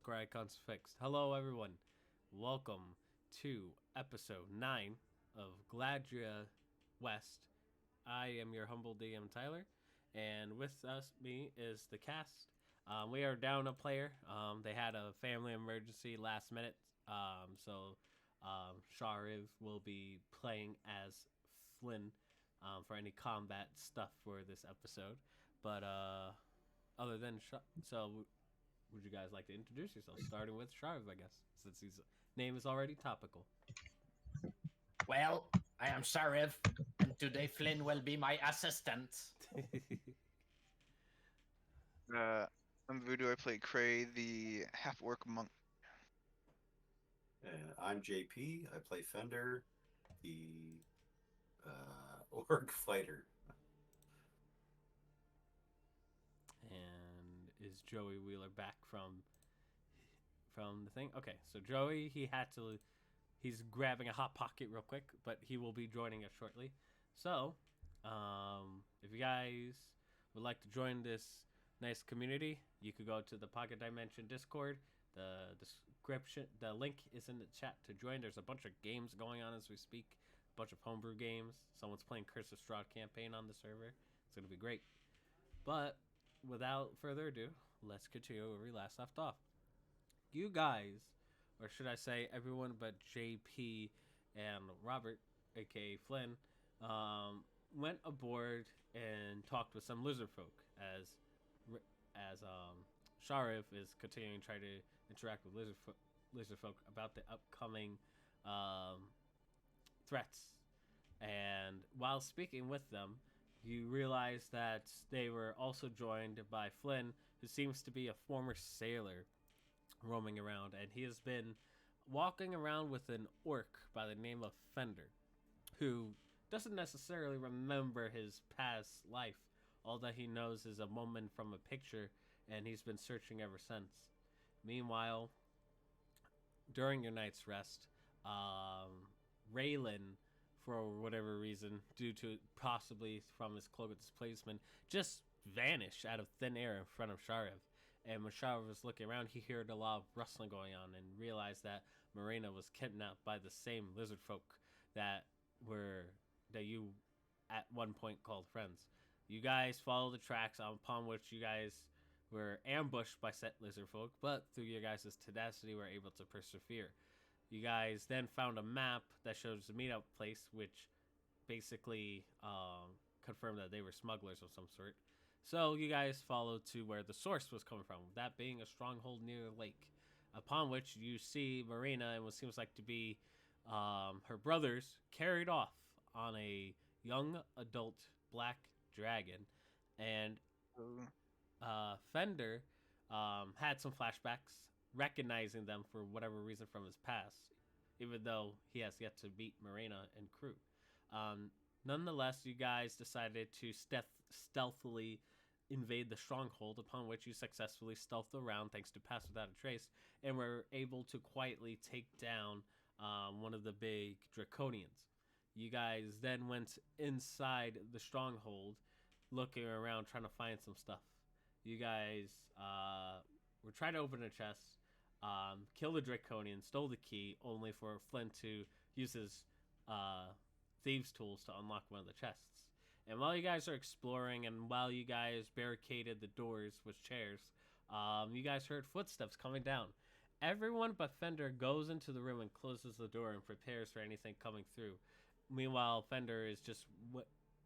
underscore icons fixed. Hello, everyone. Welcome to episode 9 of Gladria West. I am your humble DM, Tyler, and with me is the cast. We are down a player. They had a family emergency last minute, so Shariv will be playing as Flynn for any combat stuff for this episode. But other than would you guys like to introduce yourselves, starting with Shariv, I guess, since his name is already topical? Well, I am Sheriff, and today Flynn will be my assistant. Uh, I'm Voodoo. I play Cray, the half-orc monk. And I'm JP. I play Fender, the orc fighter. And is Joey Wheeler back from the thing? Okay, so Joey, he's grabbing a hot pocket real quick, but he will be joining us shortly. So, if you guys would like to join this nice community, you could go to the Pocket Dimension Discord. The description, the link is in the chat to join. There's a bunch of games going on as we speak, a bunch of homebrew games. Someone's playing Curse of Strahd campaign on the server. It's gonna be great. But without further ado, let's continue where we last left off. You guys, or should I say everyone but JP and Robert, aka Flynn, went aboard and talked with some lizard folk as Sharif is continuing to try to interact with lizard folk about the upcoming threats. And while speaking with them, you realize that they were also joined by Flynn, who seems to be a former sailor roaming around, and he has been walking around with an orc by the name of Fender, who doesn't necessarily remember his past life. All that he knows is a moment from a picture, and he's been searching ever since. Meanwhile, during your night's rest, Raylan, for whatever reason, due to possibly from his cloak displacement, just vanished out of thin air in front of Shariv. And when Shariv was looking around, he heard a lot of rustling going on and realized that Marina was kidnapped by the same lizard folk that you at one point called friends. You guys follow the tracks upon which you guys were ambushed by set lizard folk, but through your guys' tenacity were able to persevere. You guys then found a map that shows the meetup place, which basically confirmed that they were smugglers of some sort. So you guys followed to where the source was coming from, that being a stronghold near the lake, upon which you see Marina and what seems like to be her brothers carried off on a young adult black dragon. And Fender had some flashbacks, recognizing them for whatever reason from his past, even though he has yet to meet Marina and crew. Nonetheless, you guys decided to stealthily invade the stronghold, upon which you successfully stealthed around thanks to Pass Without a Trace, and were able to quietly take down one of the big draconians. You guys then went inside the stronghold, looking around, trying to find some stuff. You guys were trying to open a chest, kill the draconian, stole the key, only for Flint to use his thieves' tools to unlock one of the chests. And while you guys are exploring, and while you guys barricaded the doors with chairs, you guys heard footsteps coming down. Everyone but Fender goes into the room and closes the door and prepares for anything coming through. Meanwhile, Fender is just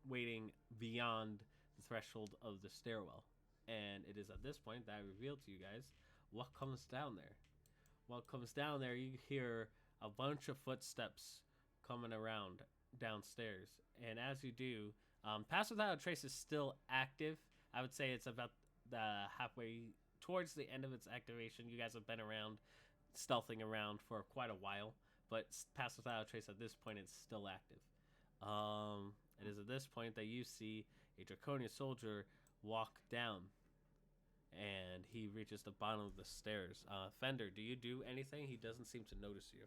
waiting beyond the threshold of the stairwell. And it is at this point that I reveal to you guys what comes down there. What comes down there, you hear a bunch of footsteps coming around downstairs. And as you do, Pass Without a Trace is still active. I would say it's about the halfway towards the end of its activation. You guys have been around, stealthing around for quite a while, but Pass Without a Trace at this point is still active. It is at this point that you see a Draconian soldier walk down, and he reaches the bottom of the stairs. Fender, do you do anything? He doesn't seem to notice you.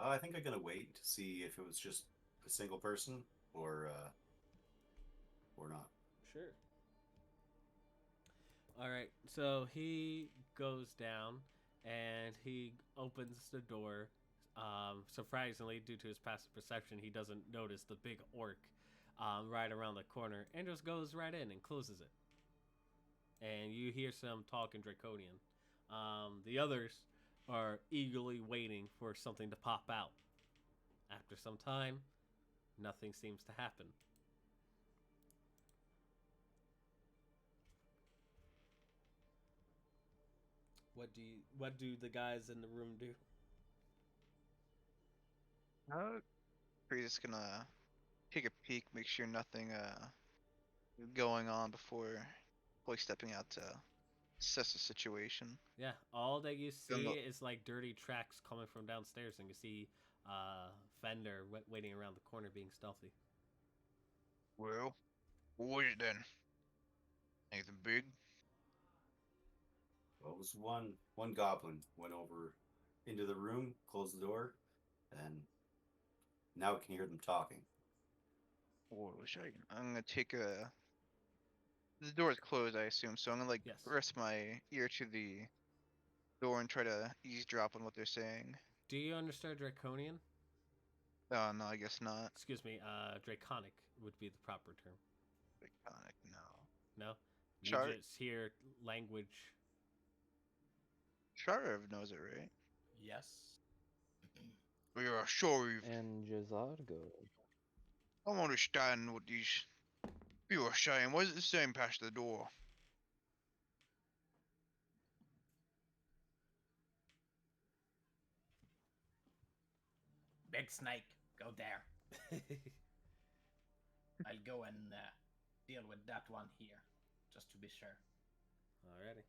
I think I'm gonna wait to see if it was just a single person or not. Sure. All right. So he goes down and he opens the door. Surprisingly, due to his passive perception, he doesn't notice the big orc right around the corner and just goes right in and closes it. And you hear some talk in Draconian. The others are eagerly waiting for something to pop out. After some time, nothing seems to happen. What do the guys in the room do? We're just gonna take a peek, make sure nothing going on before fully stepping out to assess the situation. Yeah, all that you Don't see know- is like dirty tracks coming from downstairs, and you see Fender waiting around the corner being stealthy. Well, what was it then? Anything big? Well, it was one goblin went over into the room, closed the door, and now we can hear them talking. What was I? I'm gonna take a. The door is closed, I assume, so I'm gonna like Yes. rest my ear to the door and try to eavesdrop on what they're saying. Do you understand Draconian? Oh no, I guess not. Excuse me, Draconic would be the proper term. Iconic, no. No? You Char- just hear language. Sharav knows it, right? Yes. We are sure you And Jazargo. don't understand what these people are saying. What is it saying past the door? Big snake, go there. I'll go and deal with that one here, just to be sure. Alrighty.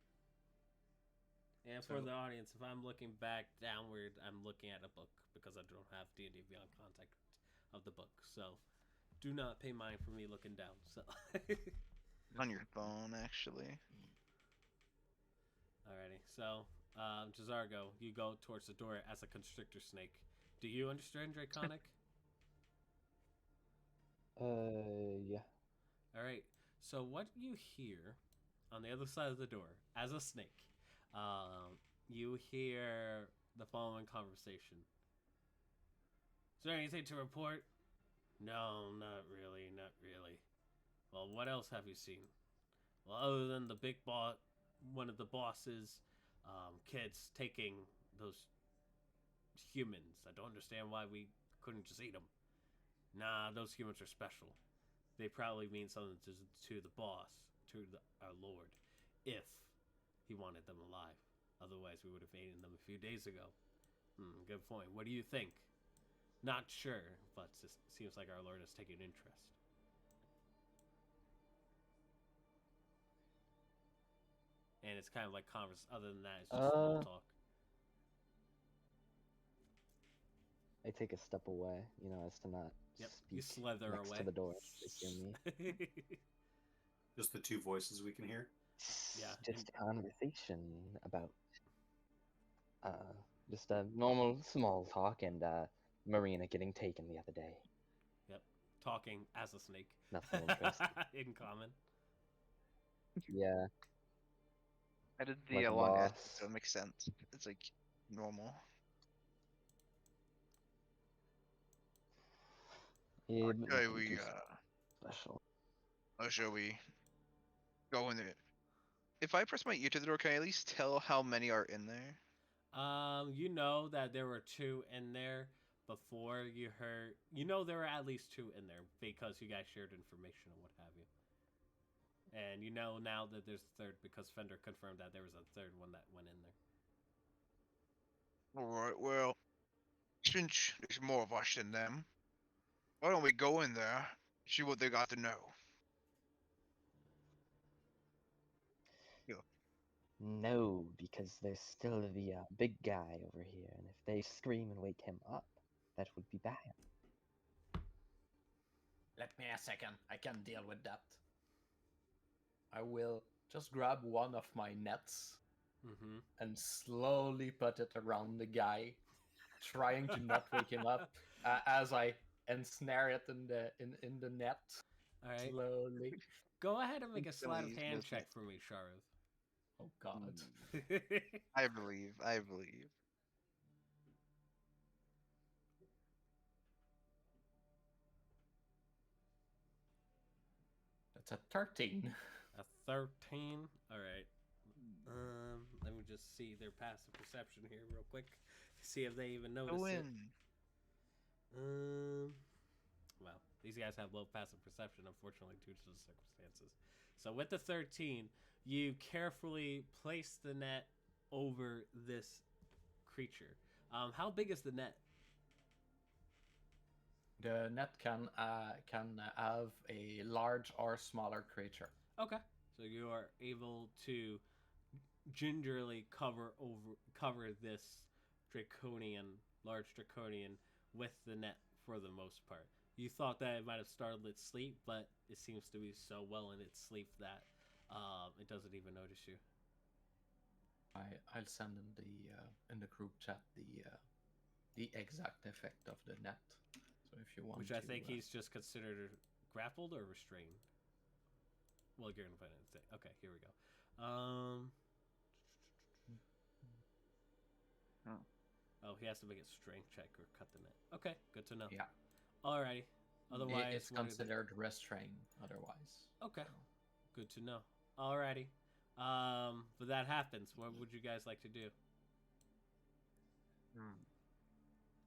And for So- the audience, if I'm looking back downward, I'm looking at a book because I don't have D&D Beyond contact of the book. So do not pay mind for me looking down. So On your phone, actually. Alrighty. So Jazargo, you go towards the door as a constrictor snake. Do you understand Draconic? Yeah. Alright. So what you hear on the other side of the door as a snake, you hear the following conversation. Is there anything to report? No, not really, not really. Well, what else have you seen? Well, other than the big boss, one of the bosses, kids taking those humans. I don't understand why we couldn't just eat them. Nah, those humans are special. They probably mean something to the boss, our lord, if he wanted them alive. Otherwise, we would have eaten them a few days ago. Good point. What do you think? Not sure, but it seems like our lord is taking interest. And it's kind of like converse. Other than that, it's just small talk. I take a step away, as to not Yep, speak you slither next away. to the door. They hear me. Just the two voices we can hear. Yeah. Just a conversation about just a normal small talk and Marina getting taken the other day. Yep, talking as a snake. Nothing interesting. In common. Yeah. I did Like the a long S, boss. so it makes sense. It's like normal. Yeah, but Okay, nothing we too special. shall we go in there? If I press my ear to the door, can I at least tell how many are in there? You know that there were two in there before you heard. You know there were at least two in there because you guys shared information and what have you. And you know now that there's a third because Fender confirmed that there was a third one that went in there. Alright, well, since there's more of us than them, why don't we go in there, see what they got to know? No, because there's still the big guy over here, and if they scream and wake him up, that would be bad. Let me a second. I can deal with that. I will just grab one of my nets Mm-hmm. and slowly put it around the guy, trying to not wake him up as I ensnare it in the net All right. slowly. Go ahead and make a It's sleight of easy, hand isn't check it? for me, Sharuth. Oh God. I believe. I believe. That's a 13. A 13. All right. Let me just see their passive perception here real quick. See if they even A notice it. win. Well, these guys have low passive perception, unfortunately, due to the circumstances. So with the 13, you carefully place the net over this creature. How big is the net? The net can have a large or smaller creature. Okay. So you are able to gingerly cover this large draconian with the net for the most part. You thought that it might have startled its sleep, but it seems to be so well in its sleep that it doesn't even notice you. I'll send in the group chat the exact effect of the net. So if you want, Which I think he's just considered grappled or restrained. Well, you're gonna put it in. Okay, here we go. Oh, he has to make a strength check or cut the net. Okay, good to know. Yeah. Alrighty. Otherwise, it's considered restraint. Otherwise. Okay. Good to know. Alrighty. But that happens. What would you guys like to do?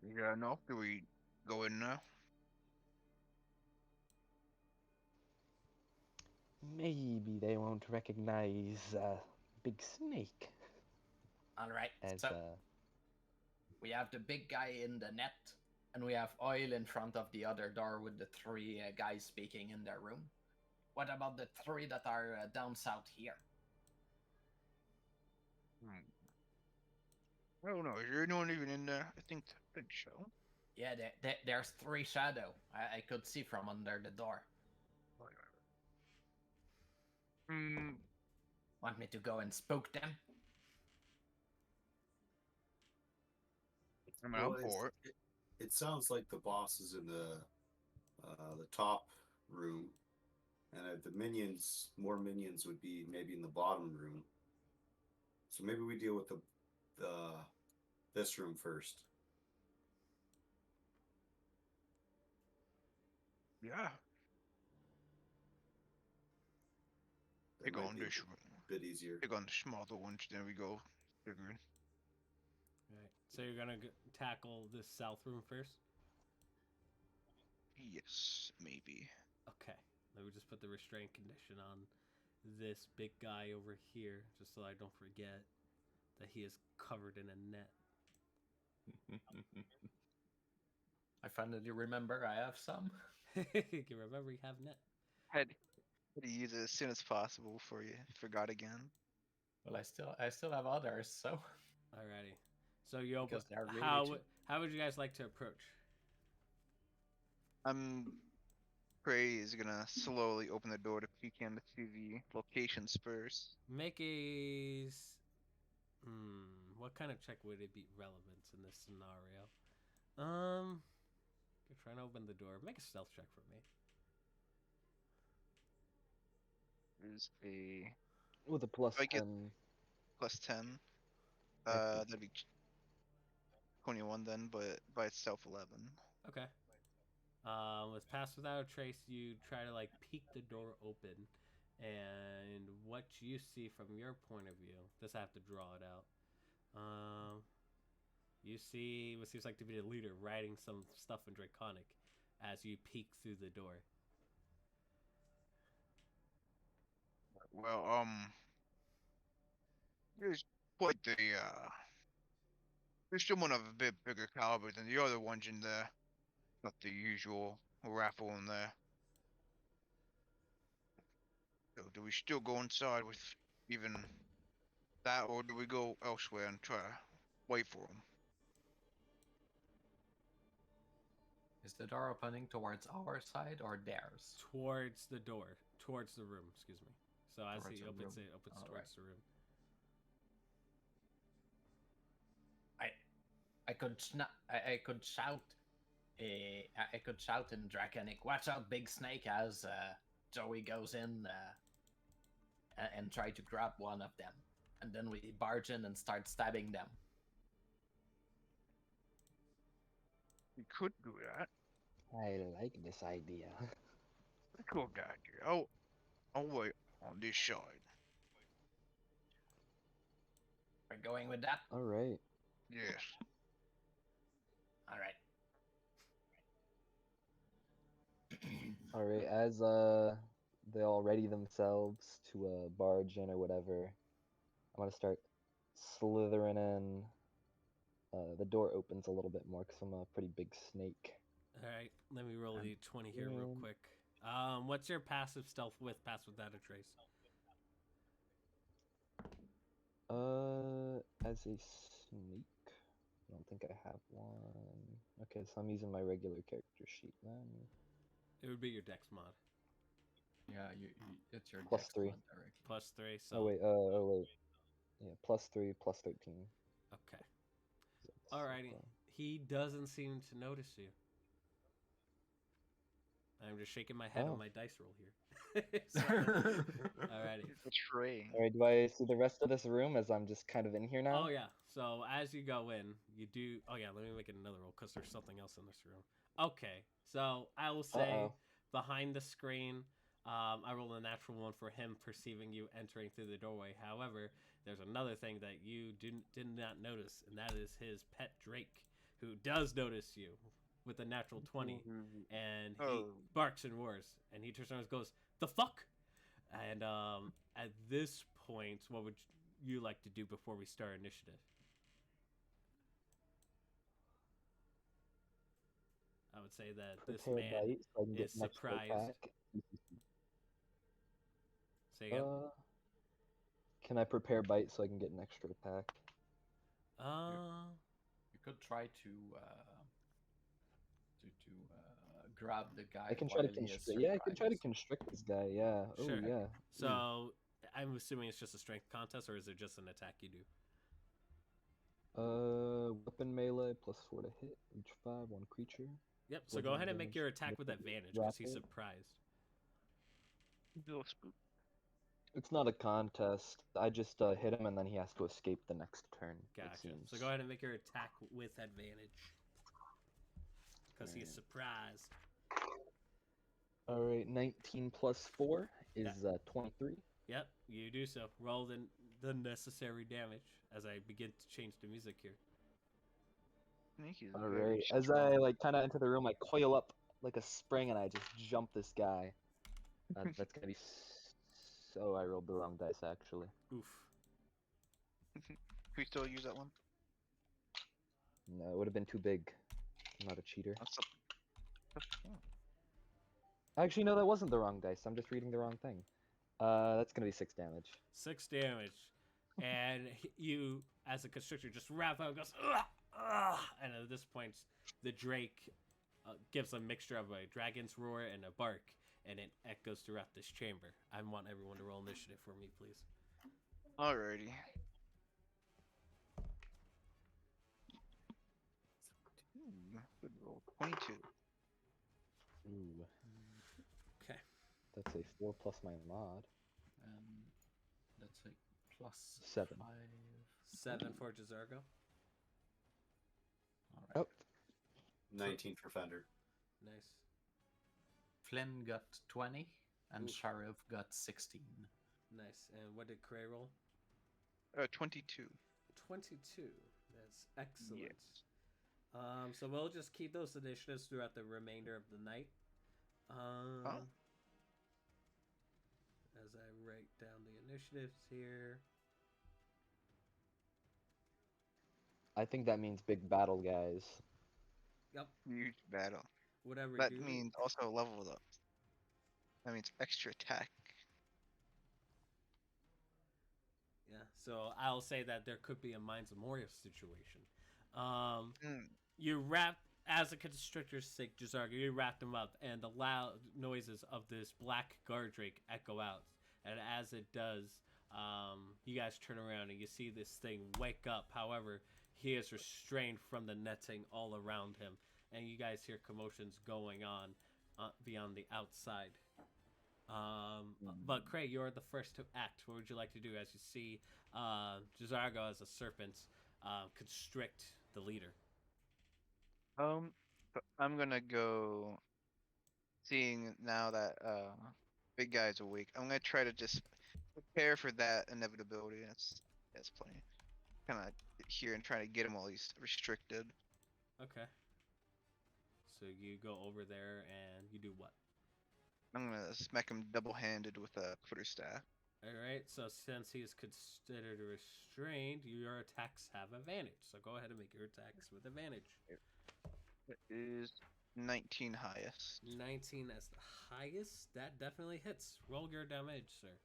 Yeah, no. Do we go in now? Maybe they won't recognize Big Snake All right. as So we have the big guy in the net, and we have Oil in front of the other door with the three guys speaking in their room. What about the three that are down south here? I don't know. Is there anyone even in there? I think so. Yeah, there's three shadow. I could see from under the door. Want me to go and spook them? I'm Well, out for it. it sounds like the boss is in the top room, and the more minions would be maybe in the bottom room. So maybe we deal with the this room first. Yeah. That Pick might on be this a one. bit easier. Pick on the smaller ones. Then we go. Figuring. Right. So you're gonna tackle this south room first. Yes, maybe. Okay. Let me just put the restraint condition on this big guy over here, just so I don't forget that he is covered in a net. I finally remember I have some. You can remember you have net. Had to use it as soon as possible before you forgot again. Well, I still have others, so Alrighty. So you open. because they're really How would you guys like to approach? Prey is gonna slowly open the door to peek in to see the locations first. Make a. What kind of check would it be relevant in this scenario? You're trying to open the door. Make a stealth check for me. There's a with a plus I get 10. +10. That'd be 21 then, but by itself 11. Okay. With pass without a trace, you try to like peek the door open, and what you see from your point of view, just have to draw it out. You see what seems like to be the leader writing some stuff in Draconic as you peek through the door. Well, there's quite the there's someone of a bit bigger caliber than the other ones in there. Not the usual raffle in there. So do we still go inside with even that, or do we go elsewhere and try to wait for him? Is the door opening towards our side or theirs? Towards the door, towards the room. Excuse me. So as Towards he the opens room. it, opens All towards right. the room. I could shout. I could shout in Draconic. Watch out, Big Snake! As Joey goes in and try to grab one of them. and then we barge in and start stabbing them. We could do that. I like this idea. Cool guy here. Oh, I'll wait on this side. We're going with that. All right. Yes. All right. All right. As they all ready themselves to barge in or whatever, I'm gonna start slithering in. The door opens a little bit more because I'm a pretty big snake. All right, let me roll the 20 here real Um, quick. What's your passive stealth with pass without a trace? As a snake, I don't think I have one. Okay, so I'm using my regular character sheet then. It would be your dex mod. Yeah, it's your Plus dex 3. mod, Derek. Plus 3, so... Oh wait. Yeah, plus 3, plus 13. Okay. So it's, Alrighty. He doesn't seem to notice you. I'm just shaking my head on my dice roll here. Alrighty. Betray. Alright, do I see the rest of this room as I'm just kind of in here now? Oh, yeah. So as you go in, you do... Oh, yeah, let me make it another roll because there's something else in this room. Okay. So I will say behind the screen, I rolled a natural one for him perceiving you entering through the doorway. However, there's another thing that you did not notice, and that is his pet Drake, who does notice you with a natural 20, and he barks and roars, and he turns around and goes, "The fuck?" And at this point, what would you like to do before we start initiative? I would say that this Prepare man bite so I can get is an extra surprised. attack. Say again. Can I prepare bite so I can get an extra attack? You could try to grab the guy. I can try to while he is constrict. Yeah, I can try to surprised. constrict this guy. Yeah. Oh Sure. yeah. Ooh. So I'm assuming it's just a strength contest, or is it just an attack you do? Weapon melee plus 4 to hit. Each 5, 1 creature. Yep. So go Bludgeoning ahead and make damage your attack with advantage because he's rapid. surprised. Little spook. It's not a contest. I just hit him and then he has to escape the next turn. It Gotcha. seems. So go ahead and make your attack with advantage because he is surprised. All right, 19 plus 4 is 23. Yep, you do so. Roll the necessary damage as I begin to change the music here. I think he's All very right, as strong. I like kind of enter the room, I coil up like a spring and I just jump this guy. That's gonna be. So I rolled the wrong dice actually. Oof. Can we still use that one? No, it would have been too big. I'm not a cheater. That's Actually, no, that wasn't the wrong dice. I'm just reading the wrong thing. That's gonna be 6 damage. 6 damage. And you, as a constrictor, just wrap up and goes, "Ugh, ugh," and at this point, the Drake gives a mixture of a dragon's roar and a bark, and it echoes throughout this chamber. I want everyone to roll initiative for me, please. Alrighty. Good roll. 22. Ooh. Okay. That's a 4 plus my mod. That's a plus 7. 5. 7 for Jazargo. All right. Oh. 19 for Fender. Nice. Flynn got 20, and Ooh. Sheriff got 16. Nice. And what did Cray roll? 22. 22. That's excellent. Yes. So we'll just keep those initiatives throughout the remainder of the night. As I write down the initiatives here. I think that means big battle, guys. Yep. Huge battle. Whatever That you do. means also level up. That means extra attack. Yeah. So I'll say that there could be a Mines of Moria situation. You wrap, as a constrictor's sake, Jazargo, you wrap them up, and the loud noises of this black guard drake echo out. And as it does, you guys turn around and you see this thing wake up. However, he is restrained from the netting all around him. And you guys hear commotions going on beyond the outside. But Cray, you're the first to act. What would you like to do as you see Jazargo as a serpent constrict the leader? But I'm gonna go. Seeing now that big guy's awake, I'm gonna try to just prepare for that inevitability. That's plenty. Kind of here and trying to get him while he's restricted. Okay. So you go over there and you do what? I'm gonna smack him double-handed with a quarterstaff. All right. So since he is considered restrained, your attacks have advantage. So go ahead and make your attacks with advantage. It is 19 highest. 19 as the highest. That definitely hits. Roll your damage, sir.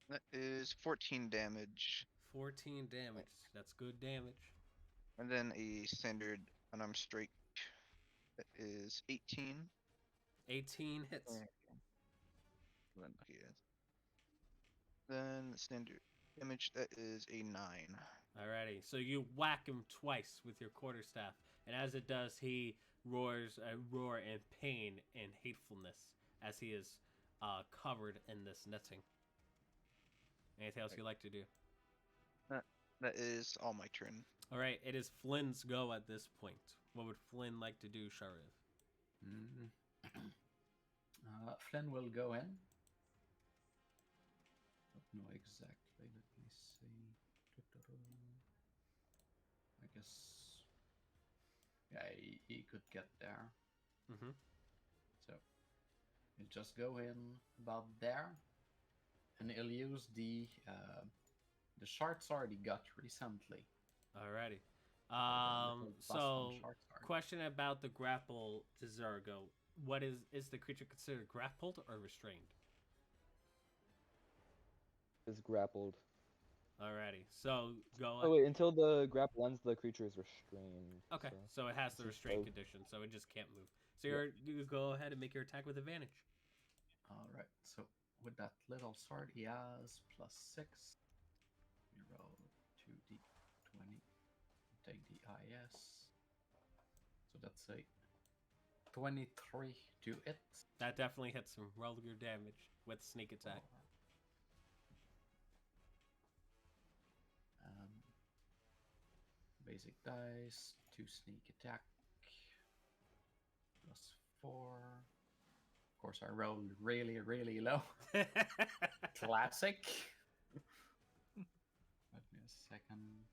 That is 14 damage. 14 damage. That's good damage. And then a standard unarmed strike. That is 18. 18 hits. Then, then standard damage, that is a 9. Alrighty, so you whack him twice with your quarterstaff, and as it does, he roars a roar in pain and hatefulness as he is covered in this netting. Anything else you'd like to do? That is all my turn. Alright, it is Flynn's go at this point. What would Flynn like to do, Shariv? Flynn will go in. Don't know exactly. Let me see. I guess. Yeah, he could get there. Mm-hmm. So he'll just go in about there, and he'll use the short sword he got recently. Alrighty. Little So, +1 short sword. question about the grapple to Zargo. What is the creature considered grappled or restrained? Is grappled. Alrighty. So go. Oh wait, until the grapple ends, the creature is restrained. Okay, so it has the this is restraint both. condition, so it just can't move. So you go ahead and make your attack with advantage. All right. So with that little sword, he has +6. We roll 2d20. Take the IS. So that's a 23 to hit. That definitely hits him. Roll your damage with sneak attack. Basic dice, 2 sneak attack, +4. Of course, I rolled really, really low. Classic. Let me a second.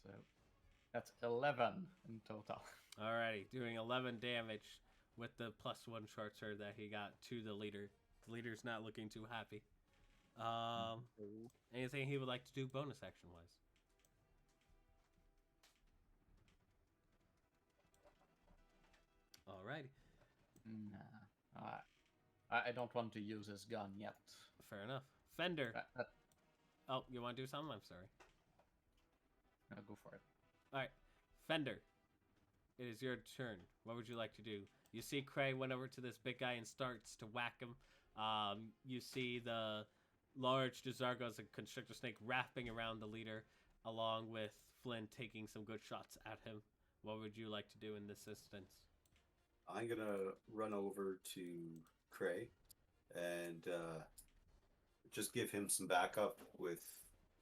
So that's 11 in total. Alrighty, doing 11 damage with the +1 short sword that he got to the leader. The leader's not looking too happy. Anything he would like to do bonus action wise? Alrighty. Nah. I don't want to use his gun yet. Fair enough. Fender. Uh, Oh, you want to do something? I'm sorry. No, go for it. Alright. Fender. It is your turn. What would you like to do? You see Cray went over to this big guy and starts to whack him. You see the large Jazargos and Constrictor Snake wrapping around the leader, along with Flynn taking some good shots at him. What would you like to do in this instance? I'm gonna run over to Cray and just give him some backup with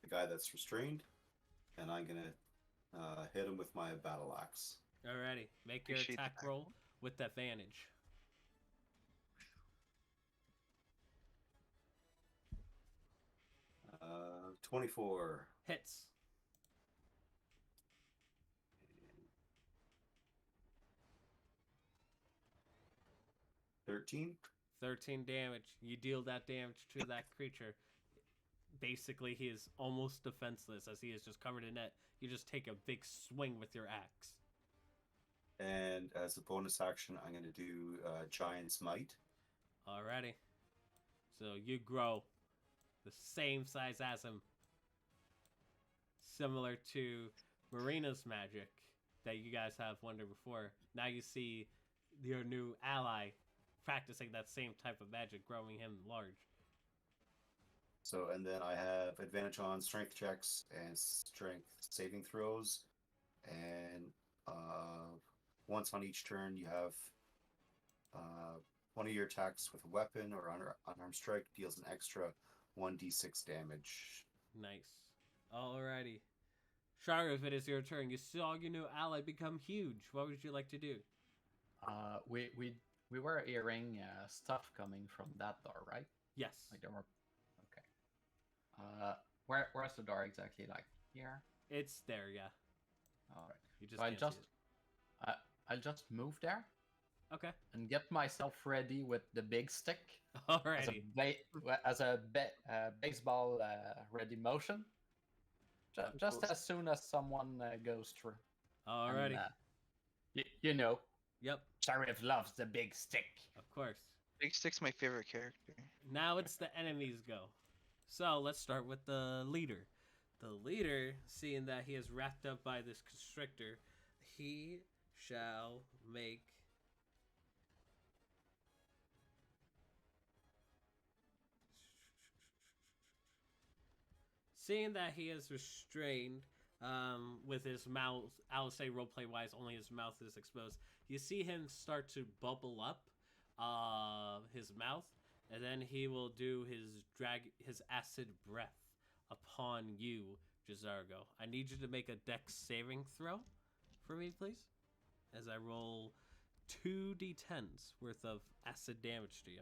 the guy that's restrained, and I'm gonna hit him with my battle axe. Alrighty, make your Appreciate the attack roll with advantage. 24. Hits. 13. 13 damage. You deal that damage to that creature. Basically, he is almost defenseless as he is just covered in net. You just take a big swing with your axe. And as a bonus action, I'm going to do Giant's Might. Alrighty. So you grow the same size as him. Similar to Marina's magic that you guys have wondered before. Now you see your new ally practicing that same type of magic, growing him large. So, and then I have advantage on strength checks and strength saving throws. And once on each turn, you have One of your attacks with a weapon or unarmed strike deals an extra 1d6 damage. Nice. Alrighty. Sharif, it is your turn. You saw your new ally become huge. What would you like to do? We were hearing stuff coming from that door, right? Yes. Like there were. Okay. Where's the door exactly? Like here? It's there, yeah. All right. You just So can't see it. I'll just move there Okay. and get myself ready with the big stick Alrighty. as a baseball ready motion. Just as soon as someone goes through. Alrighty. And, you know, Yep. Sheriff loves the big stick. Of course. Big Stick's my favorite character. Now it's the enemies go. So let's start with the leader. The leader, seeing that he is wrapped up by this constrictor, he shall make... Seeing that he is restrained with his mouth, I'll say roleplay wise, only his mouth is exposed. You see him start to bubble up his mouth, and then he will do his acid breath upon you, Jazargo. I need you to make a dex saving throw for me, please, as I roll 2d10s worth of acid damage to you.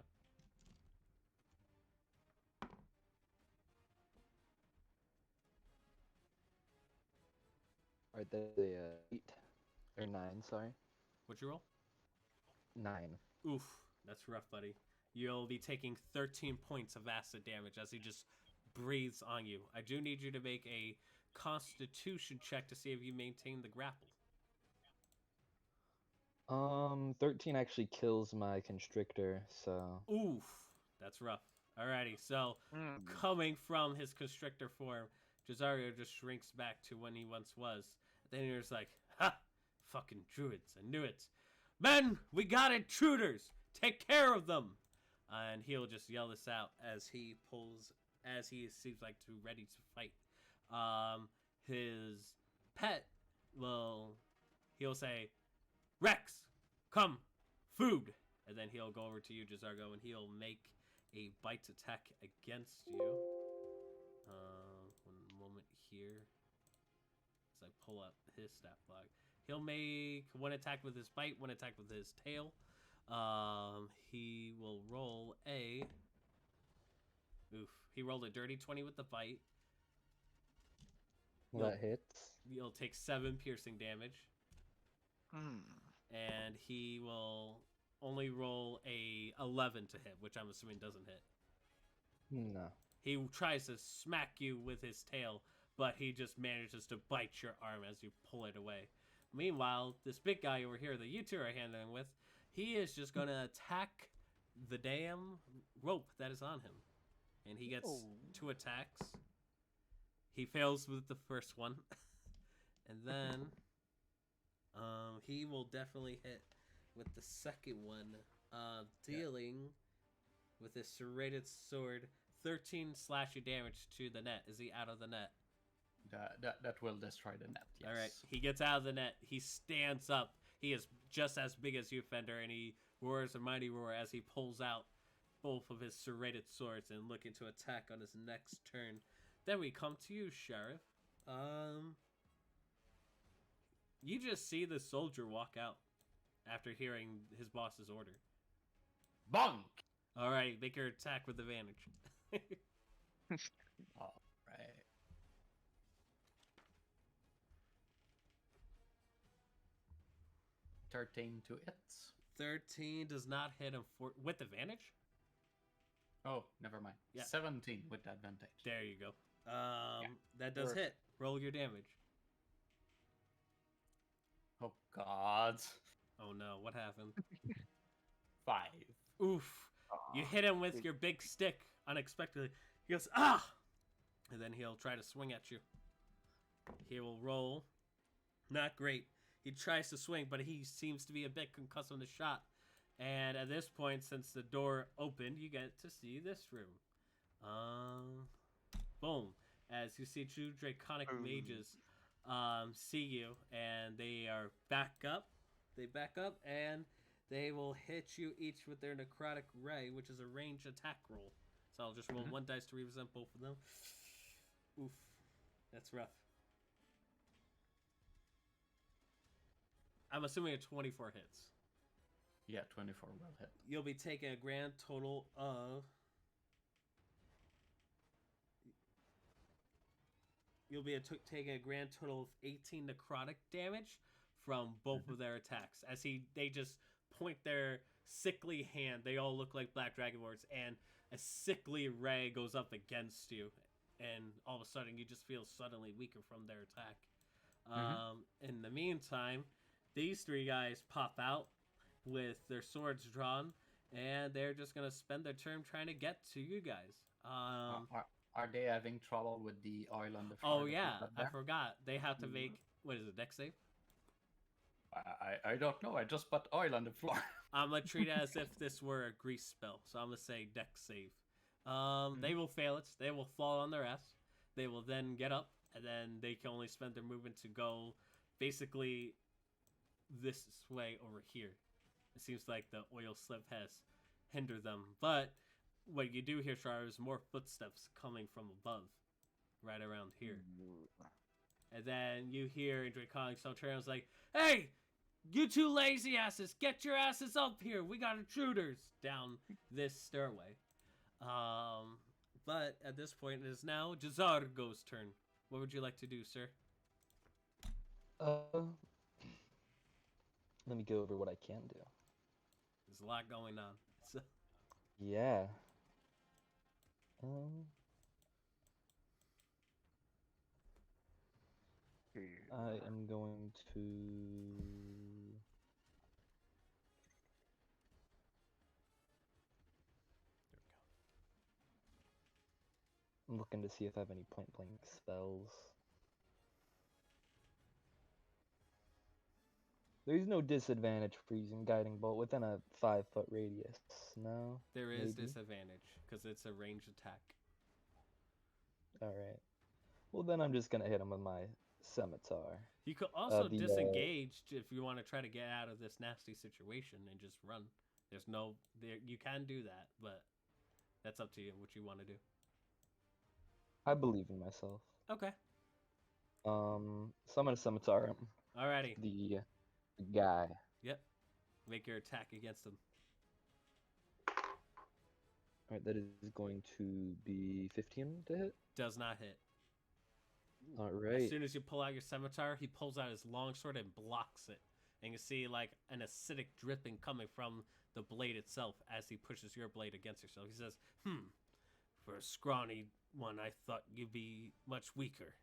Alright, that's a 8 or 9. Sorry, What'd you roll? 9. Oof, that's rough, buddy. You'll be taking 13 points of acid damage as he just breathes on you. I do need you to make a constitution check to see if you maintain the grapple. 13 actually kills my constrictor, so Oof, that's rough. Alrighty, so coming from his constrictor form, Jazario just shrinks back to when he once was. Then he's like, ha! Fucking druids, I knew it. Men, we got intruders! Take care of them! And he'll just yell this out as he seems like to ready to fight. His pet he'll say, Rex, come, food! And then he'll go over to you, Jazargo, and he'll make a bite attack against you. One moment here. As I pull up his stat log. He'll make one attack with his bite, one attack with his tail. He will roll a... Oof. He rolled a dirty 20 with the bite. that hits. He'll take 7 piercing damage. Hmm. And he will only roll a 11 to hit, which I'm assuming doesn't hit. No. He tries to smack you with his tail, but he just manages to bite your arm as you pull it away. Meanwhile, this big guy over here that you two are handling with, he is just going to attack the damn rope that is on him. And he gets 2 attacks. He fails with the first one. And then he will definitely hit with the second one, dealing with his serrated sword 13 slashy damage to the net. Is he out of the net? That will destroy the net. Yes. All right, he gets out of the net. He stands up. He is just as big as you, Fender, and he roars a mighty roar as he pulls out both of his serrated swords and looking to attack on his next turn. Then we come to you, Sheriff. You just see the soldier walk out after hearing his boss's order. Bonk! All right, make your attack with advantage. All right. $13 to hit. 13 does not hit him with advantage? Oh, never mind. Yeah. 17 with advantage. There you go. That does hit. Roll your damage. Oh, God. Oh no, what happened? 5. Oof. You hit him with your big stick unexpectedly. He goes, ah! And then he'll try to swing at you. He will roll. Not great. He tries to swing, but he seems to be a bit concussed on the shot. And at this point, since the door opened, you get to see this room. Boom. As you see 2 draconic mages see you, and they are back up. They back up, and They will hit you each with their necrotic ray, which is a ranged attack roll. So I'll just roll one dice to represent both of them. Oof, that's rough. I'm assuming a 24 hits. Yeah, 24 will hit. You'll be taking a grand total of... You'll be taking a grand total of 18 necrotic damage from both of their attacks. As they just point their sickly hand. They all look like black dragonborns, and a sickly ray goes up against you. And all of a sudden, you just feel suddenly weaker from their attack. In the meantime, these three guys pop out with their swords drawn, and they're just going to spend their turn trying to get to you guys. Are they having trouble with the oil on the floor? Oh, yeah, I forgot. They have to make, what is it, dex save? I don't know. I just put oil on the floor. I'm going to treat it as if this were a grease spell, so I'm going to say dex save. They will fail it. They will fall on their ass. They will then get up, and then they can only spend their movement to go basically this way over here. It seems like the oil slip has hindered them. But what you do hear, Shara, is more footsteps coming from above, right around here. And then you hear Indra calling some trailers like, "Hey, you two lazy asses, get your asses up here. We got intruders," down this stairway. But at this point, it is now Jazargo's turn. What would you like to do, sir? Let me go over what I can do. There's a lot going on. So... Yeah. I am going to... I'm looking to see if I have any point blank spells. There's no disadvantage for using Guiding Bolt within a 5-foot radius, no? There is Maybe? disadvantage, because it's a ranged attack. Alright. Well, then I'm just gonna hit him with my scimitar. You could also disengage if you want to try to get out of this nasty situation and just run. There's no... You can do that, but that's up to you what you want to do. I believe in myself. Okay. So I'm gonna scimitar him. Alrighty. The guy. Yep. Make your attack against him. Alright, that is going to be 15 to hit. Does not hit. Alright. As soon as you pull out your scimitar, he pulls out his longsword and blocks it. And you see like an acidic dripping coming from the blade itself as he pushes your blade against yourself. He says, for a scrawny one, I thought you'd be much weaker.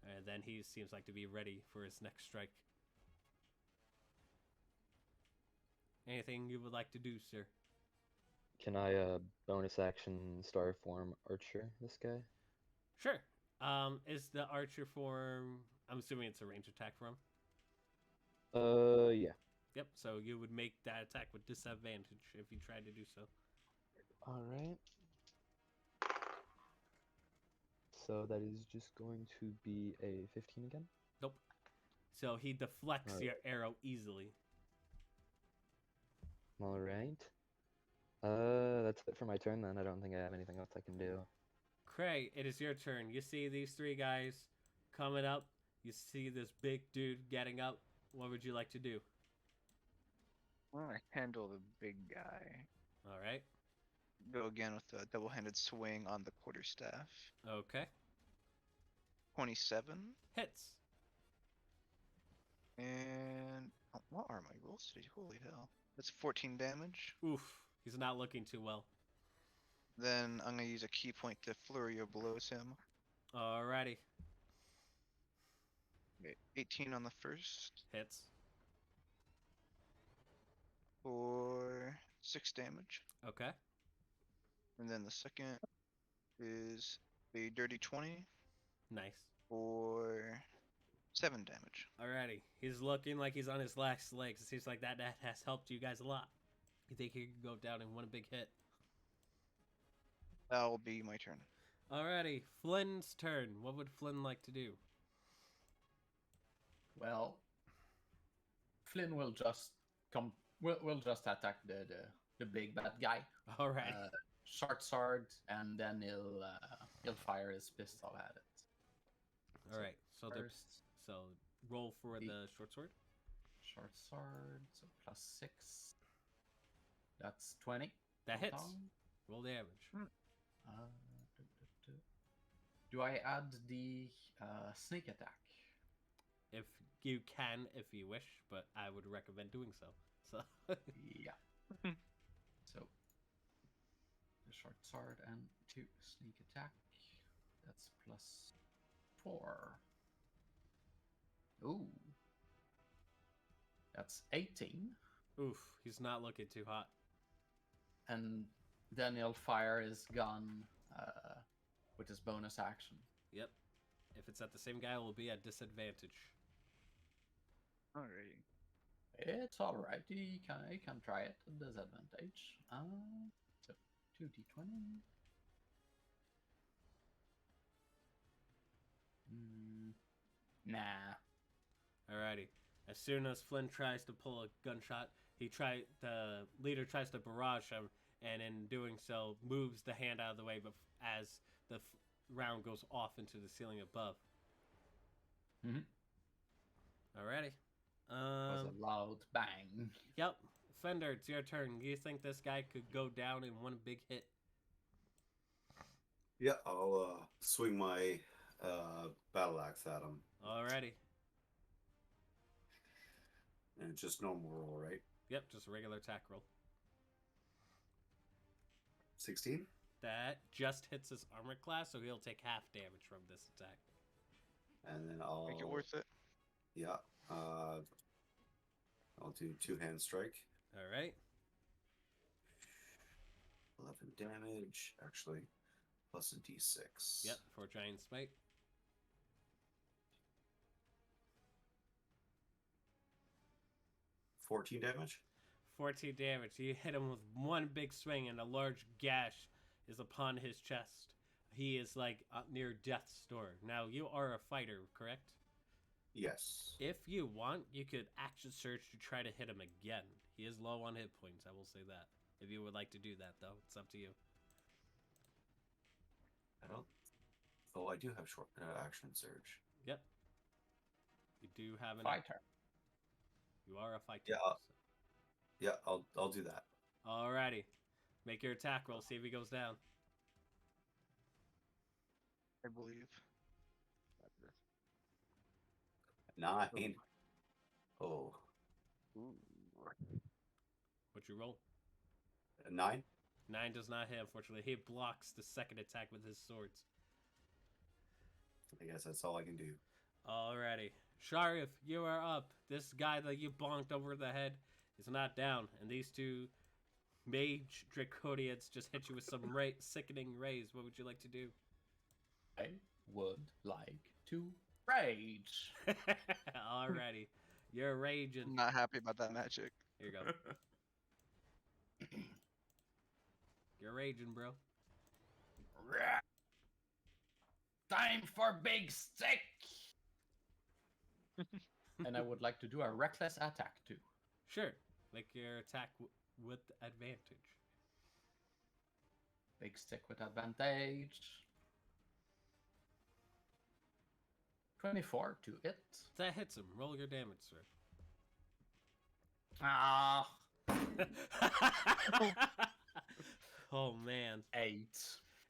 And then he seems like to be ready for his next strike. Anything you would like to do, sir? Can I bonus action star form archer this guy? Sure. Is the archer form... I'm assuming it's a range attack for him? Yeah. Yep, so you would make that attack with disadvantage if you tried to do so. Alright. So that is just going to be a 15 again? Nope. So he deflects your arrow easily. Alright. That's it for my turn then. I don't think I have anything else I can do. Cray, it is your turn. You see these three guys coming up. You see this big dude getting up. What would you like to do? I want to handle the big guy. Alright. Go again with a double-handed swing on the quarterstaff. Okay. 27. Hits. And what are my rolls today? Holy hell. That's 14 damage. Oof. He's not looking too well. Then I'm going to use a key point to flurry of blows him. Alrighty. Okay, 18 on the first. Hits. For 6 damage. Okay. And then the second is a dirty 20 Nice. for 7 damage. Alrighty. He's looking like he's on his last legs. It seems like that has helped you guys a lot. You think he could go down in one big hit? That'll be my turn. Alrighty. Flynn's turn. What would Flynn like to do? Well, Flynn will just come We'll just attack the big bad guy. All right. Short sword, and then he'll fire his pistol at it. All right. So First, roll for The- the short sword. short sword, so +6. That's 20. That hits. total. Roll damage. Do I add the sneak attack? If you can, if you wish, but I would recommend doing so. So Yeah. So the short sword and 2 sneak attack. That's +4. Ooh. That's 18. oof, he's not looking too hot. And then he'll fire his gun with his bonus action. Yep. If it's at the same guy, it will be at disadvantage. Alrighty. It's all right. He can try it at disadvantage. So 2d20. Nah. Alrighty. As soon as Flynn tries to pull a gunshot, the leader tries to barrage him, and in doing so, moves the hand out of the way. But as the round goes off into the ceiling above. Mhm. Alrighty. It was a loud bang. Yep. Fender, it's your turn. Do you think this guy could go down in one big hit? Yeah, I'll swing my battle axe at him. Alrighty. And it's just normal roll, right? Yep, just a regular attack roll. 16? That just hits his armor class, so he'll take half damage from this attack. And then I'll Make it worth it. Yeah. I'll do 2-hand strike. Alright. 11 damage, actually, plus a d6. Yep, for giant smite. 14 damage. 14 damage. You hit him with one big swing, and a large gash is upon his chest. He is like near death's door. Now, you are a fighter, correct? Yes. If you want, you could action search to try to hit him again. He is low on hit points, I will say that. If you would like to do that, though, it's up to you. I don't. Oh, I do have short action surge. Yep. You do have an Fighter. You are a fighter. Yeah. so- Yeah, I'll do that. Alrighty. Make your attack roll. See if he goes down. I believe. 9. Oh, What'd you roll? a 9. 9 does not hit, unfortunately. He blocks the second attack with his swords. I guess that's all I can do. Alrighty. Sharif, you are up. This guy that you bonked over the head is not down. And these two mage draconians just hit you with some sickening rays. What would you like to do? I would like to rage. Alrighty. You're raging. I'm not happy about that magic. Here you go. You're raging, bro. Time for big stick. And I would like to do a reckless attack too. Sure. Make your attack with advantage. Big stick with advantage. 24 to hit. That hits him. Roll your damage, sir. Ah, Oh man, 8.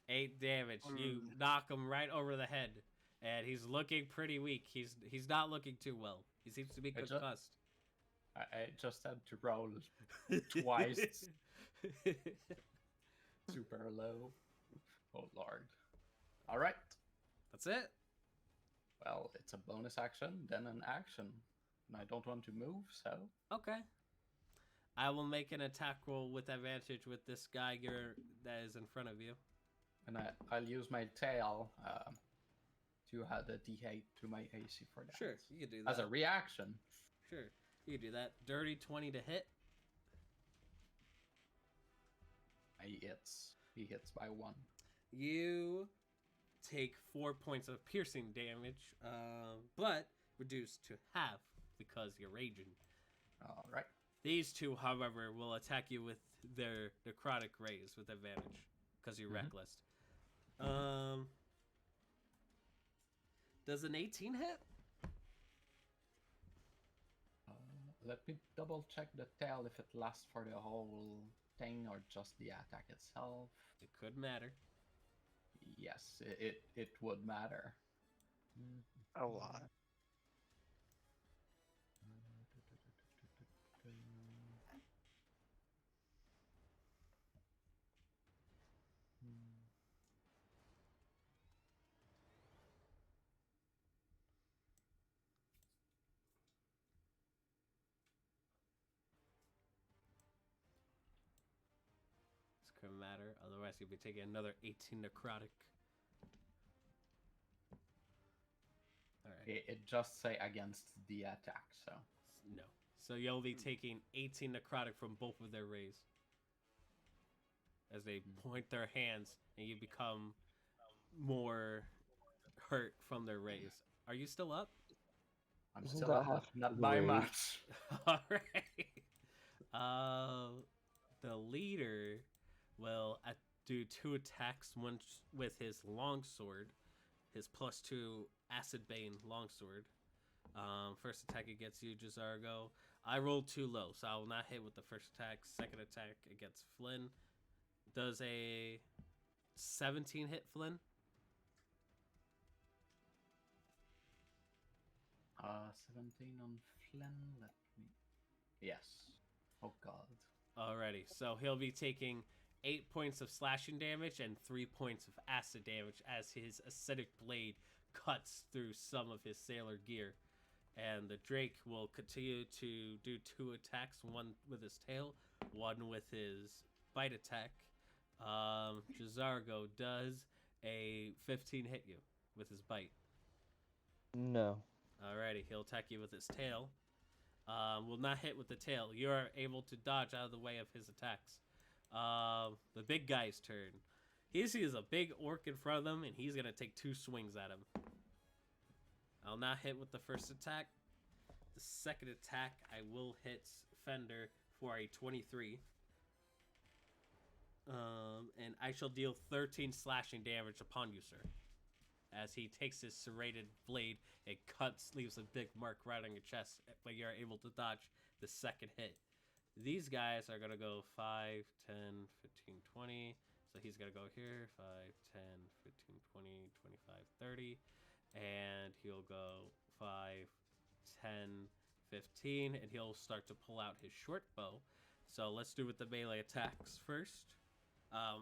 8 damage. You knock him right over the head, and he's looking pretty weak. He's not looking too well. He seems to be I ju- concussed. I just had to roll twice. Super low. Oh lord. All right. That's it. Well, it's a bonus action, then an action. And I don't want to move, so Okay. I will make an attack roll with advantage with this guy that is in front of you. and I'll use my tail to add a d8 to my AC for that. Sure, you can do that. As a reaction. Sure, you can do that. Dirty 20 to hit. He hits by 1. You take 4 points of piercing damage, but reduced to half because you're raging. All right. These two, however, will attack you with their necrotic rays with advantage because you're reckless. Does an 18 hit? Let me double check the tail if it lasts for the whole thing or just the attack itself. It could matter. Yes, it would matter. A lot. This could matter. Otherwise, you'll be taking another 18 necrotic. All right. It just say against the attack, so. No. So you'll be taking 18 necrotic from both of their rays. As they point their hands and you become more hurt from their rays. Are you still up? I'm Isn't still that up, half but not the by rate? much. Alright. The leader will do 2 attacks, one with his longsword, his +2 Acid Bane longsword. First attack against you, Jazargo. I rolled too low, so I will not hit with the first attack. Second attack against Flynn. Does a 17 hit Flynn? 17 on Flynn. Let me. Yes. Oh God. Alrighty, so he'll be taking 8 points of slashing damage and 3 points of acid damage as his acidic blade cuts through some of his sailor gear. And the Drake will continue to do 2 attacks, one with his tail, one with his bite attack. Jazargo, does a 15 hit you with his bite? No. Alrighty, he'll attack you with his tail. Will not hit with the tail. You are able to dodge out of the way of his attacks. The big guy's turn. He sees a big orc in front of him, and he's going to take 2 swings at him. I'll not hit with the first attack. The second attack, I will hit Fender for a 23. And I shall deal 13 slashing damage upon you, sir. As he takes his serrated blade, it cuts, leaves a big mark right on your chest, but you're able to dodge the second hit. These guys are going to go 5, 10, 15, 20. So he's going to go here, 5, 10, 15, 20, 25, 30. And he'll go 5, 10, 15, and he'll start to pull out his short bow. So let's do with the melee attacks first.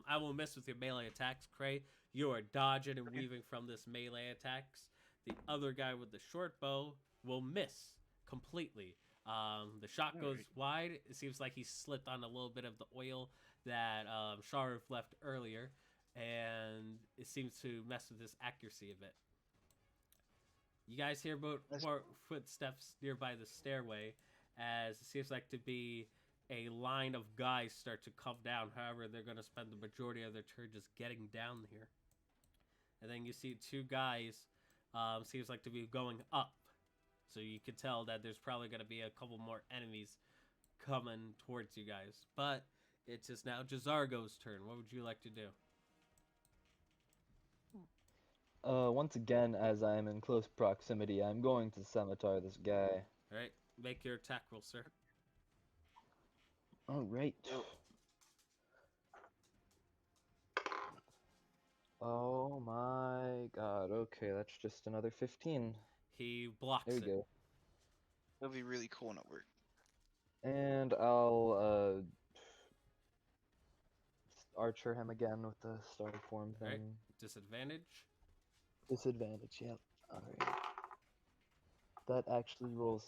I will miss with your melee attacks, Cray. You are dodging and weaving from this melee attacks. The other guy with the short bow will miss completely. The shot goes wide. It seems like he slipped on a little bit of the oil that Sharif left earlier, and it seems to mess with his accuracy a bit. You guys hear about more footsteps nearby the stairway, as it seems like to be a line of guys start to come down. However, they're going to spend the majority of their turn just getting down here. And then you see 2 guys, seems like to be going up. So you can tell that there's probably going to be a couple more enemies coming towards you guys. But it is now Jazargo's turn. What would you like to do? Once again, as I am in close proximity, I'm going to scimitar this guy. Alright, make your attack roll, sir. Alright. Oh my god, okay, that's just another 15. He blocks There we it. go. That'll be really cool when it works. And I'll, archer him again with the star form thing. Alright, disadvantage. Disadvantage, yep. Alright. That actually rolls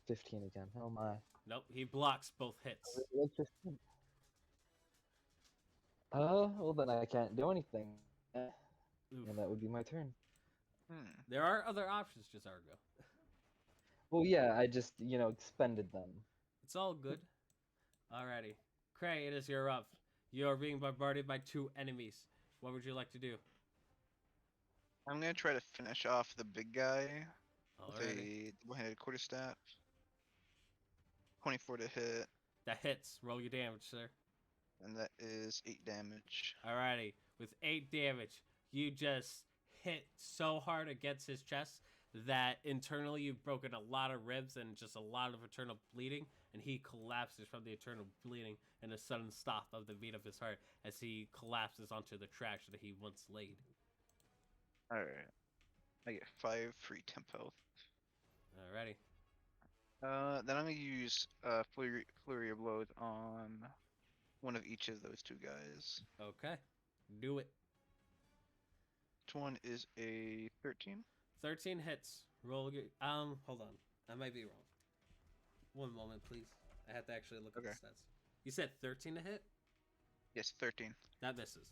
15 again. Oh my. Nope, he blocks both hits. Rolled 15. Well then I can't do anything. Oof. And that would be my turn. There are other options, Jazargo. Well, yeah, I just, expended them. It's all good. Alrighty. Cray, it is your up. You are being bombarded by 2 enemies. What would you like to do? I'm gonna try to finish off the big guy with Alrighty. a double-handed quarterstaff. 24 to hit, That hits. Roll your damage, sir. and that is 8 damage. Alrighty. With 8 damage, you just hit so hard against his chest that internally you've broken a lot of ribs and just a lot of eternal bleeding, and he collapses from the eternal bleeding and a sudden stop of the beat of his heart as he collapses onto the trash that he once laid. Alright. I get 5 free temp health. Alrighty. Then I'm gonna use flurry of blows on one of each of those two guys. Okay. Do it. Which one is a 13? 13 hits. Roll your hold on. I might be wrong. One moment, please. I have to actually look at the stats. You said 13 to hit? Yes, 13. That misses.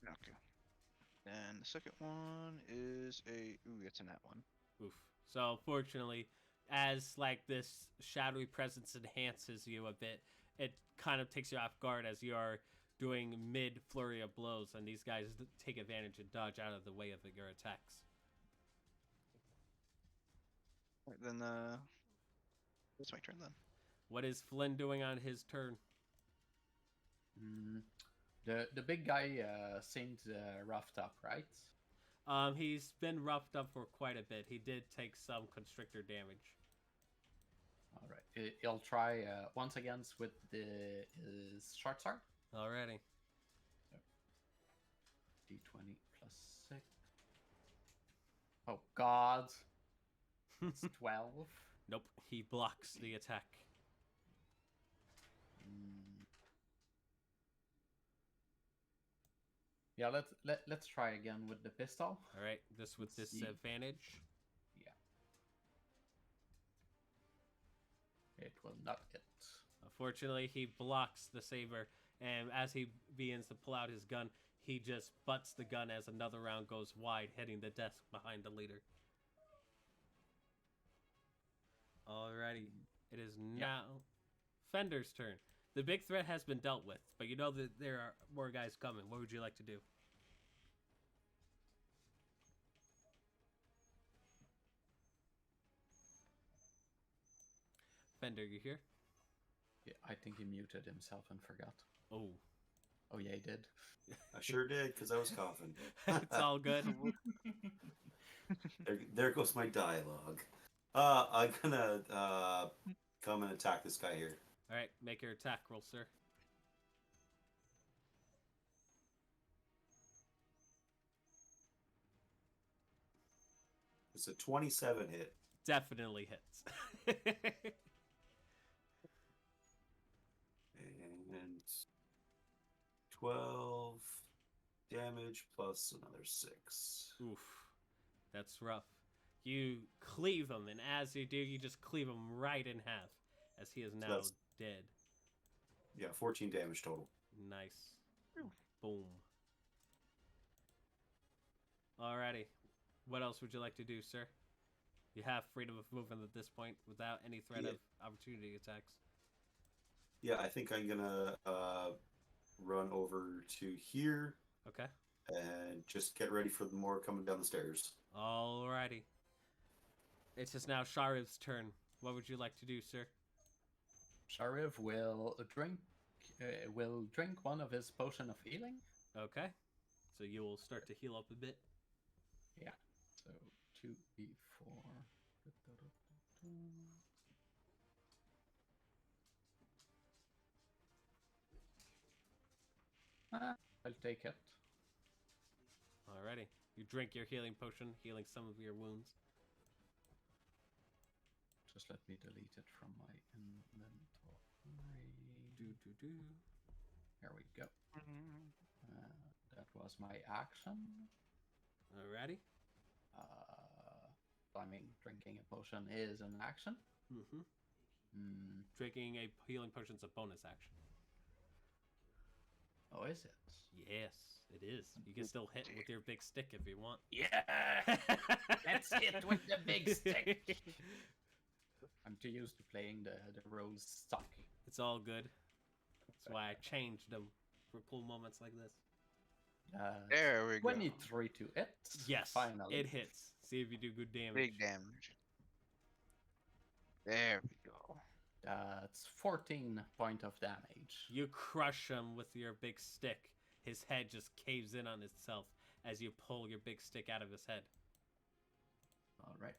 Okay. And the second one is a it's a nat one. Oof. So fortunately, as like this shadowy presence enhances you a bit, it kind of takes you off guard as you are doing mid flurry of blows, and these guys take advantage and dodge out of the way of your attacks. Alright, then it's my turn then. What is Flynn doing on his turn? The big guy seemed roughed up, right? He's been roughed up for quite a bit. He did take some constrictor damage. All right, he'll try once again with his short sword. Alrighty. D20 plus 6. Oh God, it's 12. Nope, he blocks the attack. Yeah, let's try again with the pistol. All right, this with Let's see. disadvantage. Yeah, it will not hit. Unfortunately, he blocks the saber, and as he begins to pull out his gun, he just butts the gun as another round goes wide, hitting the desk behind the leader. Alrighty, it is now Fender's turn. The big threat has been dealt with, but you know that there are more guys coming. What would you like to do? Fender, you here? Yeah, I think he muted himself and forgot. Oh. Oh yeah, he did. I sure did, because I was coughing. It's all good. There goes my dialogue. I'm gonna come and attack this guy here. All right, make your attack roll, sir. It's a 27 hit. Definitely hits. And 12 damage plus another 6. Oof, that's rough. You cleave him, and as you do, you just cleave him right in half, as he is now that's- dead. Yeah, 14 damage total. Nice. Boom. Alrighty. What else would you like to do, sir? You have freedom of movement at this point without any threat of opportunity attacks. Yeah, I think I'm gonna run over to here Okay. and just get ready for the more coming down the stairs. Alrighty. It is now Shariv's turn. What would you like to do, sir? Shariv will drink one of his potion of healing. Okay. So you will start to heal up a bit. Yeah. So 2d4. I'll take it. Alrighty. You drink your healing potion, healing some of your wounds. Just let me delete it from my inventory. Do. Here we go. That was my action. Alrighty. I mean, drinking a potion is an action. Drinking a healing potion is a bonus action. Oh, is it? Yes, it is. You can still hit with your big stick if you want. Yeah! Let's hit with the big stick! I'm too used to playing the rose stock. It's all good. That's why I changed them for cool moments like this. There we go. 23 to hit. Yes, Finally. it hits. See if you do good damage. Big damage. There we go. That's 14 point of damage. You crush him with your big stick. His head just caves in on itself as you pull your big stick out of his head. All right,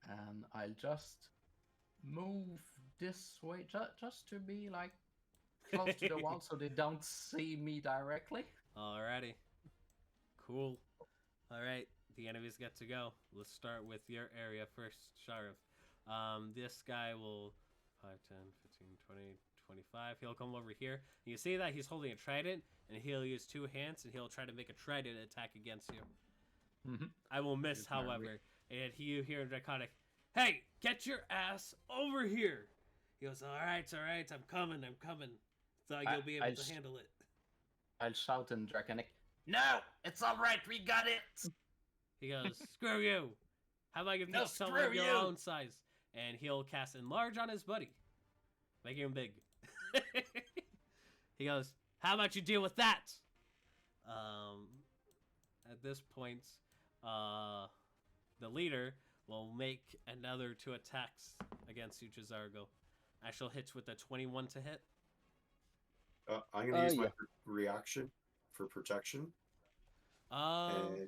and I'll just move this way, just to be like close to the wall, so they don't see me directly. Alrighty. Cool. Alright, the enemies get to go. Let's start with your area first, Sharif. This guy will 5, 10, 15, 20, 25. He'll come over here. You see that he's holding a trident, and he'll use 2 hands, and he'll try to make a trident attack against you. Mm-hmm. I will miss, Here's my however. And you hear in Draconic, "Hey, get your ass over here!" He goes, alright, I'm coming. Thought you'll be able to handle it. I'll shout in Draconic, "No, it's all right, we got it!" He goes, "Screw you! How about you No, pick someone screw your you!" own size?" And he'll cast Enlarge on his buddy, making him big. He goes, "How about you deal with that?" At this point, the leader will make another 2 attacks against you, Jazargo. I shall hit with a 21 to hit. I'm going to use my yeah. reaction for protection.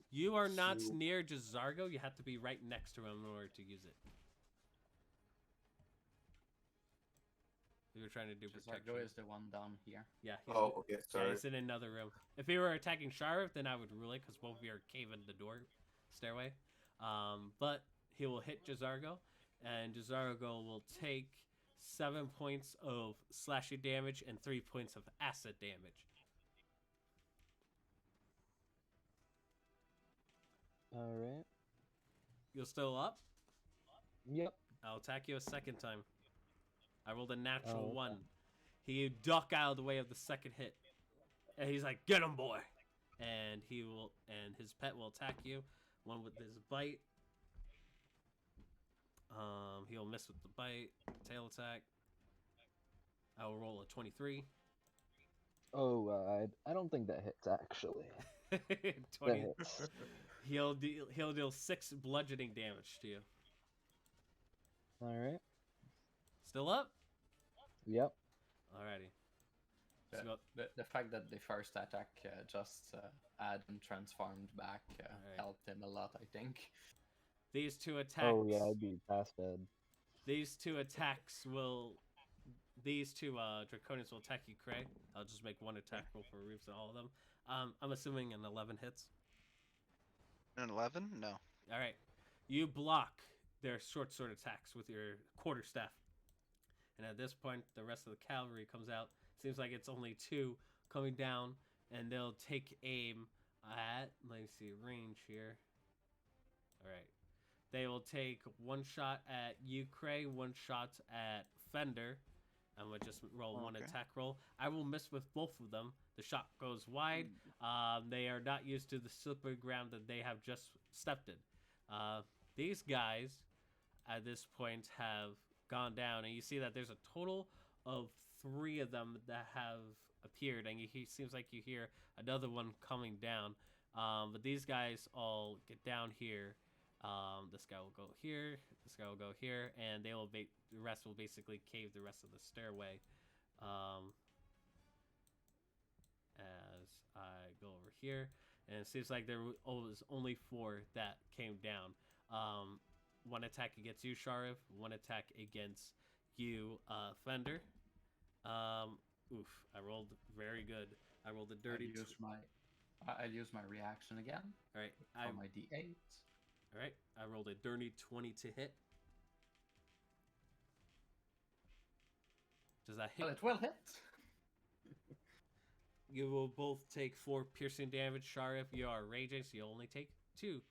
You are not so- near Jazargo. You have to be right next to him in order to use it. We were trying to do protection. Jazargo is the one down here. Yeah. Oh, okay, Yeah, sorry. he's in another room. If he were attacking Sharif, then I would rule it because both of you are caving the door stairway. But he will hit Jazargo, and Jazargo will take 7 points of slashing damage and 3 points of acid damage. Alright. You're still up? Yep. I'll attack you a second time. I rolled a natural Oh, okay. 1. He duck out of the way of the second hit. And he's like, "Get him, boy!" And his pet will attack you. One with his bite. He'll miss with the bite. Tail attack. I will roll a 23. Oh, I don't think that hits actually. 20. That hits. He'll deal 6 bludgeoning damage to you. Alright. Still up? Yep. Alrighty. The, So go- the fact that the first attack just add and transformed back Alright. helped him a lot, I think. These 2 attacks. Oh yeah, I'd be past dead. These 2 attacks will. These 2 Draconians will attack you, Cray. I'll just make 1 attack roll for Reeves and all of them. I'm assuming an 11 hits. An 11? No. Alright. You block their short sword attacks with your quarterstaff. And at this point, the rest of the cavalry comes out. Seems like it's only 2 coming down. And they'll take aim at. Let me see, range here. Alright. They will take 1 shot at you, Cray, 1 shot at Fender. I'm going to just roll 1 Okay. attack roll. I will miss with both of them. The shot goes wide. They are not used to the slippery ground that they have just stepped in. These guys, at this point, have gone down. And you see that there's a total of 3 of them that have appeared. And he seems like you hear another one coming down. But these guys all get down here. This guy will go here. This guy will go here, and they will. The rest will basically cave the rest of the stairway. As I go over here, and it seems like there was only 4 that came down. 1 attack against you, Sharif. 1 attack against you, Fender. Oof! I rolled very good. I rolled a dirty. I'll use my reaction again. All right. For my D8. All right, I rolled a dirty 20 to hit. Does that hit? Well, it will hit. You will both take 4 piercing damage. Sharif, you are raging, so you'll only take 2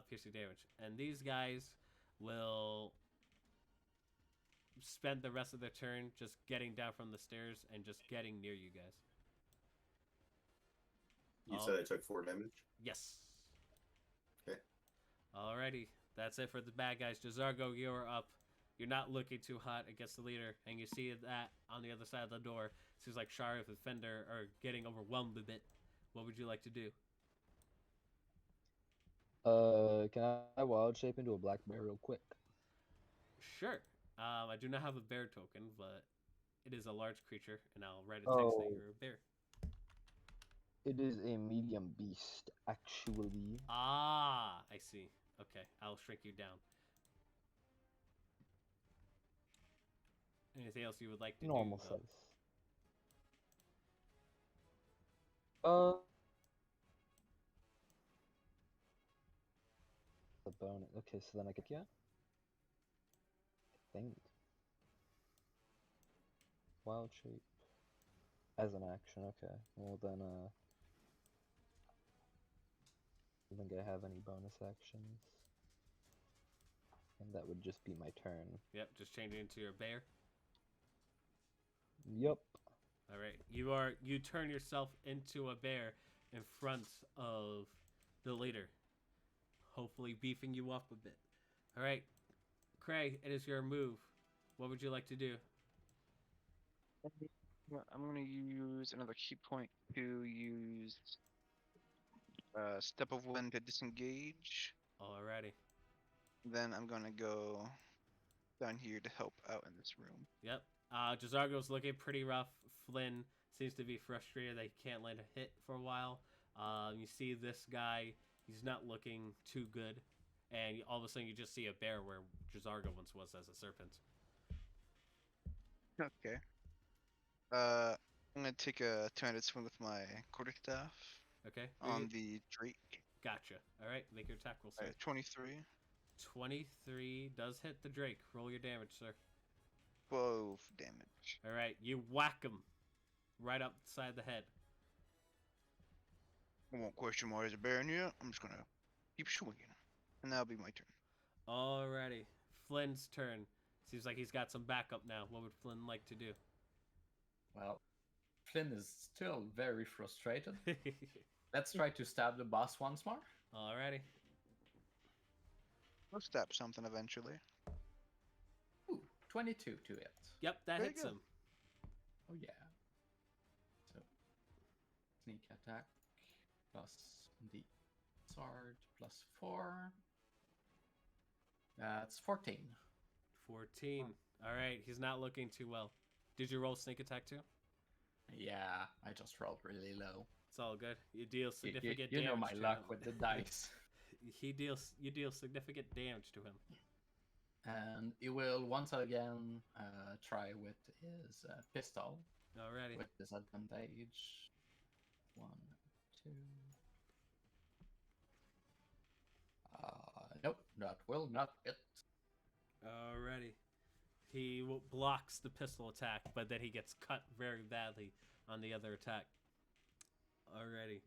piercing damage. And these guys will spend the rest of their turn just getting down from the stairs and just getting near you guys. You said I took 4 damage? Yes. Okay. Alrighty, that's it for the bad guys. Jazargo, you're up. You're not looking too hot against the leader, and you see that on the other side of the door. Seems like Sharif and Fender are getting overwhelmed a bit. What would you like to do? Can I wild shape into a black bear real quick? Sure. I do not have a bear token, but it is a large creature, and I'll write a text that Oh. you're a bear. It is a medium beast, actually. Ah, I see. Okay, I'll shrink you down. Anything else you would like to Normal do? Though? size. Uh, the bonus. Okay, so then I could yeah. I think. Wild shape. As an action, okay. Well then, I don't think I have any bonus actions. And that would just be my turn. Yep, just change it into your bear. Yup. All right, you turn yourself into a bear in front of the leader, hopefully beefing you up a bit. All right, Craig, it is your move. What would you like to do? I'm gonna use another key point to use Step of Wind to disengage. Alrighty. Then I'm gonna go down here to help out in this room. Yep. Jazargo's looking pretty rough. Flynn seems to be frustrated that he can't land a hit for a while. You see this guy, he's not looking too good. And all of a sudden you just see a bear where Jazargo once was as a serpent. Okay. I'm gonna take a two-handed swing with my quarterstaff Okay. on the Drake. Gotcha. Alright, make your attack roll, sir. 23. 23 does hit the Drake. Roll your damage, sir. 12 damage. Alright, you whack him right upside the head. I won't question why there's a bear in here. I'm just gonna keep swinging. And that'll be my turn. Alrighty. Flynn's turn. Seems like he's got some backup now. What would Flynn like to do? Well, Flynn is still very frustrated. Let's try to stab the boss once more. Alrighty. I'll stab something eventually. Ooh, 22 to hit. Yep, that Very hits good. him. Oh yeah. So sneak attack plus the sword plus 4. That's 14. 14. Alright, he's not looking too well. Did you roll sneak attack too? Yeah, I just rolled really low. It's all good. You deal significant You damage. know my to luck him. with the dice. You deal significant damage to him. And he will once again try with his pistol Alrighty. with disadvantage. 1, 2. Nope, that will not hit. Alrighty. He blocks the pistol attack, but then he gets cut very badly on the other attack. Alrighty.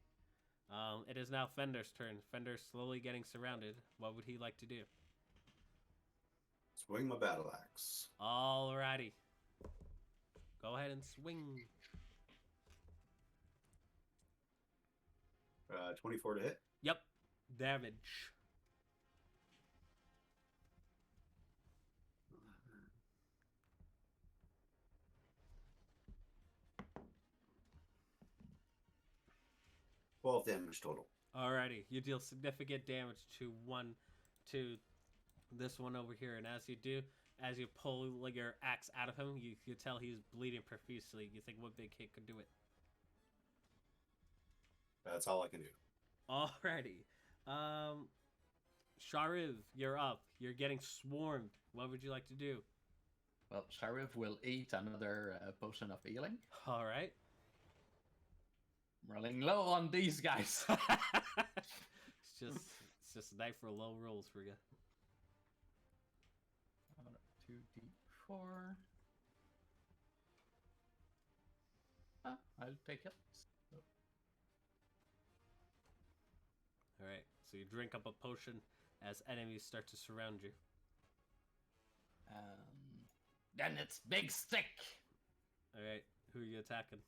It is now Fender's turn. Fender's slowly getting surrounded. What would he like to do? Swing my battle axe. Alrighty. Go ahead and swing. 24 to hit. Yep. Damage. Twelve damage total. Alrighty. You deal significant damage to this one over here, and as you do, as you pull your axe out of him, you tell he's bleeding profusely. You think what big hit could do it? That's all I can do. Alrighty. Shariv, you're up. You're getting swarmed. What would you like to do? Well, Sheriff will eat another potion of healing. Alright. I'm rolling low on these guys. it's just a night for low rolls for you. 2d4. I'll take it. Alright, so you drink up a potion as enemies start to surround you. Then it's Big Stick. Alright, who are you attacking?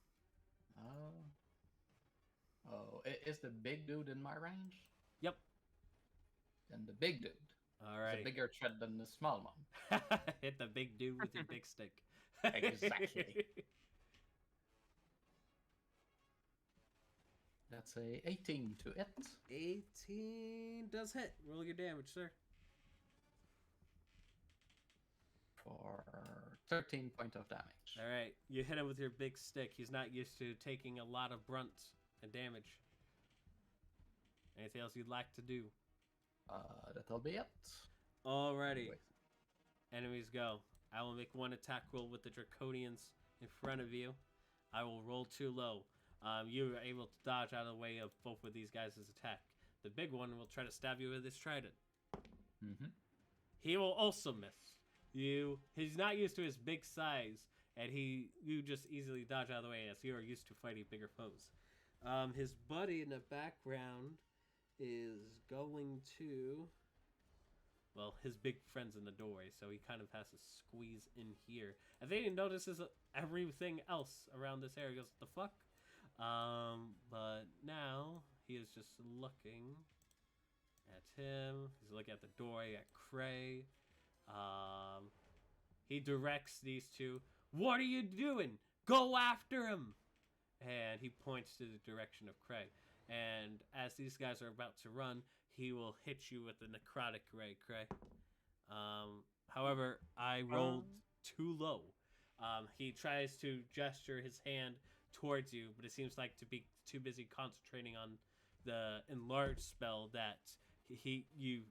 Is the big dude in my range? Yep. Then the big dude. Alright. It's a bigger threat than the small one. Hit the big dude with your big stick. Exactly. That's a 18 to hit. 18 does hit. Roll your damage, sir. for 13 points of damage. All right, you hit him with your big stick. He's not used to taking a lot of brunt and damage. Anything else you'd like to do? That'll be it. Alrighty, Wait. enemies go. I will make one attack roll with the Draconians in front of you. I will roll too low. You are able to dodge out of the way of both of these guys' attack. The big one will try to stab you with his trident. Mm-hmm. He will also miss. He's not used to his big size, and you just easily dodge out of the way as you are used to fighting bigger foes. His buddy in the background is going to... Well, his big friend's in the doorway, so he kind of has to squeeze in here. I think he notices everything else around this area. He goes, the fuck? But now he is just looking at him. He's looking at the doorway, at Cray. He directs these two. What are you doing? Go after him! And he points to the direction of Cray. And as these guys are about to run, he will hit you with the necrotic ray, Cray. However, I rolled too low. He tries to gesture his hand towards you, but it seems like to be too busy concentrating on the enlarged spell that you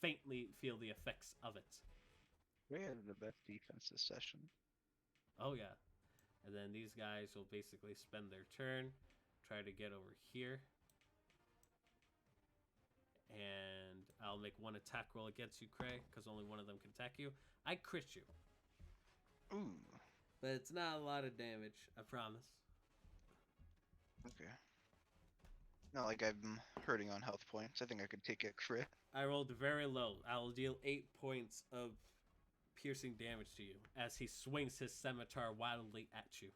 faintly feel the effects of it. We had the best defense this session. Oh yeah. And then these guys will basically spend their turn, try to get over here. And I'll make one attack roll against you, Cray, because only one of them can attack you. I crit you. Ooh. But it's not a lot of damage, I promise. Okay. Not like I'm hurting on health points. I think I could take a crit. I rolled very low. I will deal 8 points of piercing damage to you as he swings his scimitar wildly at you.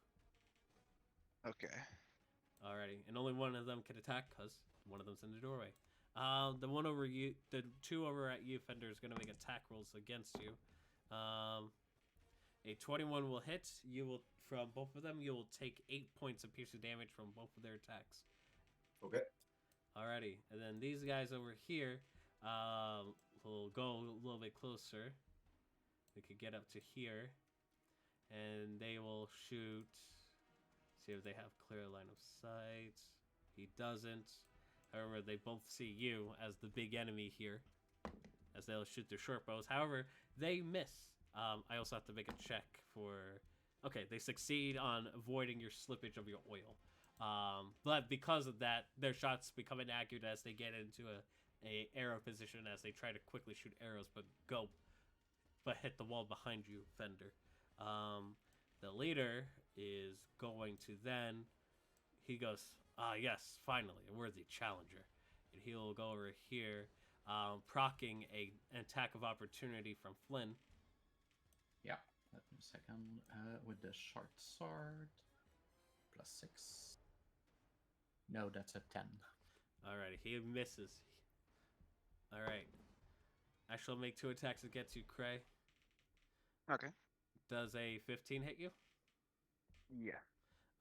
Okay. Alrighty, and only one of them can attack because one of them's in the doorway. The one over you, the two over at you, Fender, is going to make attack rolls against you. A 21 will hit. You will, from both of them, you will take 8 points of piercing damage from both of their attacks. Okay. Alrighty, and then these guys over here will go a little bit closer. They could get up to here, and they will shoot. See if they have clear line of sight. He doesn't. However, they both see you as the big enemy here, as they'll shoot their short bows. However, they miss. I also have to make a check for... Okay, they succeed on avoiding your slippage of your oil. But because of that, their shots become inaccurate as they get into a arrow position as they try to quickly shoot arrows, but hit the wall behind you, Fender. The leader is going to then... He goes, yes, finally, a worthy challenger. And he'll go over here, proccing an attack of opportunity from Flynn. Yeah, let me a second. With the short sword, +6. No, that's a 10. Alrighty, he misses. Alright. I shall make 2 attacks against you, Cray. Okay. Does a 15 hit you? Yeah.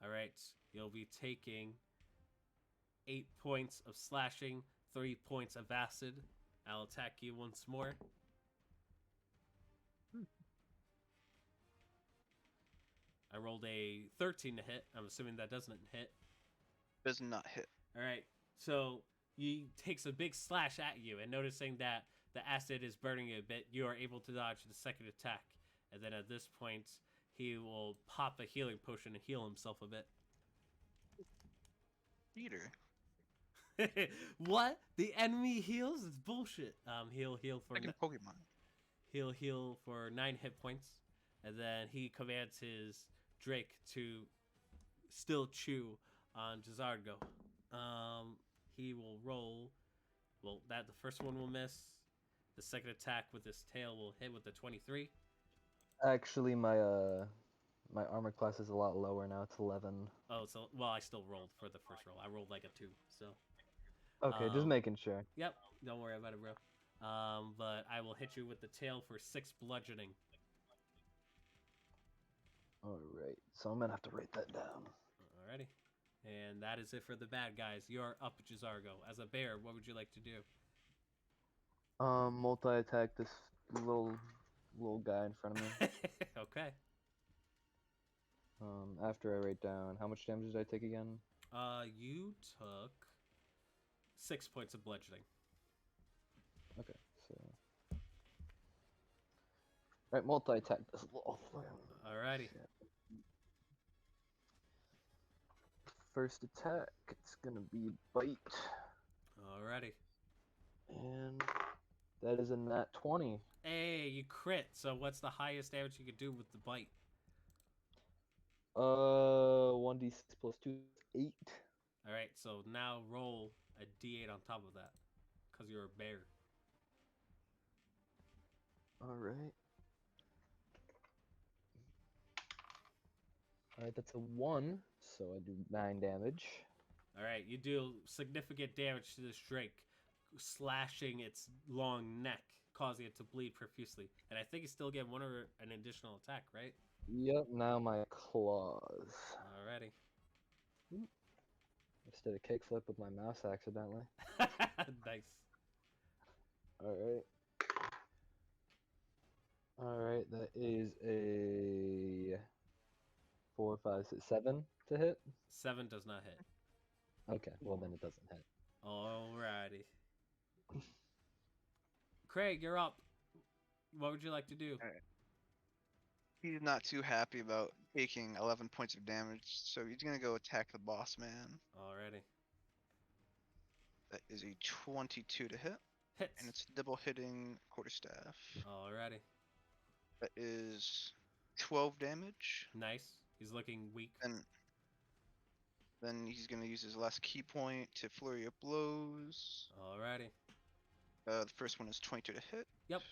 Alright, you'll be taking 8 points of slashing, 3 points of acid. I'll attack you once more. I rolled a 13 to hit. I'm assuming that doesn't hit. Does not hit. Alright, so he takes a big slash at you, and noticing that the acid is burning you a bit, you are able to dodge the second attack. And then at this point, he will pop a healing potion and heal himself a bit. Peter. What? The enemy heals? It's bullshit. He'll heal for Second Pokemon. he'll heal for 9 hit points, and then he commands his Drake to still chew on Jazargo. He will roll. Well, the first one will miss. The second attack with his tail will hit with the 23. Actually, my armor class is a lot lower now. It's 11. Oh, so well, I still rolled for the first roll. I rolled like a 2, so. Okay, just making sure. Yep, don't worry about it, bro. But I will hit you with the tail for 6 bludgeoning. Alright, so I'm gonna have to write that down. Alrighty. And that is it for the bad guys. You're up, Jazargo. As a bear, what would you like to do? Multi-attack this little little guy in front of me. Okay. After I write down, how much damage did I take again? You took 6 points of bludgeoning. Okay, so. Alright, multi-attack this little thing. Alrighty. Shit. First attack, it's gonna be bite. Alrighty. And that is a nat 20. Hey, you crit. So what's the highest damage you could do with the bite? 1d6 plus 2 is 8. Alright, so now roll a d8 on top of that. Because you're a bear. Alright. Alright, that's a 1, so I do 9 damage. Alright, you deal significant damage to this drake, slashing its long neck, causing it to bleed profusely. And I think you still get one or an additional attack, right? Yep, now my claws. Alrighty. I just did a kickflip with my mouse accidentally. Nice. Alright. Alright, that is a 4, 5, 6, 7 to hit. 7 does not hit. Okay, well then it doesn't hit. Alrighty. Craig, you're up. What would you like to do? He's not too happy about taking 11 points of damage, so he's gonna go attack the boss man. Alrighty. That is a 22 to hit, Hits. and it's double hitting quarterstaff. Alrighty. That is 12 damage. Nice. He's looking weak. And then he's gonna use his last key point to flurry of blows. Alrighty. The first one is 22 to hit. Yep.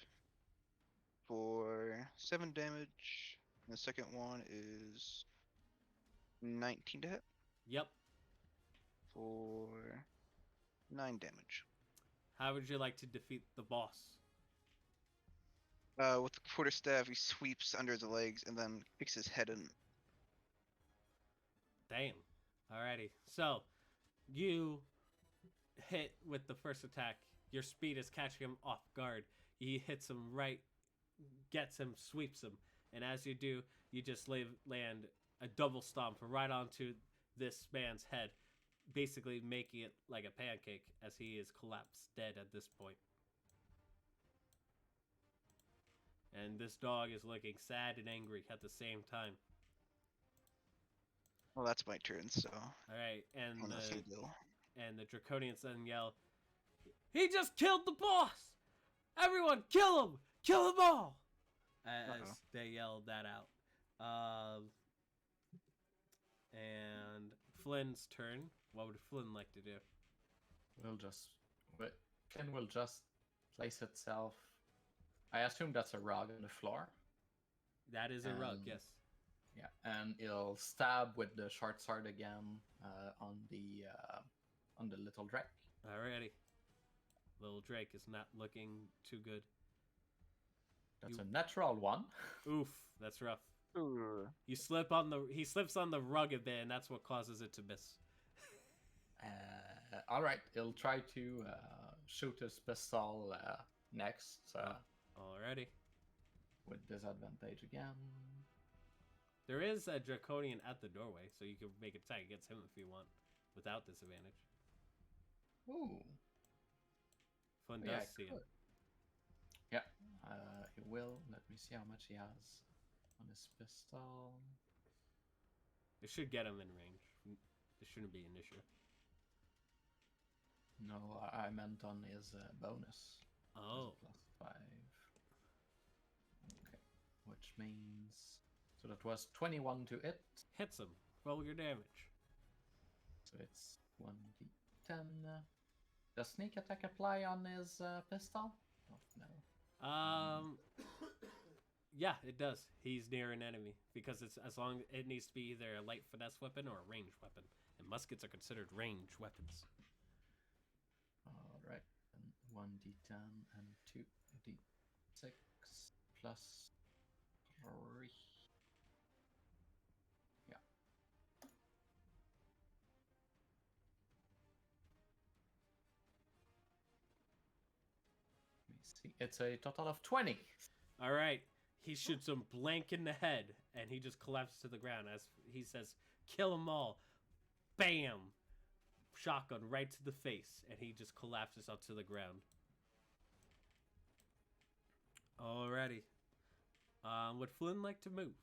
For 7 damage. And the second one is 19 to hit Yep. for 9 damage. How would you like to defeat the boss? With the quarterstaff, he sweeps under his legs and then kicks his head in. Damn. Alrighty. So, you hit with the first attack. Your speed is catching him off guard. He hits him right, gets him, sweeps him. And as you do, you just land a double stomp right onto this man's head, basically making it like a pancake as he is collapsed dead at this point. And this dog is looking sad and angry at the same time. Well, that's my turn, so. Alright, and I'll nothing to do. the Draconians then yell, "He just killed the boss! Everyone, kill him! Kill them all!" As they yelled that out. And Flynn's turn. What would Flynn like to do? Ken will just place itself. I assume that's a rug on the floor. That is a rug, yes. Yeah, and it'll stab with the short sword again on the little drake. Alrighty. Little Drake is not looking too good. That's a natural one. Oof, that's rough. Ooh. He slips on the rug a bit, and that's what causes it to miss. All right, he'll try to shoot his pistol next Alrighty. with disadvantage again. There is a Draconian at the doorway, so you can make an attack against him if you want, without disadvantage. Ooh. Flynn Yeah, does see him. good. Yeah, he will. Let me see how much he has on his pistol. It should get him in range. This shouldn't be an issue. No, I meant on his bonus. Oh. +5. Okay, which means so that was 21 to it. Hits him. Roll your damage. So it's 1d10. Does sneak attack apply on his pistol? Oh, no. Yeah, it does. He's near an enemy because it's it needs to be either a light finesse weapon or a ranged weapon, and muskets are considered ranged weapons. All right, and 1d10 and 2d6 plus 3. Yeah. Let me see. It's a total of 20. All right. He shoots him blank in the head, and he just collapses to the ground as he says, "Kill them all." Bam! Shotgun right to the face, and he just collapses onto the ground. Alrighty. Would Flynn like to move?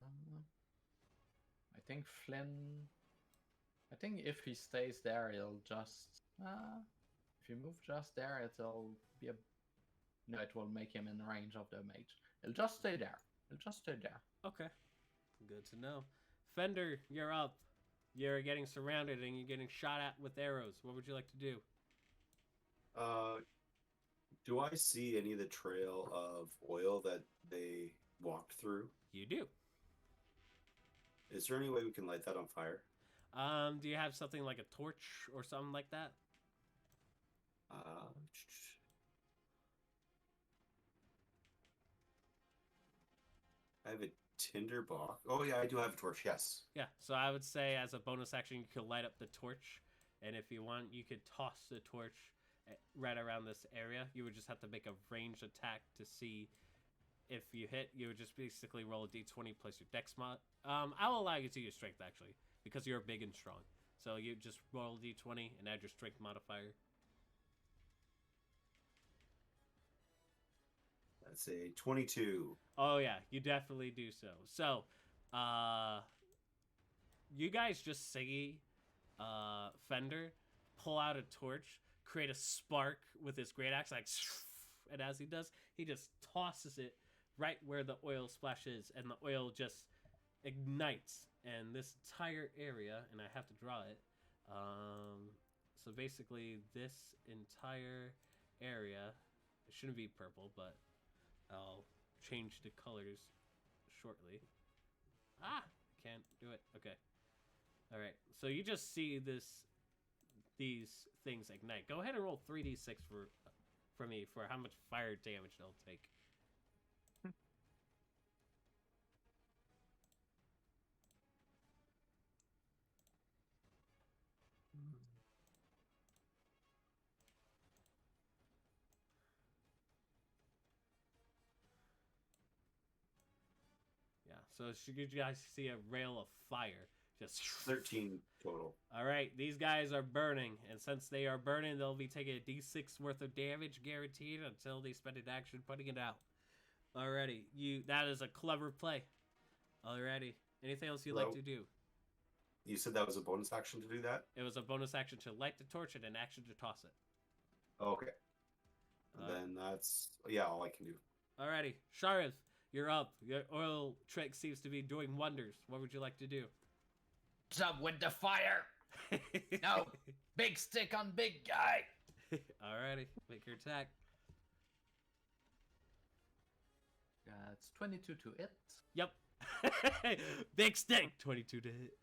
I think Flynn. I think if he stays there, he'll just. If you move just there, it'll be a. No, it will make him in range of the mage. He'll just stay there. He'll just stay there. Okay. Good to know. Fender, you're up. You're getting surrounded and you're getting shot at with arrows. What would you like to do? Do I see any of the trail of oil that they walked through? You do. Is there any way we can light that on fire? Do you have something like a torch or something like that? I have a tinderbox. Oh yeah, I do have a torch. Yes. Yeah, so I would say as a bonus action, you could light up the torch. And if you want, you could toss the torch right around this area. You would just have to make a ranged attack to see if you hit. You would just basically roll a d20 plus your dex mod. I'll allow you to use strength, actually, because you're big and strong. So you just roll a d20 and add your strength modifier. That's a 22. Oh, yeah, you definitely do so. So, you guys just see Fender pull out a torch, create a spark with his great axe, like, and as he does, he just tosses it right where the oil splash is, and the oil just ignites, and this entire area, and I have to draw it, so basically this entire area, it shouldn't be purple, but I'll change the colors shortly. Can't do it. Okay. All right. So you just see these things ignite. Go ahead and roll 3d6 for me for how much fire damage they'll take. Yeah. So you guys see a rail of fire just 13 total. All right, these guys are burning, and since they are burning, they'll be taking a d6 worth of damage guaranteed until they spend an action putting it out. Alrighty, that is a clever play. Alrighty, anything else you'd like to do? You said that was a bonus action to do that? It was a bonus action to light the torch and an action to toss it. Okay. Then that's, all I can do. Alrighty, Sharith, you're up. Your oil trick seems to be doing wonders. What would you like to do? Jump with the fire! No! Big stick on big guy! Alrighty, make your attack. It's 22 to hit. Yep. Big stick! 22 to hit.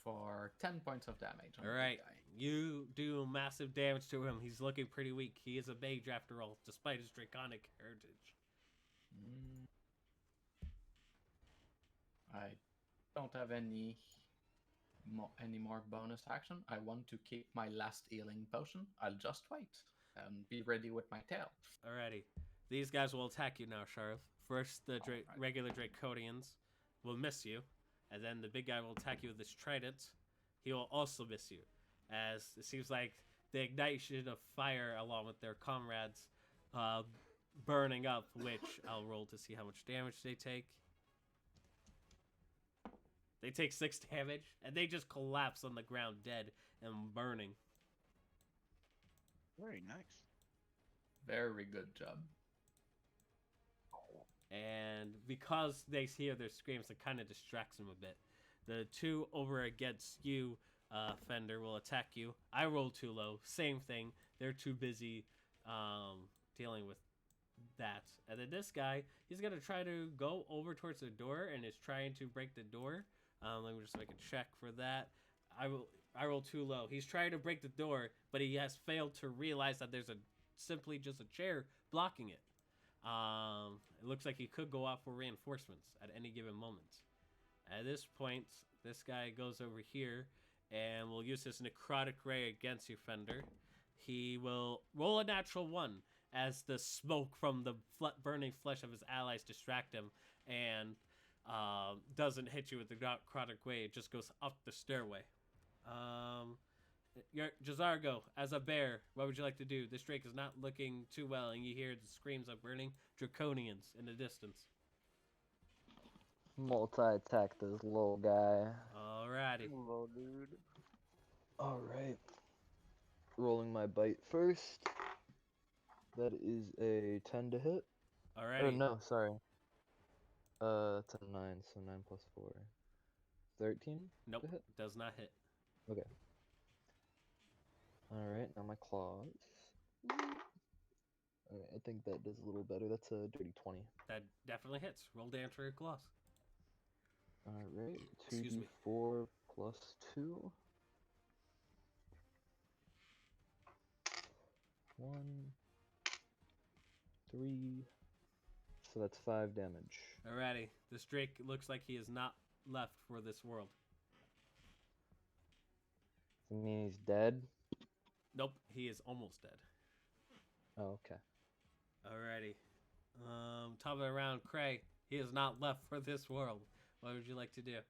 For 10 points of damage on Alright, the guy. you do massive damage to him. He's looking pretty weak. He is a mage after all, despite his draconic heritage. I don't have any more bonus action. I want to keep my last healing potion. I'll just wait and be ready with my tail. Alrighty. These guys will attack you now, Sharif. First, the regular Draconians will miss you, and then the big guy will attack you with his trident. He will also miss you, as it seems like the ignition of fire along with their comrades burning up, which I'll roll to see how much damage they take. They take 6 damage, and they just collapse on the ground dead and burning. Very nice. Very good job. And because they hear their screams, it kind of distracts them a bit. The two over against you, Fender, will attack you. I rolled too low. Same thing. They're too busy dealing with that. And then this guy, he's going to try to go over towards the door and is trying to break the door. Let me just make a check for that. I rolled too low. He's trying to break the door, but he has failed to realize that there's simply just a chair blocking it. It looks like he could go out for reinforcements at any given moment. At this point, this guy goes over here and we'll use his necrotic ray against you, Fender. He will roll a natural 1 as the smoke from the burning flesh of his allies distract him, and doesn't hit you with the necrotic ray. It just goes up the stairway. Jazargo, as a bear, what would you like to do? This Drake is not looking too well, and you hear the screams of burning draconians in the distance. Multi-attack this little guy. Alrighty. Hello, dude. Alright. Rolling my bite first. That is a 10 to hit. Alrighty. Oh, no, sorry. It's a 9, so 9 plus 4. 13? Nope, To hit? does not hit. Okay. Alright, now my claws. Alright, I think that does a little better. That's a dirty 20. That definitely hits. Roll damage for your claws. Alright, Excuse me. 2d4 plus 2. 1, 3. So that's 5 damage. Alrighty. This Drake looks like he is not left for this world. Does that mean he's dead? Nope, he is almost dead. Oh, okay. Alrighty. Top of the round, Cray. He is not left for this world. What would you like to do?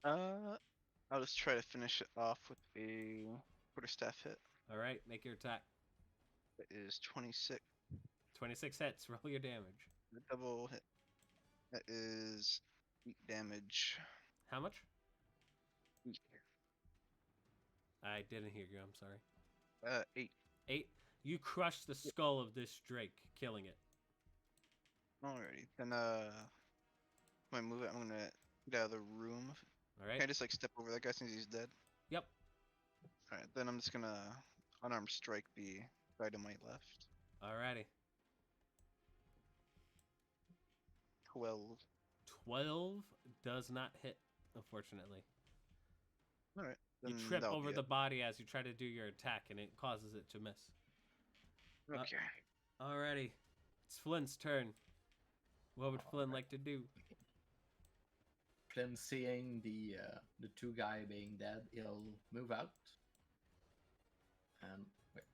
I'll just try to finish it off with a quarterstaff hit. Alright, make your attack. That is 26. 26 hits. Roll your damage. The double hit. That is 8 damage. How much? 8. I didn't hear you. I'm sorry. 8. 8. You crush the skull of this Drake, killing it. Alrighty. Then, when I move it, I'm gonna get out of the room. Alright? Can I just, like, step over that guy since he's dead? Yep. Alright, then I'm just gonna unarmed strike the guy to my left. Alrighty. 12. 12 does not hit, unfortunately. Alright. You trip over the body as you try to do your attack, and it causes it to miss. Okay. Alrighty. It's Flint's turn. What would Flynn like to do? Flynn, seeing the two guy being dead, he'll move out, and wait,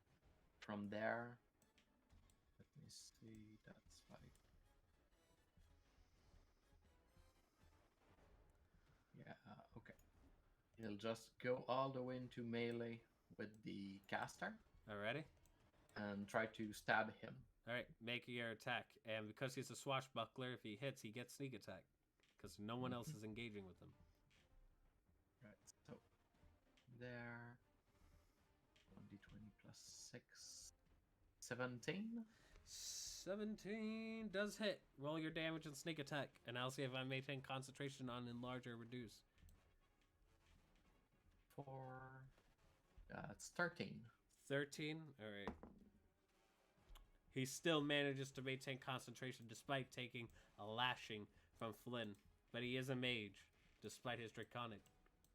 from there, let me see. That's like, yeah, okay. He'll just go all the way into melee with the caster Alrighty. and try to stab him. Alright, make your attack. And because he's a swashbuckler, if he hits, he gets sneak attack. Because no one else is engaging with him. Right, so there, 1d20 plus 6, 17. 17 does hit. Roll your damage and sneak attack. And I'll see if I maintain concentration on enlarge or reduce. 4, it's 13. 13? Alright. He still manages to maintain concentration despite taking a lashing from Flynn. But he is a mage, despite his draconic.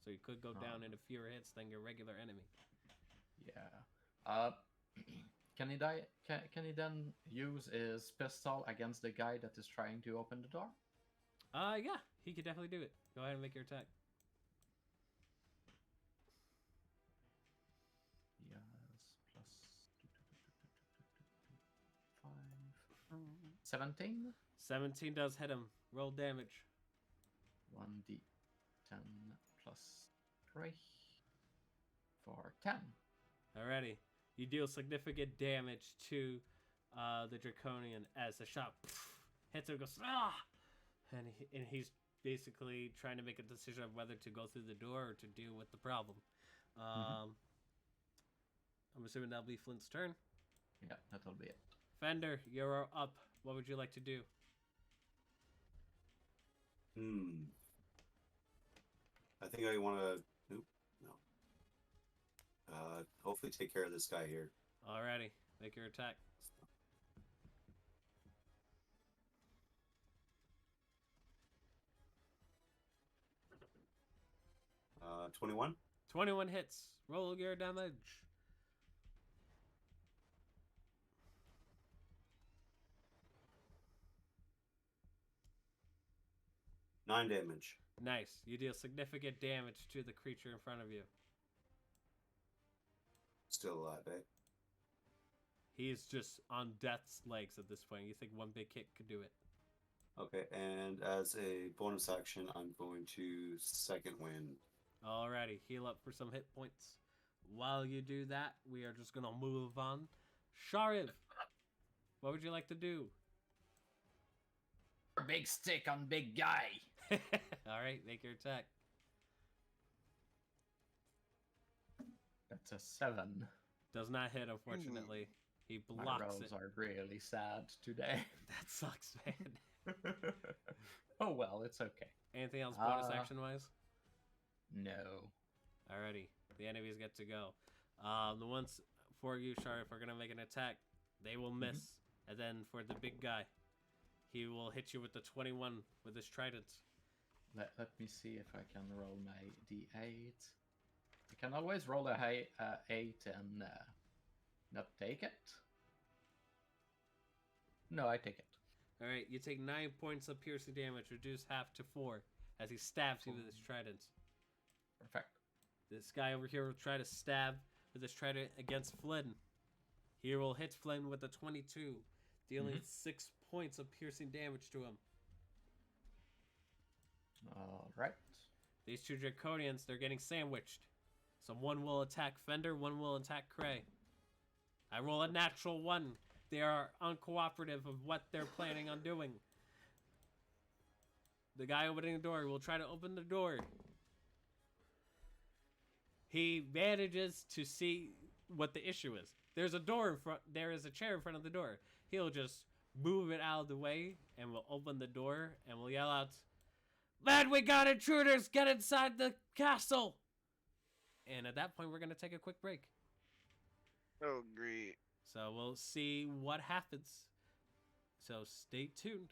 So he could go down in a fewer hits than your regular enemy. Yeah. Can he die? Can he then use his pistol against the guy that is trying to open the door? Yeah, he could definitely do it. Go ahead and make your attack. Yes, plus 5. 17? 17 does hit him. Roll damage. 1d10 plus 3 for 10. Alrighty. You deal significant damage to the Draconian as the shot hits him and goes, ah! And he's basically trying to make a decision of whether to go through the door or to deal with the problem. I'm assuming that'll be Flint's turn. Yeah, that'll be it. Fender, you're up. What would you like to do? I think I want to. Nope. No. Hopefully take care of this guy here. Alrighty. Make your attack. 21. 21 hits. Roll your damage. Nine damage. Nice. You deal significant damage to the creature in front of you. Still alive, eh? He's just on death's legs at this point. You think one big hit could do it. Okay, and as a bonus action, I'm going to second wind. Alrighty, heal up for some hit points. While you do that, we are just gonna move on. Shariv, what would you like to do? Big stick on big guy. Alright, make your attack. That's a 7. Does not hit, unfortunately. He My blocks rolls it. are really sad today. That sucks, man. Oh well, it's okay. Anything else bonus Uh, action wise? No. Alrighty, the enemies get to go. The ones for you, Sharif, are gonna make an attack. They will miss, and then for the big guy, he will hit you with the 21 with his trident. Let me see if I can roll my d8. I can always roll a 8 and not take it. No, I take it. Alright, you take 9 points of piercing damage, reduce half to 4, as he stabs you with his trident. Perfect. This guy over here will try to stab with his trident against Flynn. He will hit Flynn with a 22, dealing 6 points of piercing damage to him. All right. These two Draconians, they're getting sandwiched. So one will attack Fender, one will attack Cray. I roll a natural 1. They are uncooperative of what they're planning on doing. The guy opening the door will try to open the door. He manages to see what the issue is. There's a door in front. There is a chair in front of the door. He'll just move it out of the way and we'll open the door and we'll yell out, "Lad, we got intruders! Get inside the castle!" And at that point, we're gonna take a quick break. Oh, great. So we'll see what happens. So stay tuned.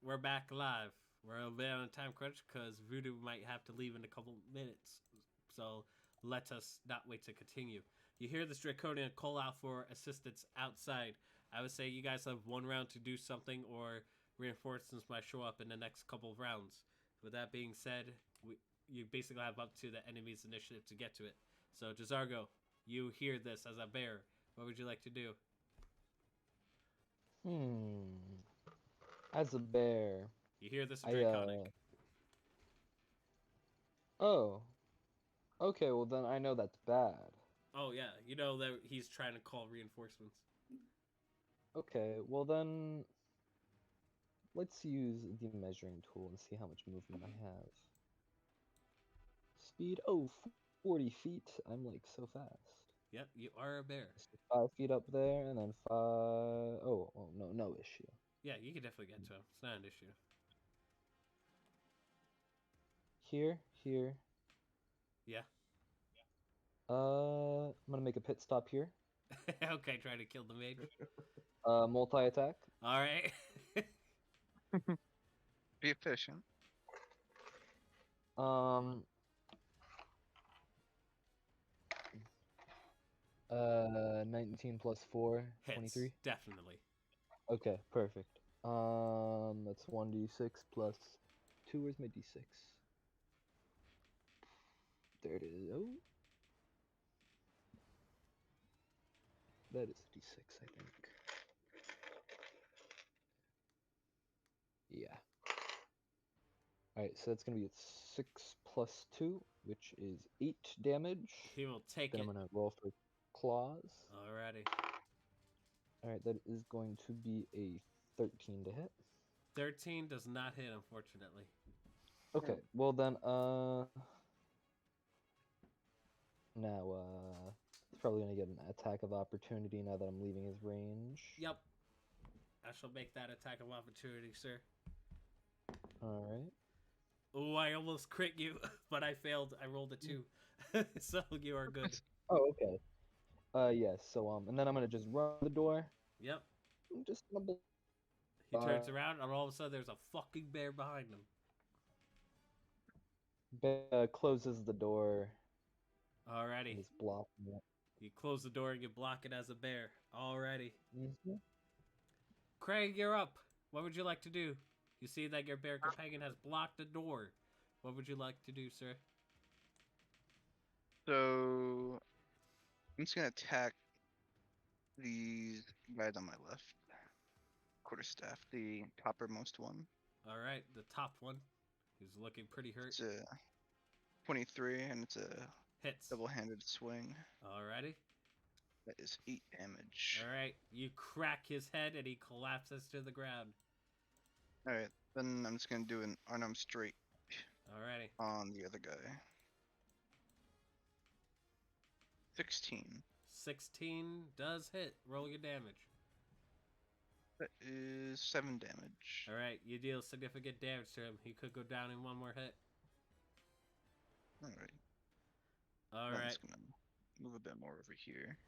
we're back live. We're a bit on a time crunch because Voodoo might have to leave in a couple minutes. So let us not wait to continue. You hear this Draconian call out for assistance outside. I would say you guys have one round to do something, or reinforcements might show up in the next couple of rounds. With that being said, you basically have up to the enemy's initiative to get to it. So, Jazargo, you hear this as a bear. What would you like to do? As a bear, You hear this I Draconic. Oh. Okay, well then I know that's bad. Oh yeah, you know that he's trying to call reinforcements. Okay, well then let's use the measuring tool and see how much movement I have. Speed, 40 feet. I'm like so fast. Yep, you are a bear. So 5 feet up there, and then 5. Oh, no issue. Yeah, you can definitely get to him. It's not an issue. Here. Yeah. I'm gonna make a pit stop here. Okay, try to kill the mage. Multi-attack. All right. Be efficient. 19 plus 4, Hits, 23. definitely. Okay, perfect. That's 1d6 plus 2. Where's my d6? There it is. Oh. That is a d6, I think. Yeah. Alright, so that's going to be 6 plus 2, which is 8 damage. He will take Then it. I'm going to roll for claws. Alrighty. Alright, that is going to be a 13 to hit. 13 does not hit, unfortunately. Okay, well then, now, it's probably gonna get an attack of opportunity now that I'm leaving his range. Yep. I shall make that attack of opportunity, sir. Alright. Oh, I almost crit you, but I failed. I rolled a 2. So you are good. Oh, okay. Yes, so, and then I'm gonna just run the door. Yep. I'm just gonna He turns around, and all of a sudden there's a fucking bear behind him. closes the door. Alrighty. And is blocking it. You close the door and you block it as a bear. Alrighty. Mm-hmm. Craig, you're up. What would you like to do? You see that your bear companion has blocked the door. What would you like to do, sir? So I'm just gonna attack these guys on my left. Quarterstaff, the toppermost one. Alright, the top one. He's looking pretty hurt. It's a 23, and it's a Hits. double-handed swing. Alrighty. That is 8 damage. Alright, you crack his head and he collapses to the ground. Alright, then I'm just gonna do an unarmed strike Alrighty. on the other guy. 16. 16 does hit. Roll your damage. That is 7 damage. Alright, you deal significant damage to him. He could go down in one more hit. Alright. I'm Alright. just gonna move a bit more over here.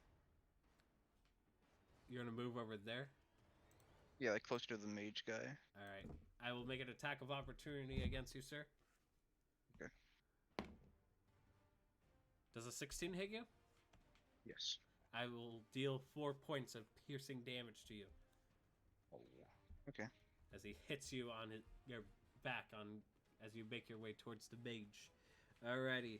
You're gonna move over there? Yeah, like closer to the mage guy. Alright. I will make an attack of opportunity against you, sir. Okay. Does a 16 hit you? Yes. I will deal 4 points of piercing damage to you. Okay. As he hits you on your back as you make your way towards the mage. Alrighty.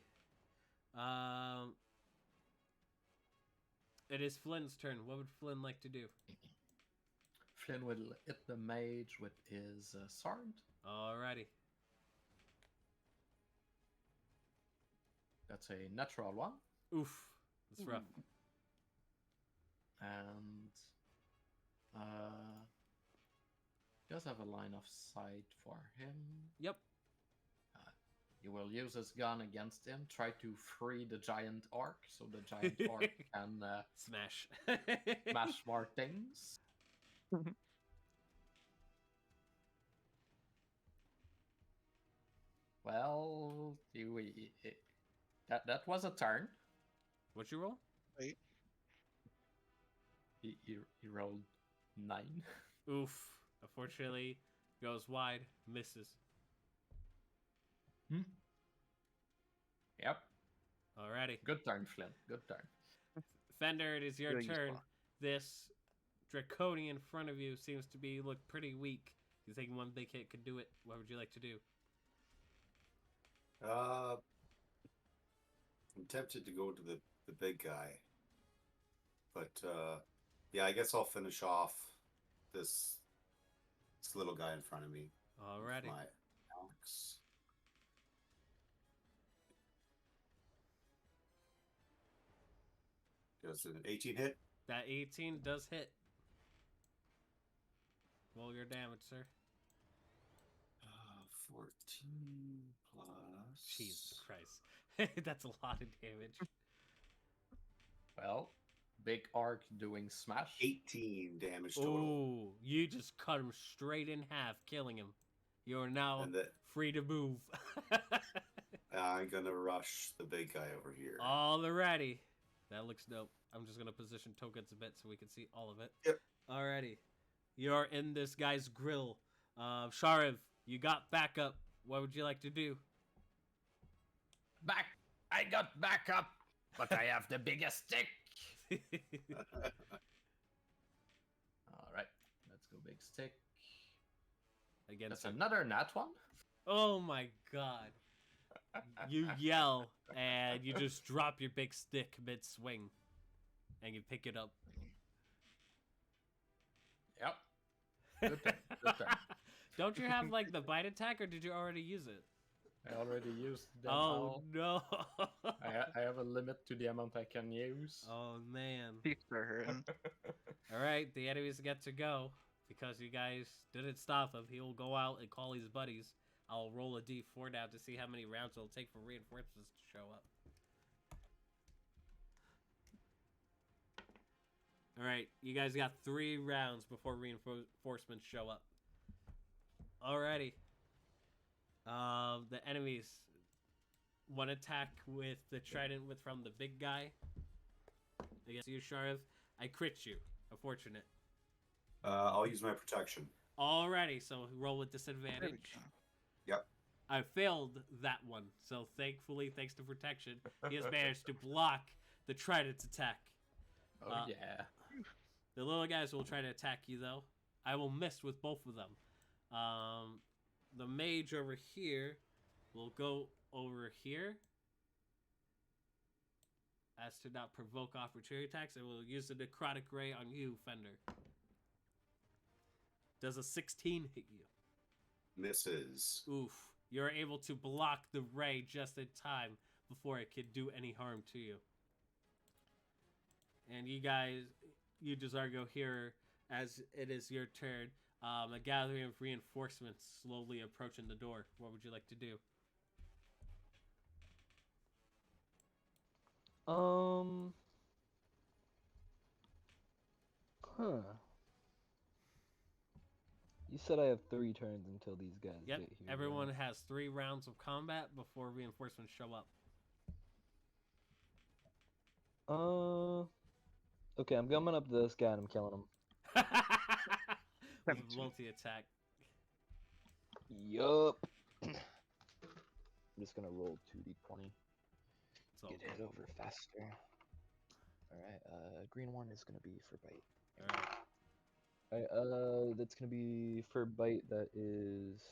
It is Flynn's turn. What would Flynn like to do? Flynn will hit the mage with his sword. Alrighty. That's a natural one. Oof. That's rough. And does have a line of sight for him. Yep. He will use his gun against him, try to free the giant orc, so the giant orc can Smash. smash more things. Well, that was a turn. What'd you roll? Wait. He rolled 9. Oof. Unfortunately, Goes wide, misses. Yep. Alrighty. Good turn, Flynn. Good turn. Fender, it is your Really use turn. block. This Draconian in front of you seems to look pretty weak. You think one big hit could do it? What would you like to do? I'm tempted to go to the big guy, but yeah, I guess I'll finish off this little guy in front of me. with Alrighty. My axe. Does an 18 hit? That 18 does hit. Roll your damage, sir. 14 plus. Jesus Christ. That's a lot of damage. Well, big arc doing smash. 18 damage total. Ooh, you just cut him straight in half, killing him. You are now And free to move. I'm gonna rush the big guy over here. Alrighty. That looks dope. I'm just gonna position tokens a bit so we can see all of it. Yep. Alrighty. You're in this guy's grill. Shariv, you got backup. What would you like to do? Back. I got backup, but I have the biggest stick. All right. Let's go big stick. Against That's another nat one. Oh my god. You yell and you just drop your big stick mid swing and you pick it up. Yep. Good turn. Good turn. Don't you have like the bite attack or did you already use it? I already used them Oh no. I have a limit to the amount I can use. Oh man. Teeth are hurting. Alright, the enemies get to go. Because you guys didn't stop him, he will go out and call his buddies. I'll roll a d4 now to see how many rounds it'll take for reinforcements to show up. Alright, you guys got 3 rounds before reinforcements show up. Alrighty. The enemies. One attack with the trident from the big guy. Against you, Shariv. I crit you. Unfortunate. I'll use my protection. Alrighty, so roll with There we disadvantage. go. Yep. I failed that one, so thankfully, thanks to protection, he has managed to block the trident's attack. Oh yeah. The little guys will try to attack you, though. I will miss with both of them. The mage over here will go over here. As to not provoke opportunity attacks, and will use the necrotic ray on you, Fender. Does a 16 hit you? Misses. Oof. You're able to block the ray just in time before it could do any harm to you. And you guys, you Desargo here, as it is your turn, a gathering of reinforcements slowly approaching the door. What would you like to do? Huh. You said I have 3 turns until these guys Yep, get here. everyone has 3 rounds of combat before reinforcements show up. Okay, I'm coming up to this guy and I'm killing him. With a multi-attack. Yup. I'm just gonna roll 2d20. So, Get it over faster. Alright, green one is gonna be for bite. alright. Alright, that's gonna be for bite, that is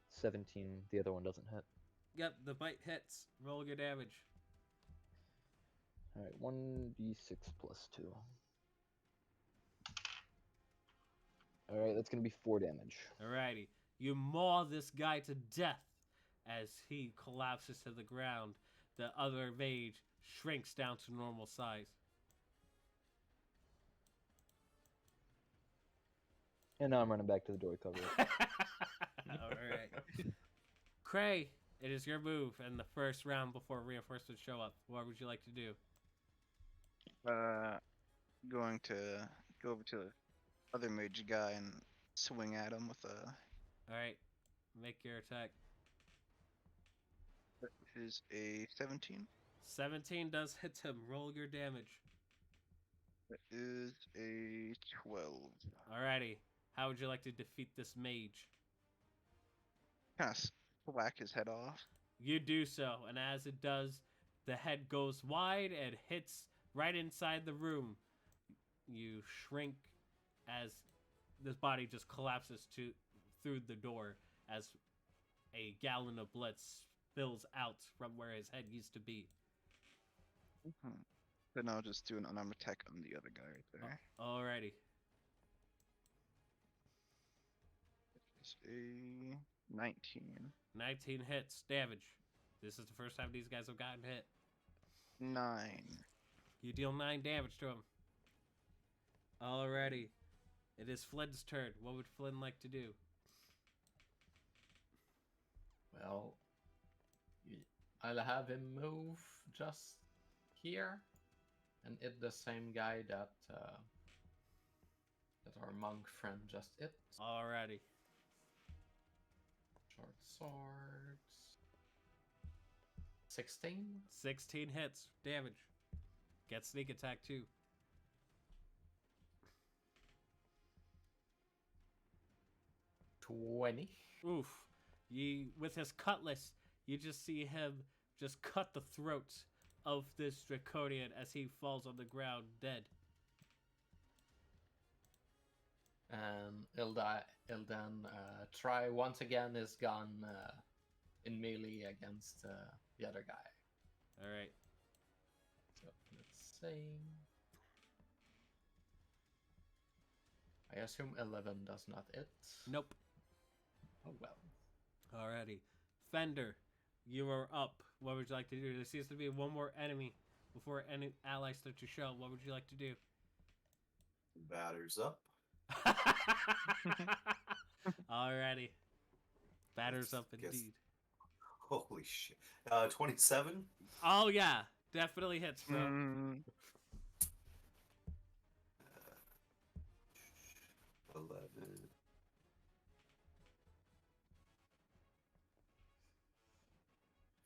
17. The other one doesn't hit. Yep, the bite hits. Roll your damage. Alright, 1d6 plus 2. Alright, that's gonna be 4 damage. Alrighty. You maul this guy to death as he collapses to the ground. The other mage shrinks down to normal size. And now I'm running back to the door to cover it. Alright. Cray, it is your move in the first round before reinforcements show up. What would you like to do? Going to go over to the other mage guy and swing at him with a. Alright. Make your attack. That is a 17. 17 does hit him. Roll your damage. That is a 12. Alrighty. How would you like to defeat this mage? kind of whack his head off. You do so, and as it does, the head goes wide and hits right inside the room. You shrink as this body just collapses through the door as a gallon of blood spills out from where his head used to be. Then I'll just do an unarmed attack on the other guy right there. Alrighty. It's a 19. 19 hits, damage. This is the first time these guys have gotten hit. 9. You deal 9 damage to him. Alrighty. It is Flynn's turn. What would Flynn like to do? Well, I'll have him move just here and hit the same guy that our monk friend just hit. Alrighty. Short swords. 16. 16 hits, damage. Get sneak attack too. 20. Oof. With his cutlass, you just see him just cut the throat of this Draconian as he falls on the ground dead. And he'll then try once again his gun in melee against the other guy. Alright. So let's see. I assume 11 does not hit. Nope. Oh well. Alrighty. Fender, you are up. What would you like to do? There seems to be one more enemy before any allies start to show. What would you like to do? Batters up. Alrighty. Batters up Guess- indeed. Holy shit. 27? Oh yeah, definitely hits, bro. 11.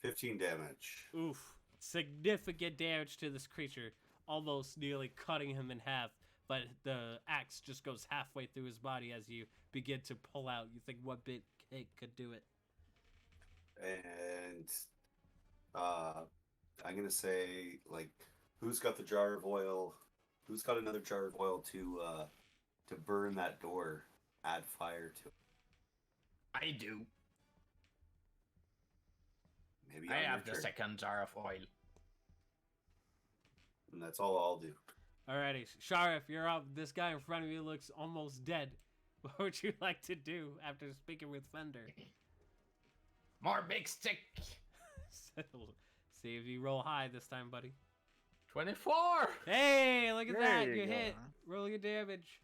15 damage. Oof. Significant damage to this creature, almost nearly cutting him in half. But the axe just goes halfway through his body as you begin to pull out. You think one bit cake could do it. And I'm gonna say, like, who's got the jar of oil? Who's got another jar of oil to burn that door? Add fire to it. I do. Maybe I on have your the turn. second jar of oil. And that's all I'll do. Alrighty, Sharif, you're up. This guy in front of you looks almost dead. What would you like to do after speaking with Fender? More big stick. See if you roll high this time, buddy. 24. Hey, look at There that. you You go. hit. Roll your damage.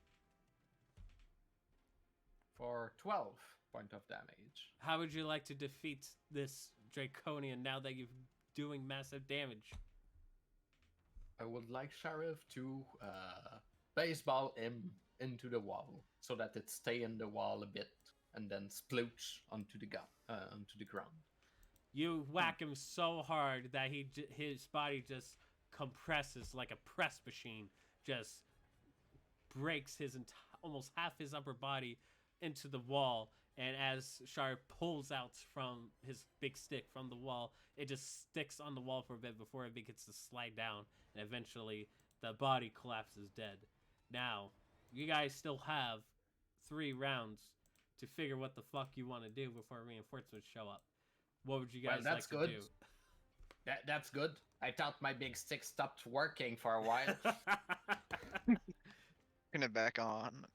For 12 point of damage. How would you like to defeat this Draconian now that you're doing massive damage? I would like Sheriff to baseball him into the wall so that it stay in the wall a bit and then splooch onto the ground. You whack him so hard that his body just compresses like a press machine, just breaks his almost half his upper body into the wall. And as Shar pulls out from his big stick from the wall, it just sticks on the wall for a bit before it begins to slide down, and eventually the body collapses dead. Now, you guys still have 3 rounds to figure what the fuck you want to do before reinforcements show up. What would you guys Well, that's like good. to do? That's good. I thought my big stick stopped working for a while. Turn it back on.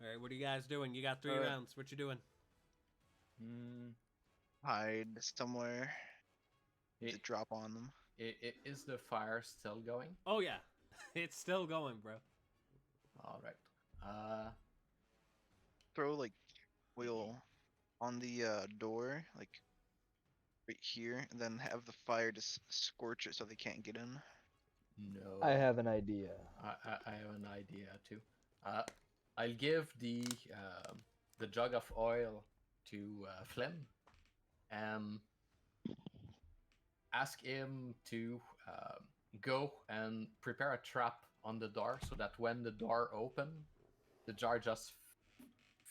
All right, what are you guys doing? You got 3 Alright. rounds. What you doing? Hide somewhere to It, drop on them. is the fire still going? Oh yeah, it's still going, bro. All right. Throw like oil on the door, like right here, and then have the fire just scorch it so they can't get in. No. I have an idea. I have an idea too. I'll give the jug of oil to Flynn and ask him to go and prepare a trap on the door so that when the door opens, the jar just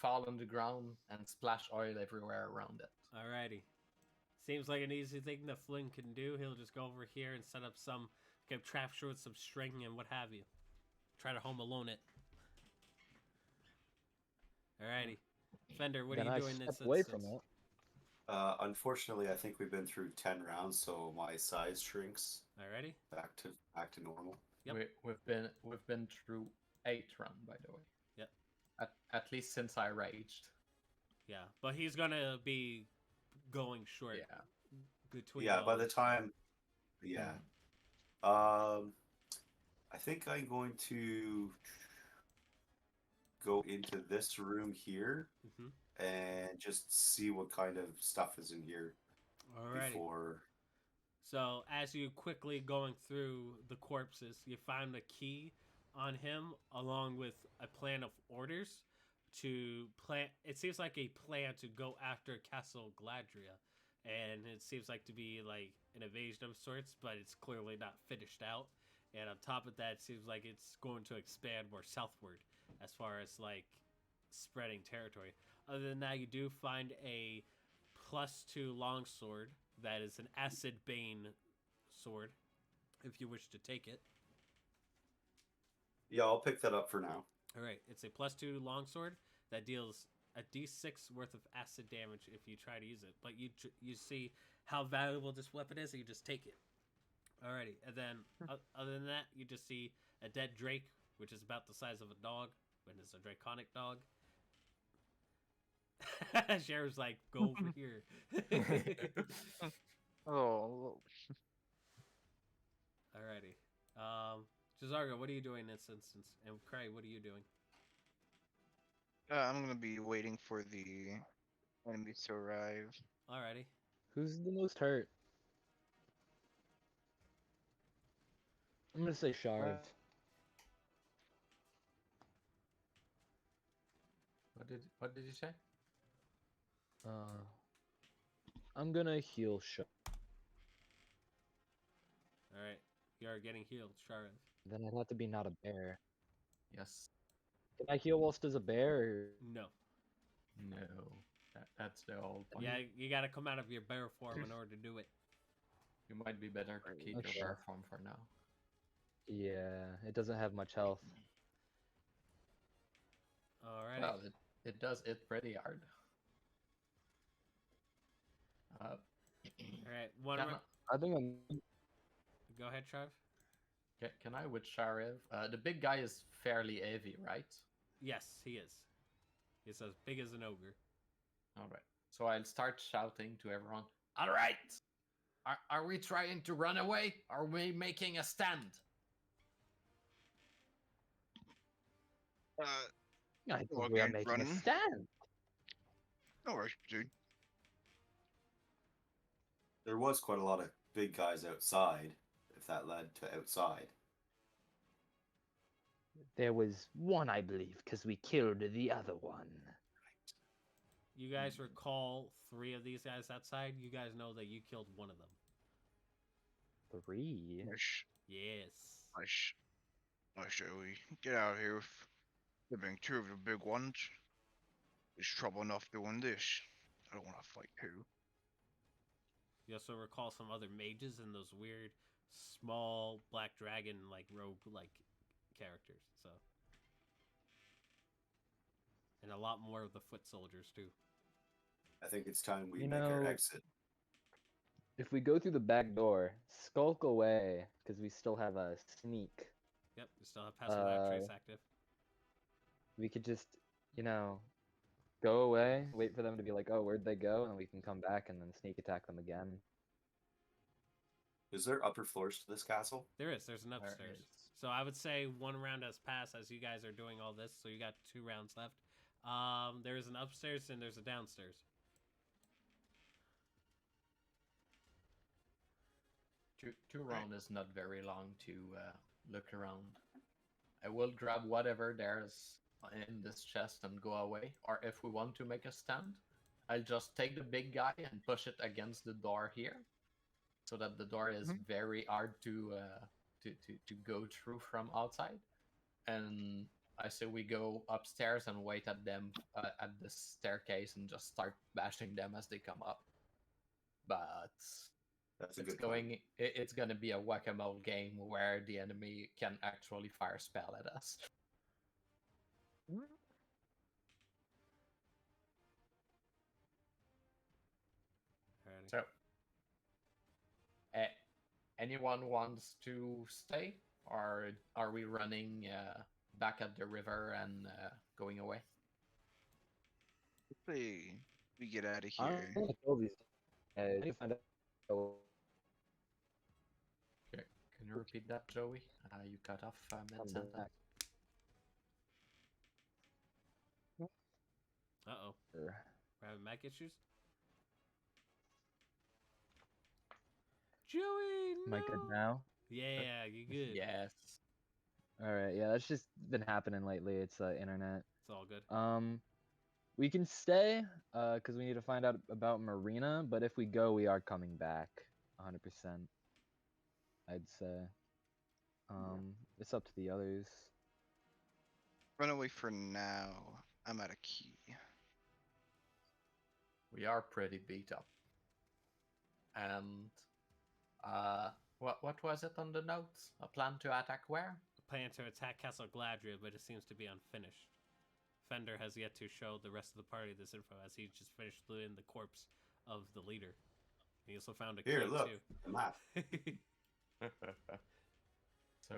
fall on the ground and splash oil everywhere around it. Alrighty. Seems like an easy thing that Flynn can do. He'll just go over here and set up some contraption with some string and what have you. Try to home alone it. Alrighty. Fender, what then are I you doing in step this away instance? from it. Unfortunately, I think we've been through 10 rounds, so my size shrinks Alrighty. back to normal. Yep. We've been through 8 rounds, by the way. Yep. At least since I raged. Yeah, but he's gonna be going short Yeah. between. Yeah, all by the this. time. Yeah. I think I'm going to go into this room here Mhm. and just see what kind of stuff is in here Alrighty. before. So as you quickly going through the corpses, you find a key on him along with a plan of orders to plan. It seems like a plan to go after Castle Gladria, and it seems like to be like an invasion of sorts, but it's clearly not finished out. And on top of that, it seems like it's going to expand more southward as far as like spreading territory. Other than that, you do find a +2 longsword that is an acid bane sword, if you wish to take it. Yeah, I'll pick that up for now. All right, it's a +2 longsword that deals a d6 worth of acid damage if you try to use it. But you see how valuable this weapon is, and you just take it. Alrighty, and then other than that, you just see a dead drake, which is about the size of a dog, when it's a draconic dog. Sheriff's like, go over here. Oh, Alrighty. Jazarga, what are you doing in this instance? And Cray, what are you doing? I'm gonna be waiting for the enemies to arrive. Alrighty. Who's the most hurt? I'm gonna say Sharv. What did you say? I'm gonna heal Sharv. Alright. You are getting healed, Sharon. Then I'd have to be not a bear. Yes. Can I heal whilst as a bear? Or... No. No. That's the old point. Yeah, you gotta come out of your bear form in order to do it. You might be better to keep Okay. your bear form for now. Yeah, it doesn't have much health. Alrighty. Well, it does it pretty hard. Alright, one Can, round. I think I'm. Go ahead, Trav. can I with Shariv? The big guy is fairly heavy, right? Yes, he is. He's as big as an ogre. Alright. So I'll start shouting to everyone. Alright! Are we trying to run away? Are we making a stand? I think Well, we are again, making a running. stand. No worries, dude. There was quite a lot of big guys outside, if that led to outside. There was one, I believe, because we killed the other one. You guys recall 3 of these guys outside? You guys know that you killed one of them. 3? Nice. Yes. Nice. Nice, shall we get out of here with there being 2 of the big ones? There's trouble enough doing this. I don't want to fight 2. You also recall some other mages and those weird, small black dragon like rogue like characters. So, and a lot more of the foot soldiers too. I think it's time we You make our know- exit. If we go through the back door, skulk away, because we still have a sneak. Yep, you still have passive act trace active. We could just, go away, wait for them to be like, oh, where'd they go? And we can come back and then sneak attack them again. Is there upper floors to this castle? There's an There upstairs. is. So I would say 1 round has passed as you guys are doing all this. So you got 2 rounds left. There is an upstairs and there's a downstairs. Two round is not very long to look around. I will grab whatever there's in this chest and go away. Or if we want to make a stand, I'll just take the big guy and push it against the door here, so that the door is very hard to go through from outside. And I say we go upstairs and wait at them at the staircase and just start bashing them as they come up. But That's a it's good plan. it's gonna be a whack-a-mole game where the enemy can actually fire a spell at us. Alrighty. So, anyone wants to stay, or are we running back at the river and going away? Hopefully, we get out of I'm here. gonna kill these guys. I need to find out. Okay. Can you repeat that, Joey? You cut off Come mid-sentence. back. Uh-oh. We're having Mac issues? Joey, Am I good now? Yeah, you good. Yes. All right. Yeah, that's just been happening lately. It's internet. It's all good. We can stay, because we need to find out about Marina. But if we go, we are coming back, 100%. I'd say. It's up to the others. Run away for now. I'm out of key. We are pretty beat up. And what was it on the notes? A plan to attack where? Plan to attack Castle Gladria, but it seems to be unfinished. Fender has yet to show the rest of the party this info, as he just finished looting the corpse of the leader. He also found a Here, key look, too. the map. So,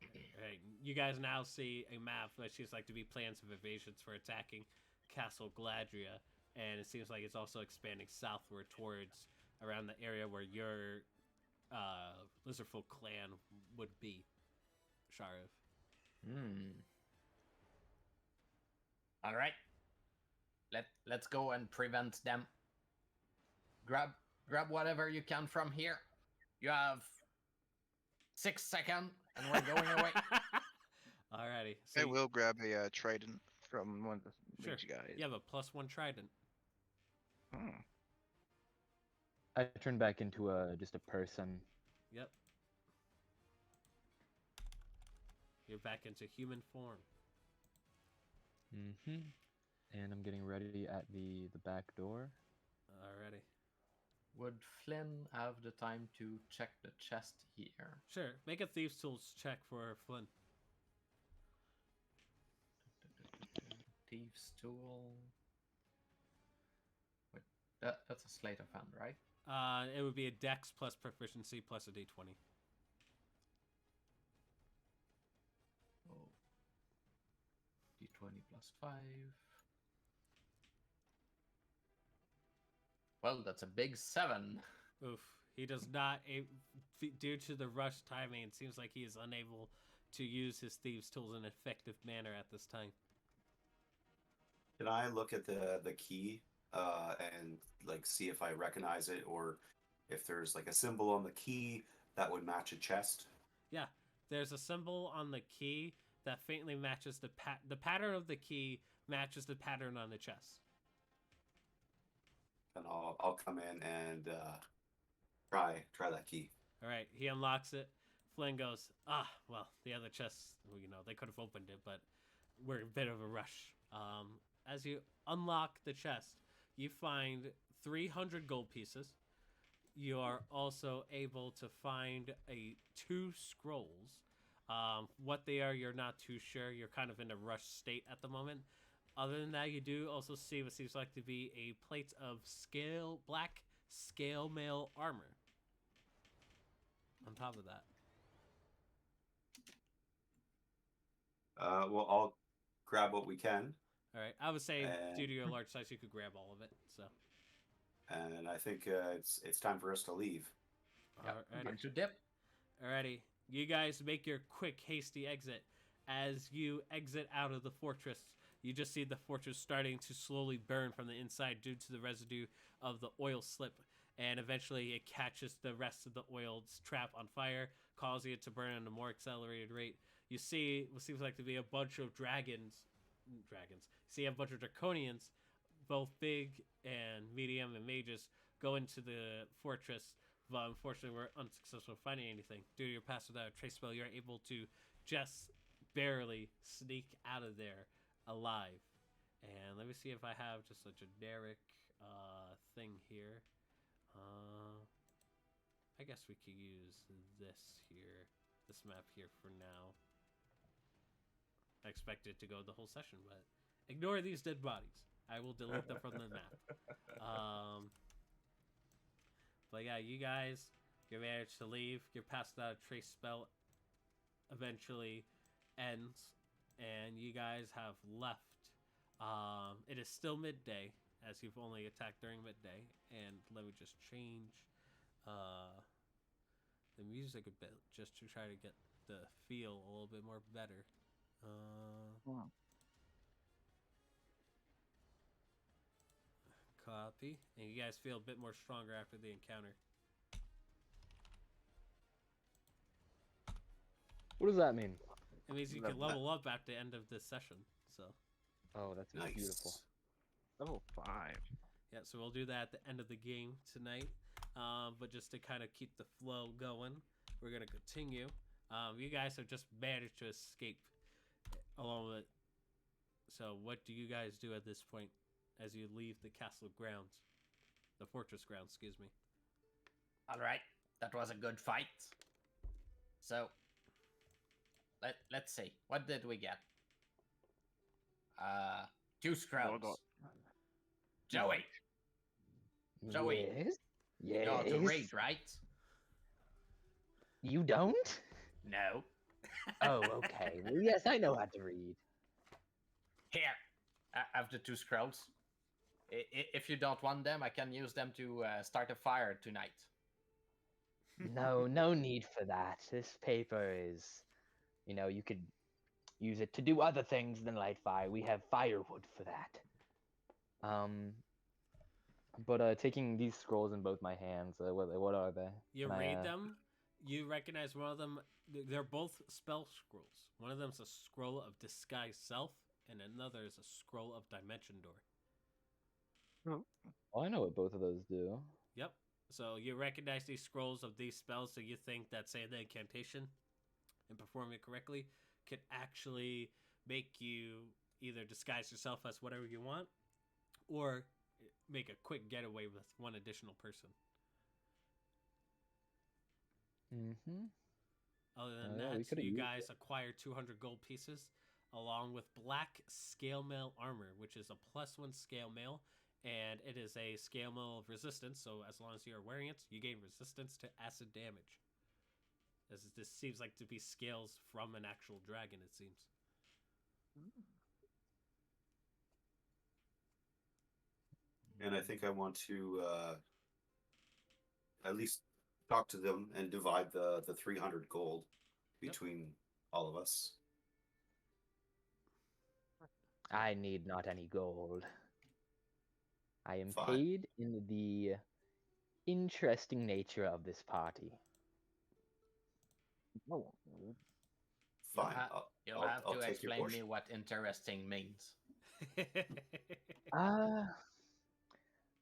Right, you guys now see a map that seems like to be plans of evasions for attacking Castle Gladria, and it seems like it's also expanding southward towards around the area where your Lizardfolk clan would be, Shariv. All right. Let's go and prevent them. Grab whatever you can from here. You have 6 seconds, and we're going away. Alrighty. I will grab a trident from one of the Sure. mage guys. You have a +1 trident. Hmm. I turn back into just a person. Yep. You're back into human form. And I'm getting ready at the back door. Alrighty. Would Flynn have the time to check the chest here? Sure. Make a Thieves' Tools check for Flynn. Thieves' tool. Wait, that's a sleight of hand, right? It would be a Dex plus proficiency plus a D20. Oh. D20 plus 5. Well, that's a big 7. Oof. He does not, due to the rush timing, it seems like he is unable to use his Thieves' Tools in an effective manner at this time. Can I look at the key and like see if I recognize it, or if there's like a symbol on the key that would match a chest? Yeah, there's a symbol on the key that faintly matches the pattern of the key matches the pattern on the chest. And I'll come in and try that key. All right, he unlocks it. Flynn goes, well, the other chests, they could have opened it, but we're in a bit of a rush. As you unlock the chest, you find 300 gold pieces. You are also able to find 2 scrolls. What they are, you're not too sure. You're kind of in a rush state at the moment. Other than that, you do also see what seems like to be a plate of black scale mail armor. On top of that. Well, I'll grab what we can. All right, I would say due to your large size, you could grab all of it. So. And I think it's time for us to leave. Yeah, time to dip. Alrighty, you guys make your quick, hasty exit. As you exit out of the fortress, you just see the fortress starting to slowly burn from the inside due to the residue of the oil slip, and eventually it catches the rest of the oil's trap on fire, causing it to burn at a more accelerated rate. You see what seems like to be a bunch of dragons. See a bunch of draconians, both big and medium and mages, go into the fortress, but unfortunately we're unsuccessful in finding anything. Due to your pass without a trace spell, you're able to just barely sneak out of there alive. And let me see if I have just a generic thing here. I guess we could use this map here for now. I expect it to go the whole session, but ignore these dead bodies. I will delete them from the map. But yeah, you guys, you managed to leave. You're past that trace spell eventually ends, and you guys have left. It is still midday, as you've only attacked during midday. And let me just change the music a bit, just to try to get the feel a little bit more better. Copy. And you guys feel a bit more stronger after the encounter. What does that mean? It means you can level up at the end of this session. So. Oh, that's Nice. beautiful. Level 5. Yeah, so we'll do that at the end of the game tonight. But just to kind of keep the flow going, we're going to continue. You guys have just managed to escape along with. So what do you guys do at this point as you leave the castle grounds? The fortress grounds, excuse me. All right, that was a good fight. So, let's see. What did we get? 2 scrolls. Joey, Joey. Yes. you know how to Yes. read, right? You don't? No. Oh, okay. Well, yes, I know how to read. Here, I have the 2 scrolls. If you don't want them, I can use them to start a fire tonight. No, no need for that. This paper is, you could use it to do other things than light fire. We have firewood for that. But taking these scrolls in both my hands, what are they? You Can I, read them. You recognize one of them. They're both spell scrolls. One of them's a scroll of disguise self, and another is a scroll of dimension door. Oh, I know what both of those do. Yep. So you recognize these scrolls of these spells, so you think that saying the incantation and performing it correctly could actually make you either disguise yourself as whatever you want, or make a quick getaway with one additional person. Mm-hmm. Other than Yeah, we that, coulda you used guys acquire 200 gold pieces, along with black scale mail armor, which is a +1 scale mail, and it is a scale mail of resistance. So as long as you're wearing it, you gain resistance to acid damage. This seems like to be scales from an actual dragon. It seems. And I think I want to at least talk to them and divide the 300 gold between all of us. I need not any gold. I am Fine. paid in the interesting nature of this party. Oh, Fine. You'll I'll- have I'll to take your explain me portion. what interesting means.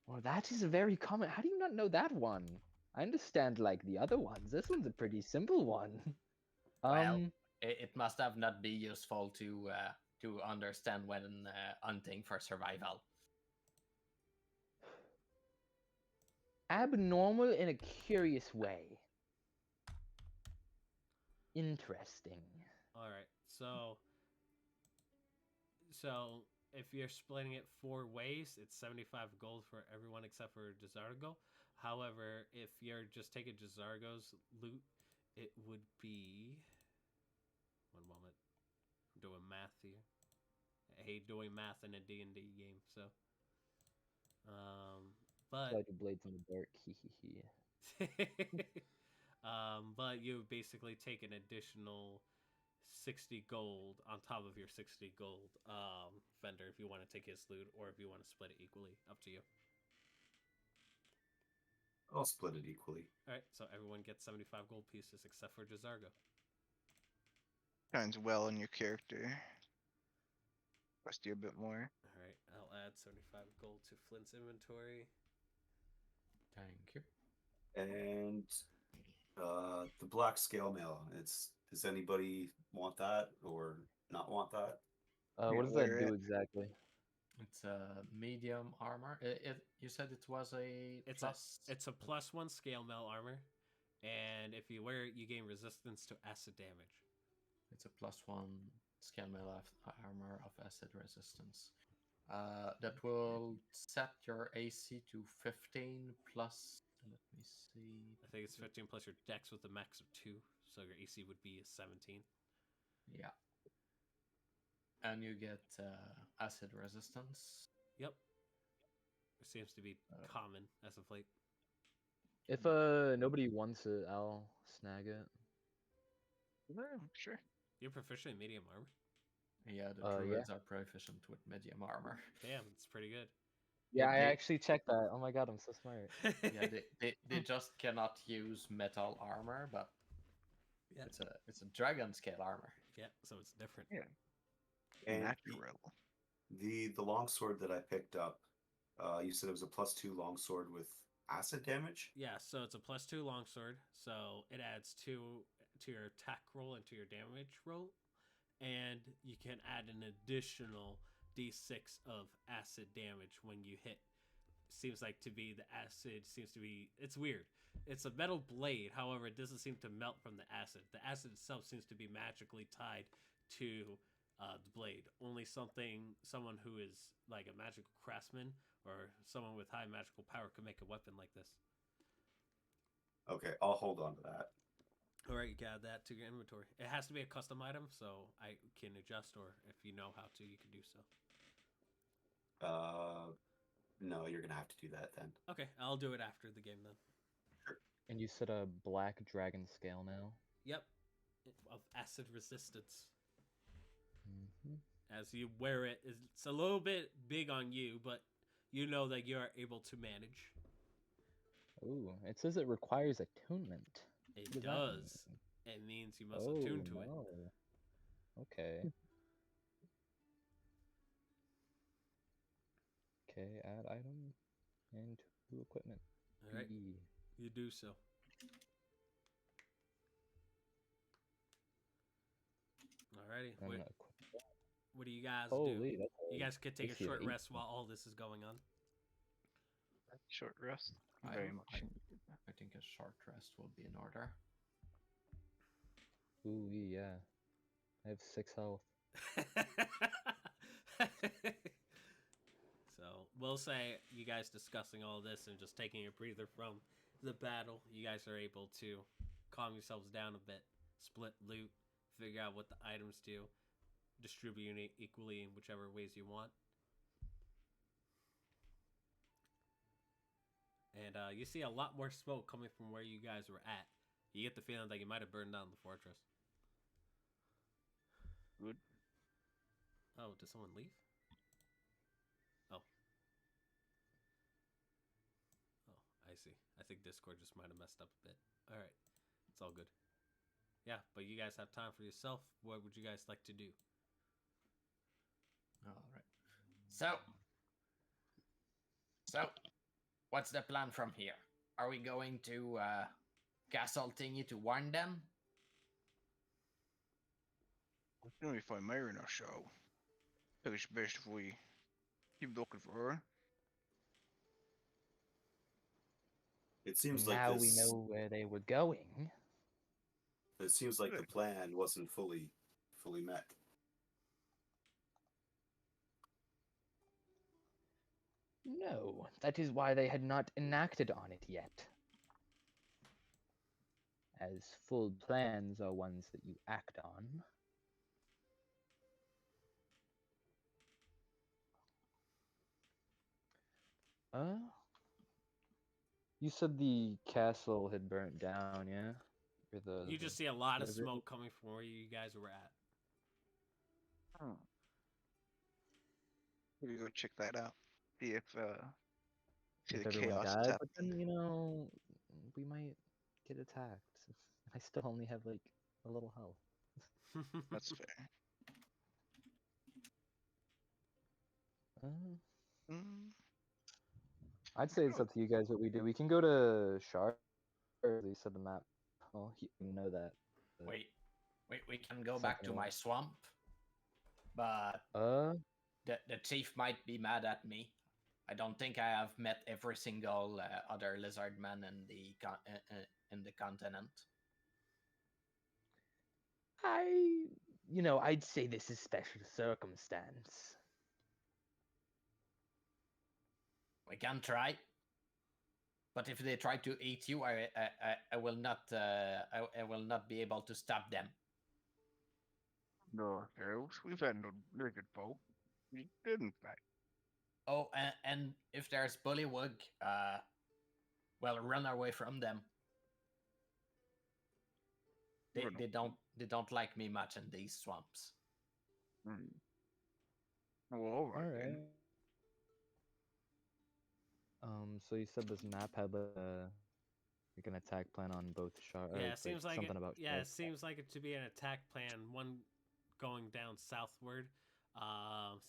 Well, that is a very common. How do you not know that one? I understand like the other ones. This one's a pretty simple one. Well, it must have not be useful to understand when hunting for survival. Abnormal in a curious way. Interesting. All right. So if you're splitting it 4 ways, it's 75 gold for everyone except for Desargo. However, if you're just taking Desargo's loot, it would be 1 moment. I'm doing math here. I hate doing math in a D&D game, so but Like blades in the dark. but you would basically take an additional 60 gold on top of your 60 gold vendor if you want to take his loot, or if you want to split it equally. Up to you. I'll split it equally. Alright, so everyone gets 75 gold pieces except for Desargo. Shines well in your character. Cost you a bit more. Alright, I'll add 75 gold to Flint's inventory. Thank you. And the black scale mail. Is Does anybody want that or not want that? What does that wear do it. exactly? It's a medium armor. You said it was a It's plus. a +1 scale mail armor, and if you wear it, you gain resistance to acid damage. It's a +1 scale mail armor of acid resistance. That will set your AC to 15 plus. Let me see. I think it's 15 plus your dex with a max of 2, so your AC would be 17. Yeah. And you get acid resistance. Yep. It seems to be common as of late. If nobody wants it, I'll snag it. Yeah, sure. You're proficient in medium armor. Yeah, the Yeah. druids are proficient with medium armor. Damn, it's pretty good. Yeah, I they- actually checked that. Oh my god, I'm so smart. Yeah, they just cannot use metal armor, but Yeah. it's a dragon scale armor. Yeah, so it's different. Yeah. And Natural. the longsword that I picked up, you said it was a +2 longsword with acid damage. Yeah, so it's a +2 longsword, so it adds 2 to your attack roll and to your damage roll, and you can add an additional d6 of acid damage when you hit. Seems like to be the acid seems to be, it's weird. It's a metal blade, however, it doesn't seem to melt from the acid. The acid itself seems to be magically tied to the blade. Only someone who is like a magical craftsman or someone with high magical power could make a weapon like this. Okay, I'll hold on to that. All right, you can add that to your inventory. It has to be a custom item, so I can adjust, or if you know how to, you can do so. No, you're gonna have to do that then. Okay, I'll do it after the game then. And you said a black dragon scale now. Yep, of acid resistance. Mm-hmm. As you wear it, it's a little bit big on you, but you know that you are able to manage. Ooh, it says it requires attunement. It What does that does. mean? It means you must attune to it. No. Okay. Okay, add item and to equipment. All right, E. you do so. Alrighty, I'm what, gonna equip that. what do you guys Holy, do? that's You guys could take a AC of short 18. rest while all this is going on. Short rest. I- Very much. I think a short rest will be in order. Ooh, yeah. I have 6 health. So we'll say you guys discussing all this and just taking a breather from the battle, you guys are able to calm yourselves down a bit, split loot, figure out what the items do, distribute it equally in whichever ways you want. And you see a lot more smoke coming from where you guys were at. You get the feeling that you might have burned down the fortress. Good. Oh, did someone leave? Oh. Oh, I see. I think Discord just might have messed up a bit. Alright. It's all good. Yeah, but you guys have time for yourself. What would you guys like to do? All right. So, what's the plan from here? Are we going to Castle Thingy to warn them? As soon as we find Mary, I'll show. I think it's best if we keep looking for her. It seems like Now we this. know where they were going. It seems like the plan wasn't fully met. No, that is why they had not enacted on it yet. As full plans are ones that you act on. You said the castle had burnt down, yeah? Or You just see a lot of river? smoke coming from where you guys were at. Oh. Maybe go check that out. See if see If the everyone chaos died, that's but then, you know, we might get attacked. I still only have, like, a little health. That's fair. Mm. I'd say it's up to you guys what we do. We can go to Shard, or at least at the map. Well, you know that. but- Wait, We can go back to Something my else. swamp, but the chief might be mad at me. I don't think I have met every single other lizard man in the continent. I'd say this is special circumstance. We can try, but if they try to eat you, I will not I will not be able to stop them. No, ourselves. We've handled naked folk. We didn't fight. Oh, and if there's bullywug, well, run away from them. They don't like me much in these swamps. Hmm. Well, all right then. Alright. So you said this map had like an attack plan on both Shar. Yeah, Or, it seems like something it. about Yeah, Shar. it seems like it to be an attack plan. One going down southward.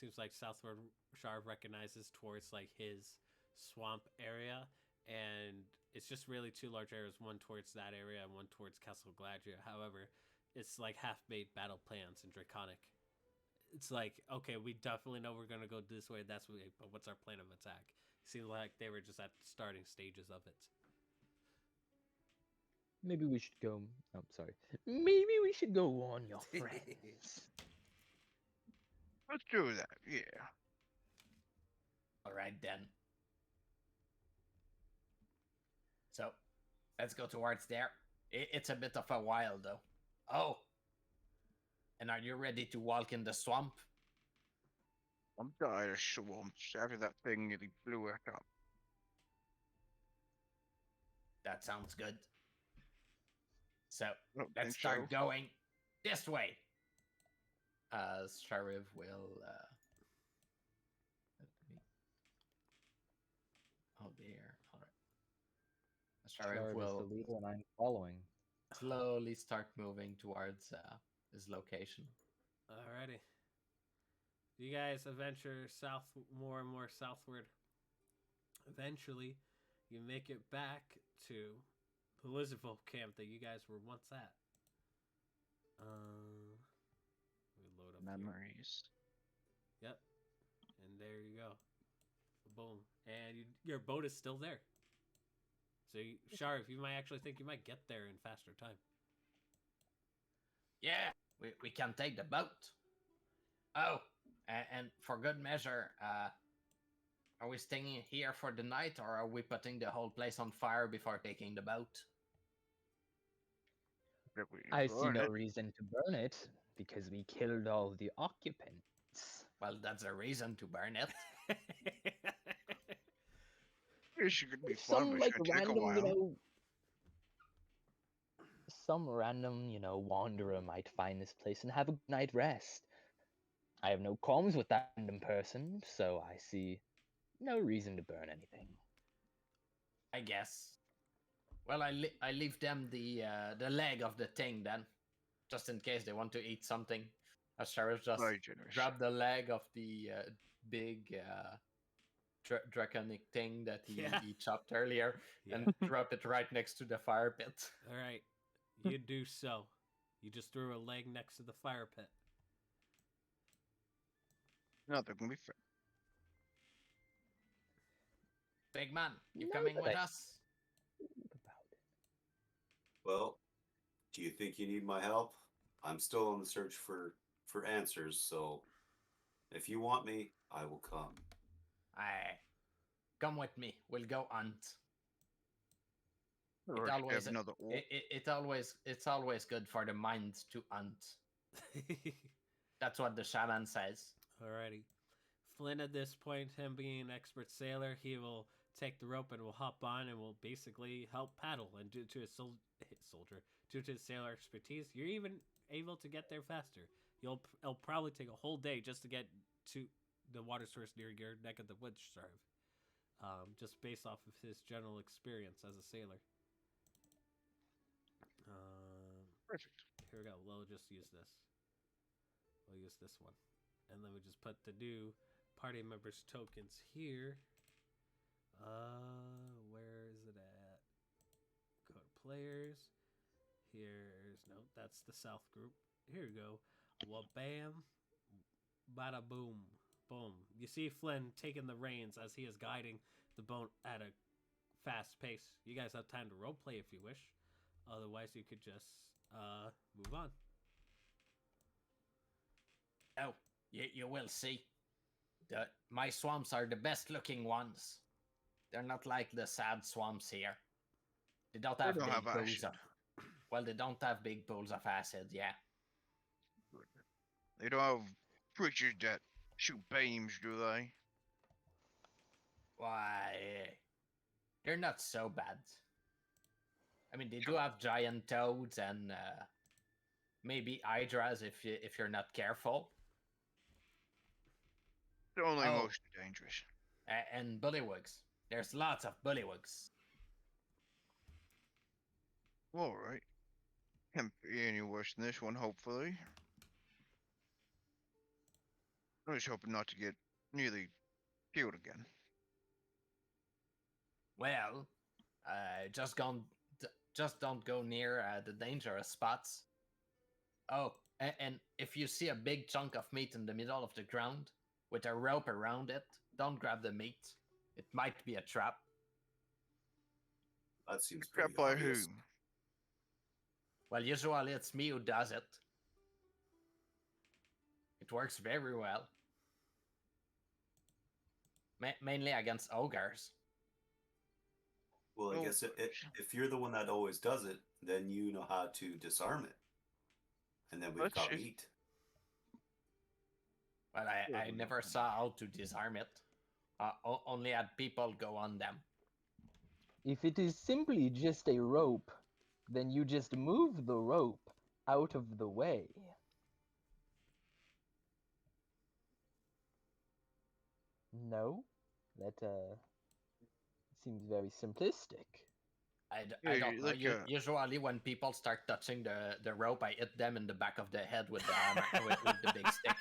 Seems like southward Sharv recognizes towards like his swamp area, and it's just really two large areas. One towards that area and one towards Castle Gladria. However, it's like half-made battle plans and draconic. It's like, okay, we definitely know we're gonna go this way. That's way, but what's our plan of attack? Seems like they were just at the starting stages of it. Maybe we should go. Oh, sorry. Maybe we should go warn your friends. Let's do that. Yeah. All right then. So, let's go towards there. It's a bit of a while though. Oh, and are you ready to walk in the swamp? I'm tired of swamps after that thing nearly blew us up. That sounds good. So, I don't let's think start so. going this way. Sheriff will. Let me. Oh dear. All right. Sheriff Shar is the will leader, and I'm following. slowly start moving towards his location. Alrighty. You guys adventure south more and more southward. Eventually, you make it back to the Lizardfolk camp that you guys were once at. Let me load up here. Memories. Yep. And there you go. Boom. And your boat is still there. So, Sharif, you might actually think you might get there in faster time. Yeah, we can take the boat. Oh, and for good measure, are we staying here for the night, or are we putting the whole place on fire before taking the boat? If we I see burn no it, reason to burn it because we killed all the occupants. Well, that's a reason to burn it. this could be If fun, some but like it's gonna take a random, while. some random, wanderer might find this place and have a good night rest. I have no qualms with that random person, so I see no reason to burn anything. I guess. Well, I leave them the leg of the thing then, just in case they want to eat something. As Sheriff just Very generous. grab the leg of the big draconic thing that he chopped earlier and drop it right next to the fire pit. All right. You do so. You just threw a leg next to the fire pit. No, they're gonna be fair. Big man, you Now coming that with I us? think about it. Well, do you think you need my help? I'm still on the search for answers, so if you want me, I will come. Aye. Come with me. We'll go hunt. Or It always, another it's always good for the mind to hunt. That's what the shaman says. Alrighty. Flynn, at this point, him being an expert sailor, he will take the rope and will hop on and will basically help paddle. And due to his sailor expertise, you're even able to get there faster. It'll probably take a whole day just to get to the water source near your neck of the woods, Sarv. Just based off of his general experience as a sailor. Perfect. Here we go. We'll just use this. We'll use this one. And then we just put the new party members tokens here. Where is it at? Go to players. Here's No, that's the south group. Here you go. Wabam, bada boom, boom. You see Flynn taking the reins as he is guiding the boat at a fast pace. You guys have time to roleplay if you wish. Otherwise, you could just move on. Oh, you will see. My swamps are the best looking ones. They're not like the sad swamps here. They don't have don't big have pools acid. of. Well, they don't have big pools of acid. Yeah. They don't have creatures that shoot beams, do they? Why? They're not so bad. I mean, they do Sure. have giant toads and maybe hydras if you're not careful. They're only Oh. mostly dangerous. And bullywugs. There's lots of bullywugs. Alright. Can't be any worse than this one, hopefully. I'm just hoping not to get nearly killed again. Well, just don't go near the dangerous spots. Oh, and if you see a big chunk of meat in the middle of the ground with a rope around it, don't grab the meat. It might be a trap. That seems Crap pretty by who? obvious. Well, usually it's me who does it. It works very well. Mainly against ogres. Well, I Oh, guess if you're the one that always does it, then you know how to disarm it. And then we've Let's got just- meat. Well, I never saw how to disarm it. Only had people go on them. If it is simply just a rope, then you just move the rope out of the way. No? That seems very simplistic. I Yeah, don't know. like Usually when people start touching the rope, I hit them in the back of the head with the hammer, with the big stick.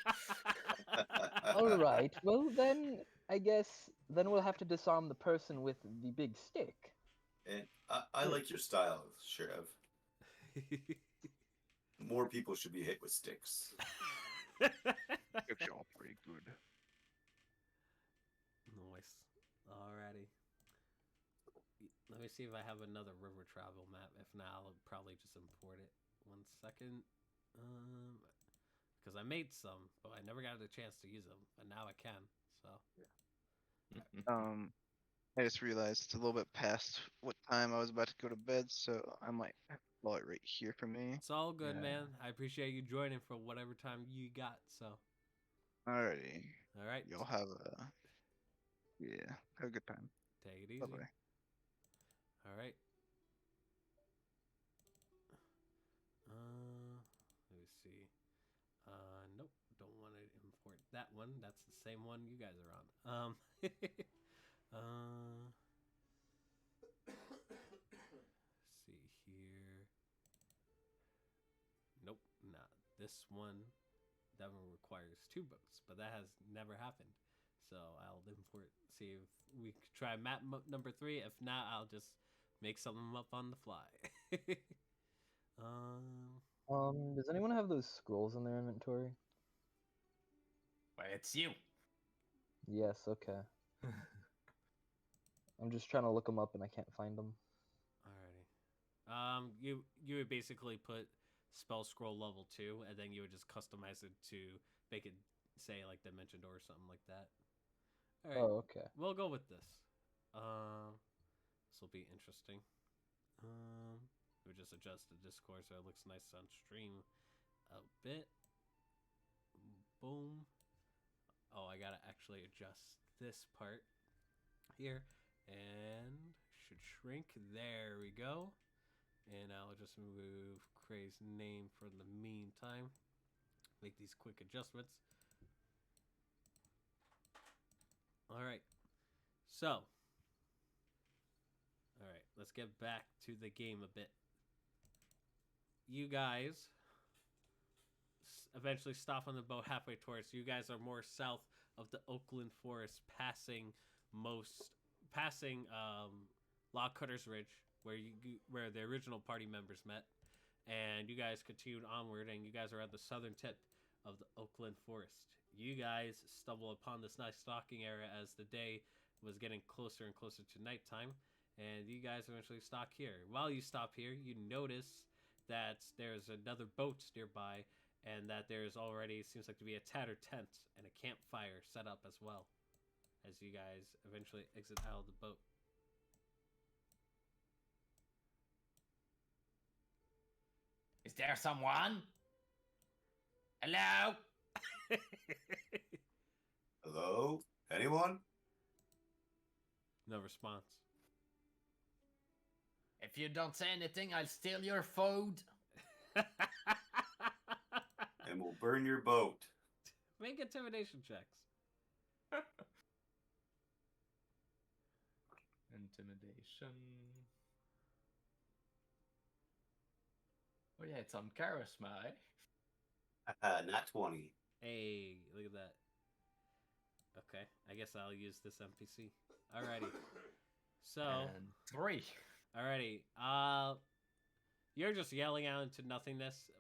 Alright, well then, I guess, then we'll have to disarm the person with the big stick. And I like your style, Sheriff. More people should be hit with sticks. It's all pretty good. Nice. Alrighty. Let me see if I have another river travel map. If not, I'll probably just import it. 1 second. Because I made some, but I never got a chance to use them. But now I can. So. I just realized it's a little bit past what time I was about to go to bed, so I might blow it right here for me. It's all good, Yeah. man. I appreciate you joining for whatever time you got. So. Alrighty. All right. You'll have a have a good time. Take it easy. Bye bye. All right. Let me see. Nope, don't want to import that one. That's the same one you guys are on. See here. Nope, not this one. That one requires 2 boats, but that has never happened. So I'll import. See if we could try map number 3. If not, I'll just make something up on the fly. Does anyone have those scrolls in their inventory? Well, it's you. Yes, okay. I'm just trying to look them up and I can't find them. Alrighty. You would basically put spell scroll level 2, and then you would just customize it to make it say like Dimension Door or something like that. Alright. Oh, okay. We'll go with this. This will be interesting. We'll just adjust the Discord so it looks nice on stream a bit. Boom. Oh, I gotta actually adjust this part here, and should shrink. There we go. And I'll just move Cray's name for the meantime. Make these quick adjustments. Alright. So. Alright, let's get back to the game a bit. You guys eventually stop on the boat halfway towards. You guys are more south of the Oakland Forest, passing Lock Cutter's Ridge, where the original party members met, and you guys continued onward, and you guys are at the southern tip of the Oakland Forest. You guys stumble upon this nice stalking area as the day was getting closer and closer to nighttime, and you guys eventually stop here. While you stop here, you notice that there's another boat nearby, and that there's already seems like to be a tattered tent and a campfire set up as well, as you guys eventually exit out of the boat. Is there someone? Hello? Hello? Anyone? No response. If you don't say anything, I'll steal your food. And we'll burn your boat. Make intimidation checks. Intimidation. Oh yeah, it's on charisma, eh? Not 20. Hey, look at that. Okay, I guess I'll use this NPC. Alrighty. So, And 3. alrighty. You're just yelling out into nothingness.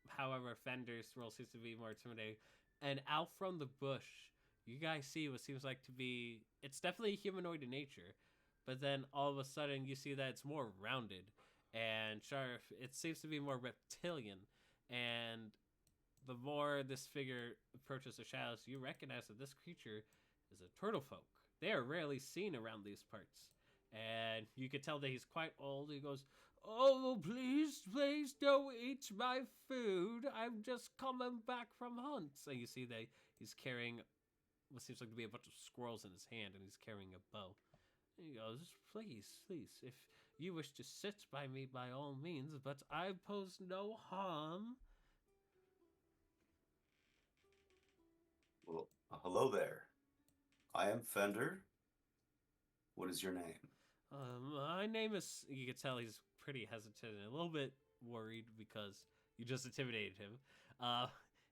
However, Fender's role seems to be more intimidating. And out from the bush, you guys see what seems like to be... It's definitely humanoid in nature. But then all of a sudden, you see that it's more rounded. And sure, it seems to be more reptilian. And the more this figure approaches the shadows, you recognize that this creature is a turtle folk. They are rarely seen around these parts. And you can tell that he's quite old. He goes, "Oh, please, please don't eat my food. I'm just coming back from hunts." And you see that he's carrying what seems like to be a bunch of squirrels in his hand, and he's carrying a bow. And he goes, "Please, please, if you wish to sit by me, by all means, but I pose no harm." Well, hello there. I am Fender. What is your name? My name is... You can tell he's pretty hesitant and a little bit worried because you just intimidated him.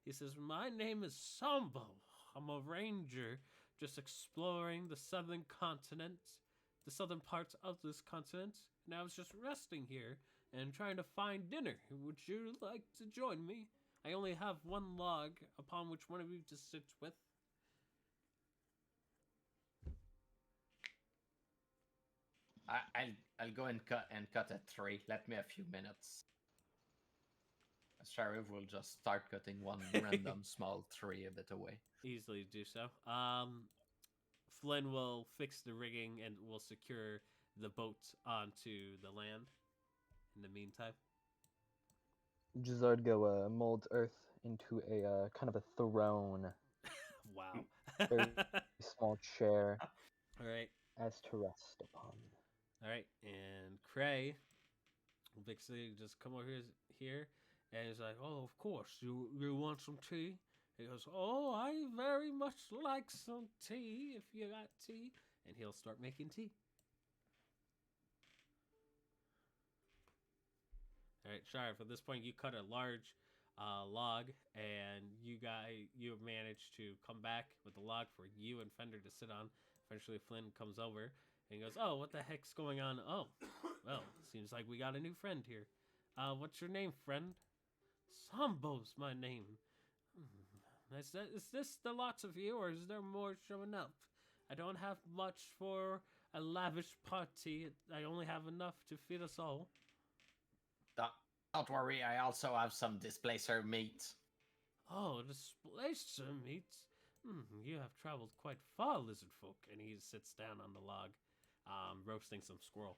He says, "My name is Sambo. I'm a ranger just exploring the southern continent, the southern parts of this continent, and I was just resting here and trying to find dinner. Would you like to join me? I only have one log upon which one of you to sit with." I'll go and cut at 3. Let me a few minutes. Sheriff will just start cutting one random small tree a bit away. Easily do so. Flynn will fix the rigging and will secure the boat onto the land in the meantime. Jazardgo molds Earth into a kind of a throne, Wow. very small chair All right. as to rest upon. All right. And Cray will basically just come over here and he's like, "Oh, of course. You want some tea?" He goes, "Oh, I very much like some tea, if you got tea." And he'll start making tea. All right, Sharif, at this point, you cut a large log, and you managed to come back with a log for you and Fender to sit on. Eventually, Flynn comes over and goes, "Oh, what the heck's going on? Oh, well, seems like we got a new friend here. What's your name, friend?" "Sambo's my name." Is this the lots of you, or is there more showing up? I don't have much for a lavish party. I only have enough to feed us all." Don't worry, I also have some displacer meat. "Oh, displacer meat. You have traveled quite far, lizard folk." And he sits down on the log, roasting some squirrel.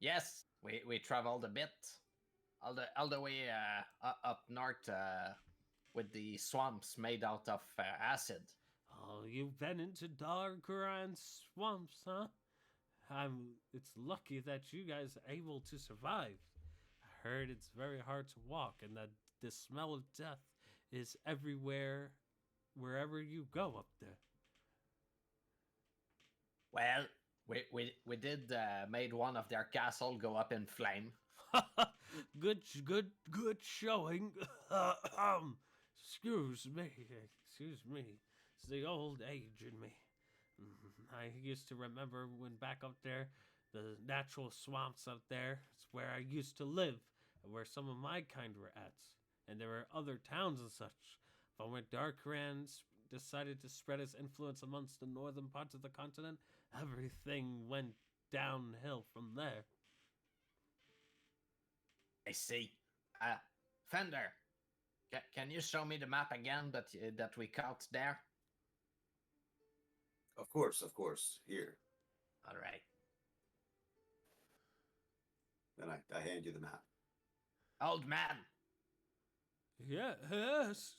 Yes, we traveled a bit, all the way up north with the swamps made out of acid. "Oh, you've been into Dargaran swamps, huh? It's lucky that you guys are able to survive. I heard it's very hard to walk, and that the smell of death is everywhere, wherever you go up there." Well, we did made one of their castle go up in flame. Good showing. Excuse me. It's the old age in me. I used to remember when back up there, the natural swamps up there, it's where I used to live, and where some of my kind were at. And there were other towns and such. But when Darkran decided to spread his influence amongst the northern parts of the continent, everything went downhill from there. I see. Fender, can you show me the map again that we caught there? Of course, of course. Here. All right. Then I hand you the map. Old man, Yes.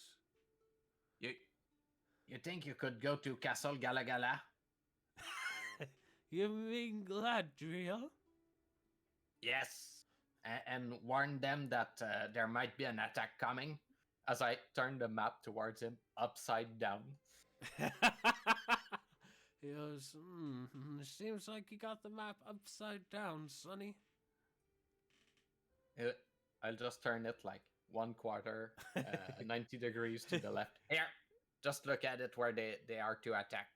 you think you could go to Castle Galagala? You mean Gladria? Yes. And warn them that there might be an attack coming. As I turn the map towards him, upside down. He goes, seems like you got the map upside down, Sonny. I'll just turn it like 1/4, 90 degrees to the left. Here, just look at it where they are to attack.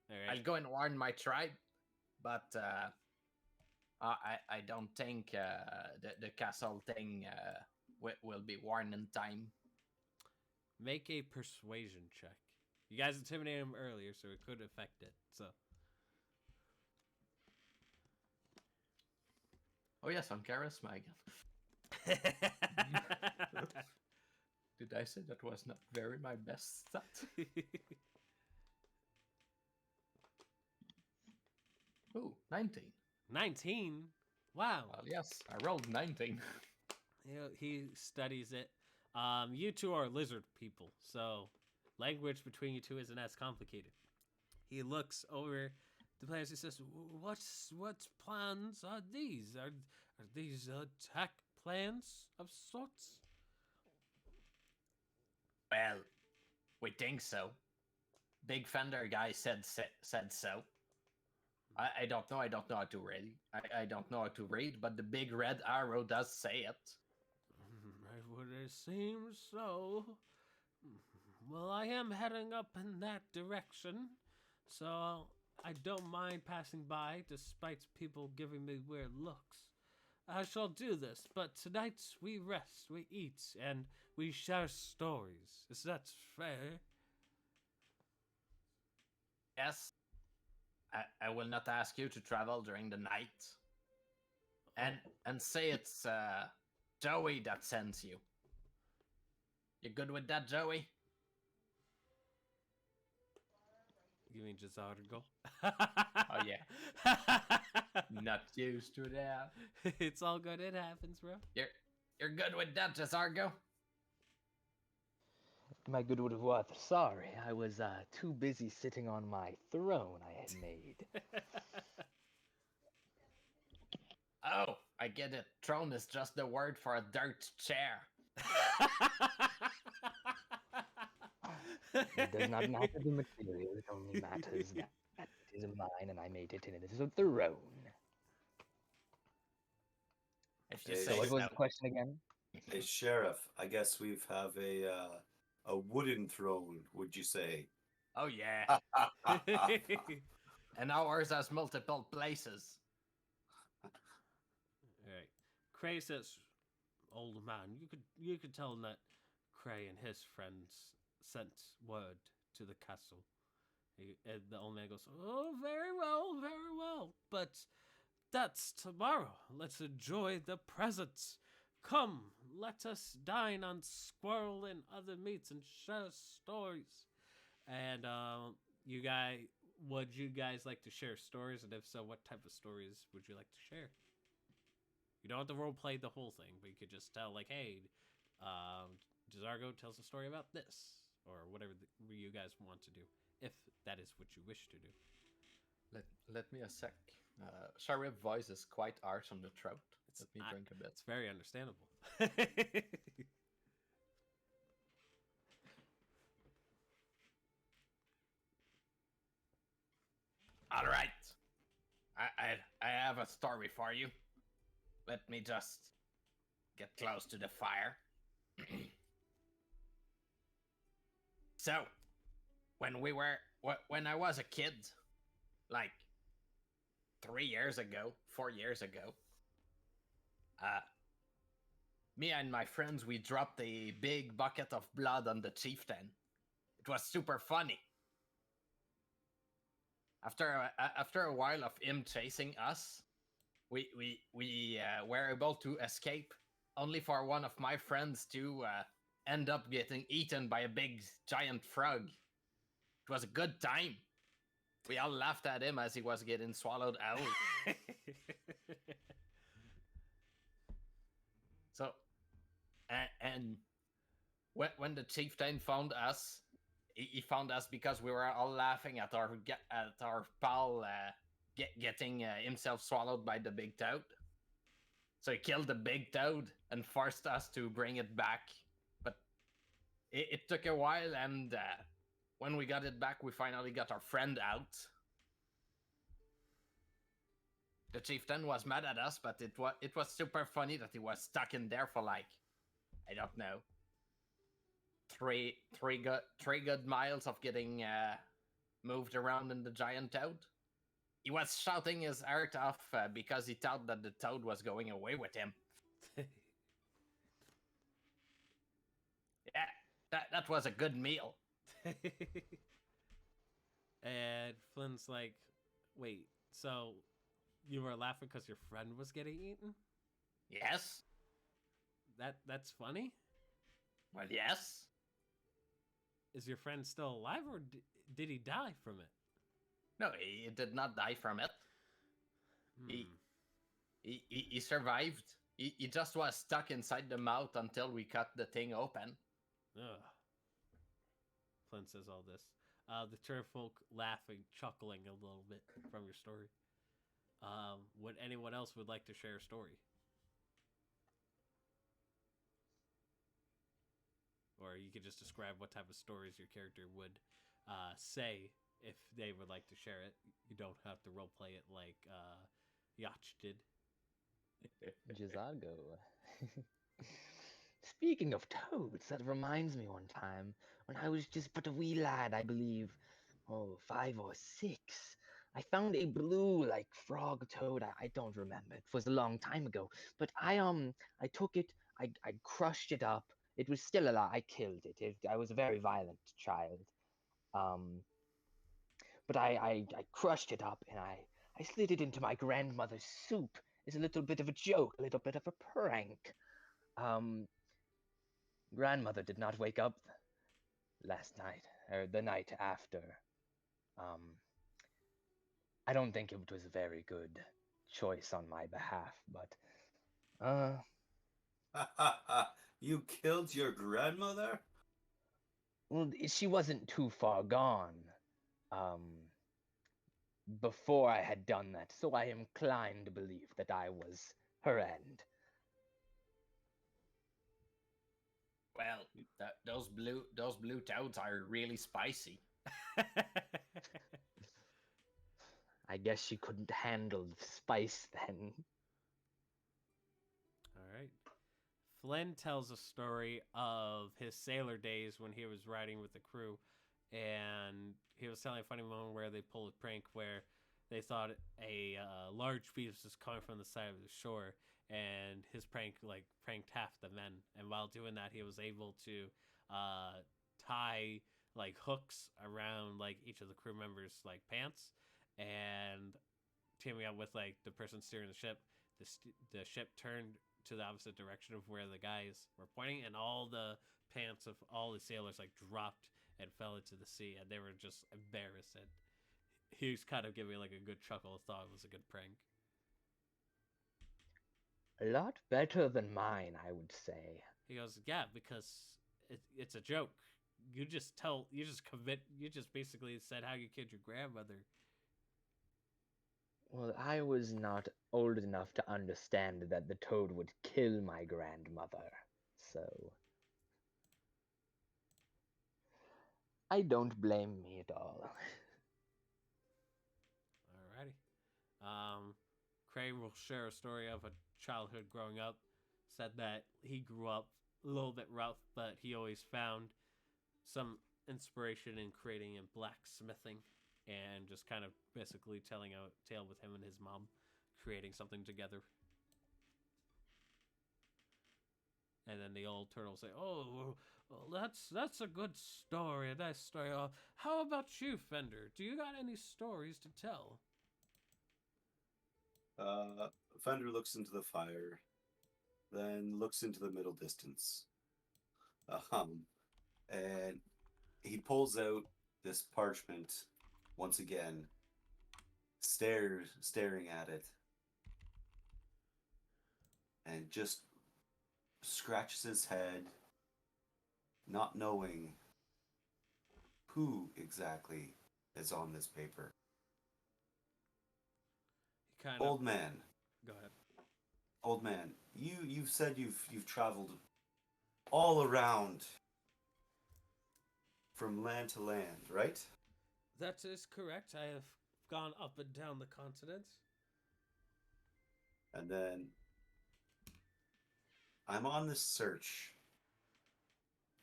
All right. I'll go and warn my tribe, but I don't think the castle thing will be warned in time. Make a persuasion check. You guys intimidated him earlier, so it could affect it. So. Oh yes, on charisma again. Did I say that was not very my best stat? 19. 19? Wow. Well, yes, I rolled 19. He studies it. You two are lizard people, so language between you two isn't as complicated. He looks over the plans. He says, "What plans are these? Are these attack plans of sorts?" Well, we think so. Big Fender guy said so. I don't know. I don't know how to read. I don't know how to read, but the big red arrow does say it. It would seem so. Well, I am heading up in that direction, so I don't mind passing by despite people giving me weird looks. I shall do this, but tonight we rest, we eat, and we share stories. Is that fair? Yes. I will not ask you to travel during the night. And say it's Joey that sends you. You good with that, Joey? You mean Jazargo? Oh yeah. Not used to that. It's all good. It happens, bro. You're good with that, Jazargo? Am I good with what? Sorry, I was too busy sitting on my throne I had made. Oh, I get it. Throne is just the word for a dirt chair. It does not matter the material, it only matters that it is mine and I made it and it is a throne. If you Hey, say So what was so. the question again? Hey, Sheriff, I guess we've have a wooden throne, would you say? Oh yeah. And ours has multiple places. Alright. Cray says, "Old man, you could tell him that Cray and his friends sent word to the castle." And the old man goes, "Oh, very well, very well. But that's tomorrow. Let's enjoy the presents. Come, let us dine on squirrel and other meats and share stories." And would you guys like to share stories? And if so, what type of stories would you like to share? You don't have to role play the whole thing, but you could just tell, like, hey, Jazargo tells a story about this, or whatever you guys want to do, if that is what you wish to do. Let me a sec. Sharif voice is quite harsh on the throat. Let me drink a bit. It's very understandable. All right. I have a story for you. Let me just get close to the fire. So, when I was a kid, like 3 years ago, 4 years ago, uh, me and my friends, we dropped a big bucket of blood on the chieftain. It was super funny. After a while of him chasing us, we were able to escape, only for one of my friends to end up getting eaten by a big giant frog. It was a good time. We all laughed at him as he was getting swallowed out. So, and when the chieftain found us, he found us because we were all laughing at our pal getting himself swallowed by the big toad. So he killed the big toad and forced us to bring it back. But it took a while, and when we got it back, we finally got our friend out. The chieftain was mad at us, but it was super funny that he was stuck in there for like, I don't know, three good miles of getting moved around in the giant toad. He was shouting his heart off because he thought that the toad was going away with him. Yeah, that was a good meal. And Flynn's like, wait, so you were laughing because your friend was getting eaten? Yes. That's funny? Well, yes. Is your friend still alive, or did he die from it? No, he did not die from it. Hmm. He survived. He just was stuck inside the mouth until we cut the thing open. Ugh. Flynn says all this. The Turfolk laughing, chuckling a little bit from your story. Would anyone else would like to share a story? Or you could just describe what type of stories your character would say if they would like to share it. You don't have to roleplay it like Yacht did. Gizago. Speaking of toads, that reminds me one time when I was just but a wee lad, I believe, 5 or 6. I found a blue like frog toad. I don't remember. It was a long time ago. But I took it, I crushed it up. It was still alive. I killed it. I was a very violent child. Um but I crushed it up and I slid it into my grandmother's soup as a little bit of a joke, a little bit of a prank. Um Grandmother did not wake up last night, or the night after. Um, I don't think it was a very good choice on my behalf, but, You killed your grandmother? well, she wasn't too far gone, um, before I had done that, so I am inclined to believe that I was her end. Well, those blue toads are really spicy. I guess she couldn't handle the spice then. All right. Flynn tells a story of his sailor days when he was riding with the crew, and he was telling a funny moment where they pulled a prank where they thought a large beast was coming from the side of the shore, and his prank like pranked half the men. And while doing that, he was able to tie like hooks around like each of the crew members' like pants, and teaming up with like the person steering the ship. The ship turned to the opposite direction of where the guys were pointing, and all the pants of all the sailors like dropped and fell into the sea, and they were just embarrassed. And he was kind of giving like a good chuckle, thought it was a good prank. A lot better than mine, I would say. He goes, "Yeah, because it's a joke. You just basically said how you killed your grandmother." Well, I was not old enough to understand that the toad would kill my grandmother, so I don't blame me at all. Alrighty. Craig will share a story of a childhood growing up. Said that he grew up a little bit rough, but he always found some inspiration in creating and blacksmithing. and just kind of basically telling a tale with him and his mom, creating something together. And then the old turtle say, "Oh, well, that's a good story, a nice story. How about you, Fender? Do you got any stories to tell?" Fender looks into the fire, then looks into the middle distance. Um, and he pulls out this parchment once again, staring at it, and just scratches his head, not knowing who exactly is on this paper. He kind of Old man, go ahead. old man, you've said you've traveled all around from land to land, right? That is correct. I have gone up and down the continent. And then I'm on this search.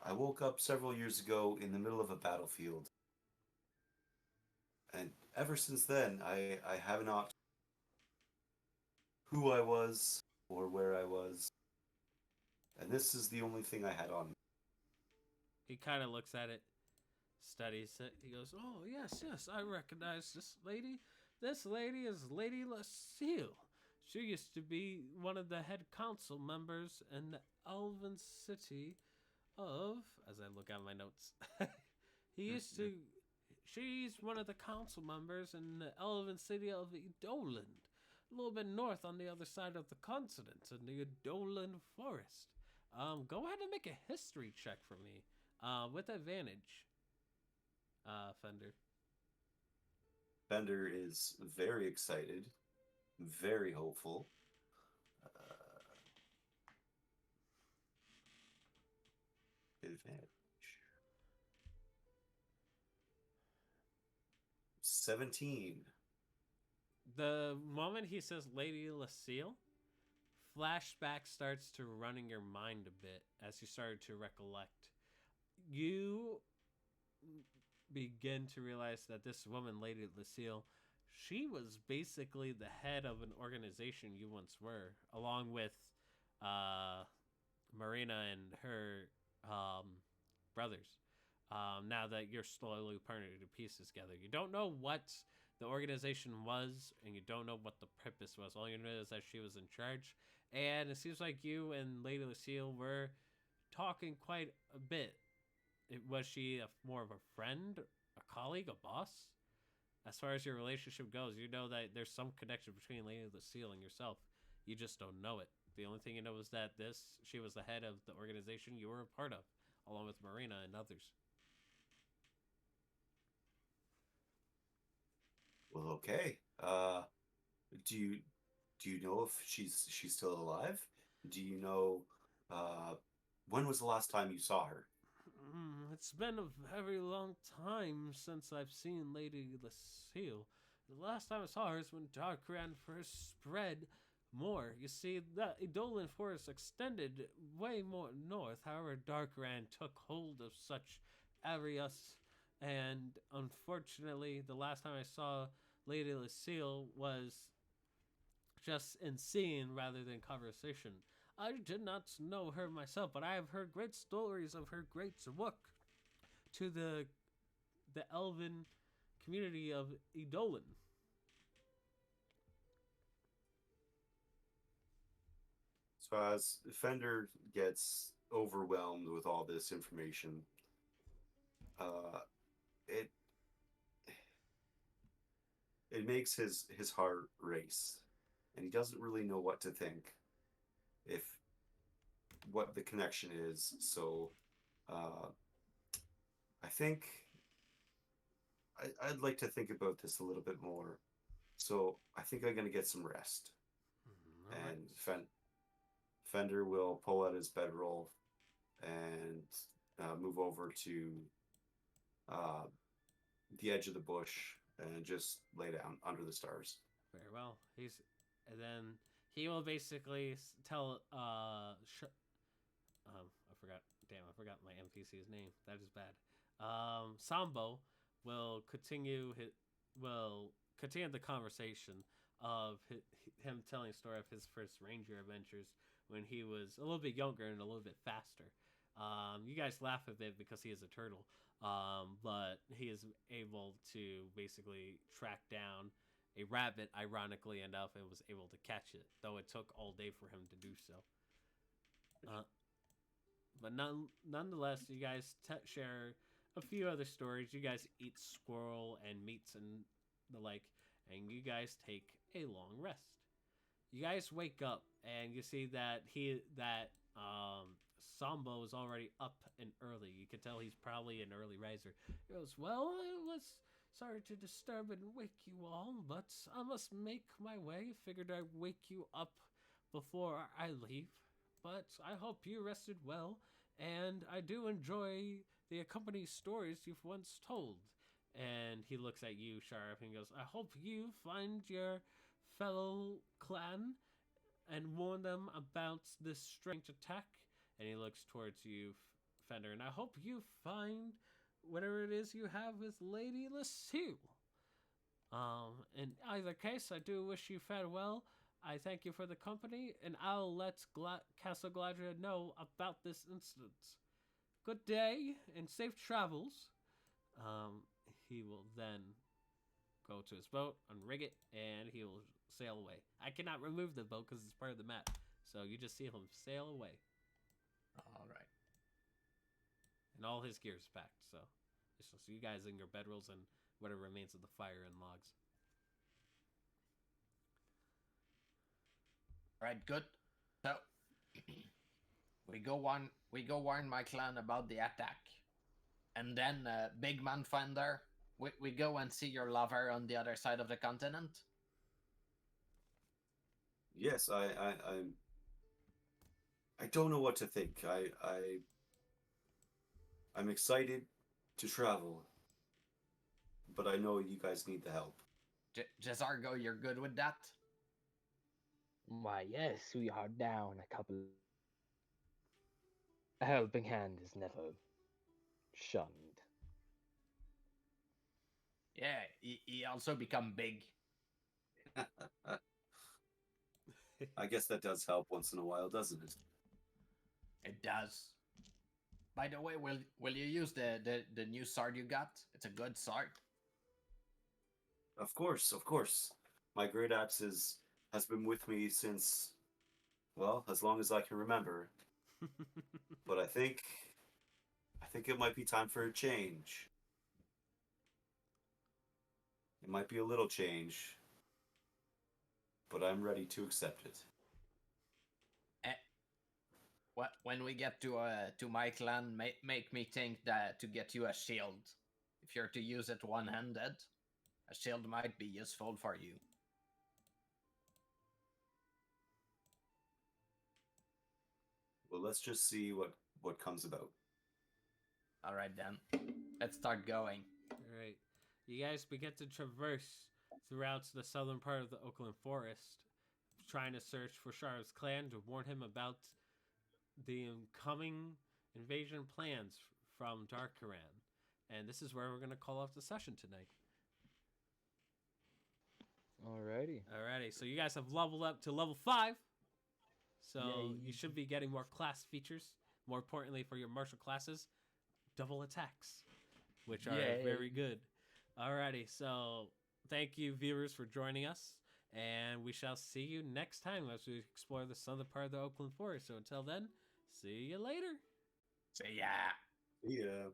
I woke up several years ago in the middle of a battlefield. And ever since then, I have not who I was or where I was. And this is the only thing I had on me. He kind of looks at it, studies it. He goes, "Oh, yes, yes, I recognize this lady. This lady is Lady Lucille. She used to be one of the head council members in the Elven city of," as I look at my notes, she's one of the council members in the Elven city of Edoland, a little bit north on the other side of the continent, in the Edoland forest. Go ahead and make a history check for me, with advantage, Fender. Bender is very excited, very hopeful. Advantage. 17. The moment he says Lady Lucille, flashback starts to run in your mind a bit as you started to recollect. You begin to realize that this woman, Lady Lucille, she was basically the head of an organization you once were, along with Marina and her brothers. Now that you're slowly putting it to pieces together, you don't know what the organization was, and you don't know what the purpose was. All you know is that she was in charge, and it seems like you and Lady Lucille were talking quite a bit. Was she more of a friend, a colleague, a boss? As far as your relationship goes, you know that there's some connection between Lady Lucille and yourself. You just don't know it. The only thing you know is that she was the head of the organization you were a part of, along with Marina and others. Well, okay. Do you know if she's still alive? Do you know when was the last time you saw her? It's been a very long time since I've seen Lady Lucille. The last time I saw her is when Darkran first spread more. You see, the Edolan forest extended way more north. However, Darkran took hold of such areas, and unfortunately, the last time I saw Lady Lucille was just in seeing rather than conversation. I did not know her myself, but I have heard great stories of her great work to the elven community of Edolan. So as Fender gets overwhelmed with all this information, uh, it it makes his heart race, and he doesn't really know what to think, if what the connection is. So uh, I think I'd like to think about this a little bit more. So I think I'm gonna get some rest, All and right. Fender will pull out his bedroll and move over to uh, the edge of the bush and just lay down under the stars. Very well. And then he will basically tell I forgot. Damn, I forgot my NPC's name. That is bad. Sambo will continue will continue the conversation of him telling a story of his first ranger adventures when he was a little bit younger and a little bit faster. You guys laugh a bit because he is a turtle, but he is able to basically track down a rabbit, ironically enough, and was able to catch it, though it took all day for him to do so. But nonetheless, you guys share a few other stories. You guys eat squirrel and meats and the like, and you guys take a long rest. You guys wake up and you see that Sambo is already up and early. You can tell he's probably an early riser. He goes, "Well, I was sorry to disturb and wake you all, but I must make my way. Figured I'd wake you up before I leave. But I hope you rested well, and I do enjoy the accompanying stories you've once told." And he looks at you, Sharp, and goes, "I hope you find your fellow clan and warn them about this strange attack." And he looks towards you, Fender, "and I hope you find whatever it is you have with Lady Lucille. In either case, I do wish you farewell. I thank you for the company, and I'll let Castle Gladria know about this incident. Good day, and safe travels." He will then go to his boat, unrig it, and he will sail away. I cannot remove the boat because it's part of the map, so you just see him sail away. All right. And all his gear is packed, so it's just you guys in your bedrolls and whatever remains of the fire and logs. All right, good. So we go warn my clan about the attack, and then Big Man Fender, we go and see your lover on the other side of the continent. Yes, I don't know what to think. I'm excited to travel, but I know you guys need the help. Jazargo, you're good with that? Why, yes, we are down a couple. A helping hand is never shunned. Yeah, he also become big. I guess that does help once in a while, doesn't it? It does. By the way, will you use the new sword you got? It's a good sword. Of course, of course. My great axe has been with me since, well, as long as I can remember. But I think it might be time for a change. It might be a little change, but I'm ready to accept it. When we get to my clan, make me think that to get you a shield. If you're to use it one-handed, a shield might be useful for you. Well, let's just see what comes about. All right then, let's start going. All right. You guys begin to traverse throughout the southern part of the Oakland Forest, trying to search for Shar's clan to warn him about the incoming invasion plans from Darkaran. And this is where we're going to call off the session tonight. Alrighty, so you guys have leveled up to level 5. So Yay. you should be getting more class features. More importantly, for your martial classes, double attacks, which are Yay. very good. Alrighty, so thank you, viewers, for joining us. And we shall see you next time as we explore the southern part of the Oakland Forest. So until then, see you later. See ya. Yeah.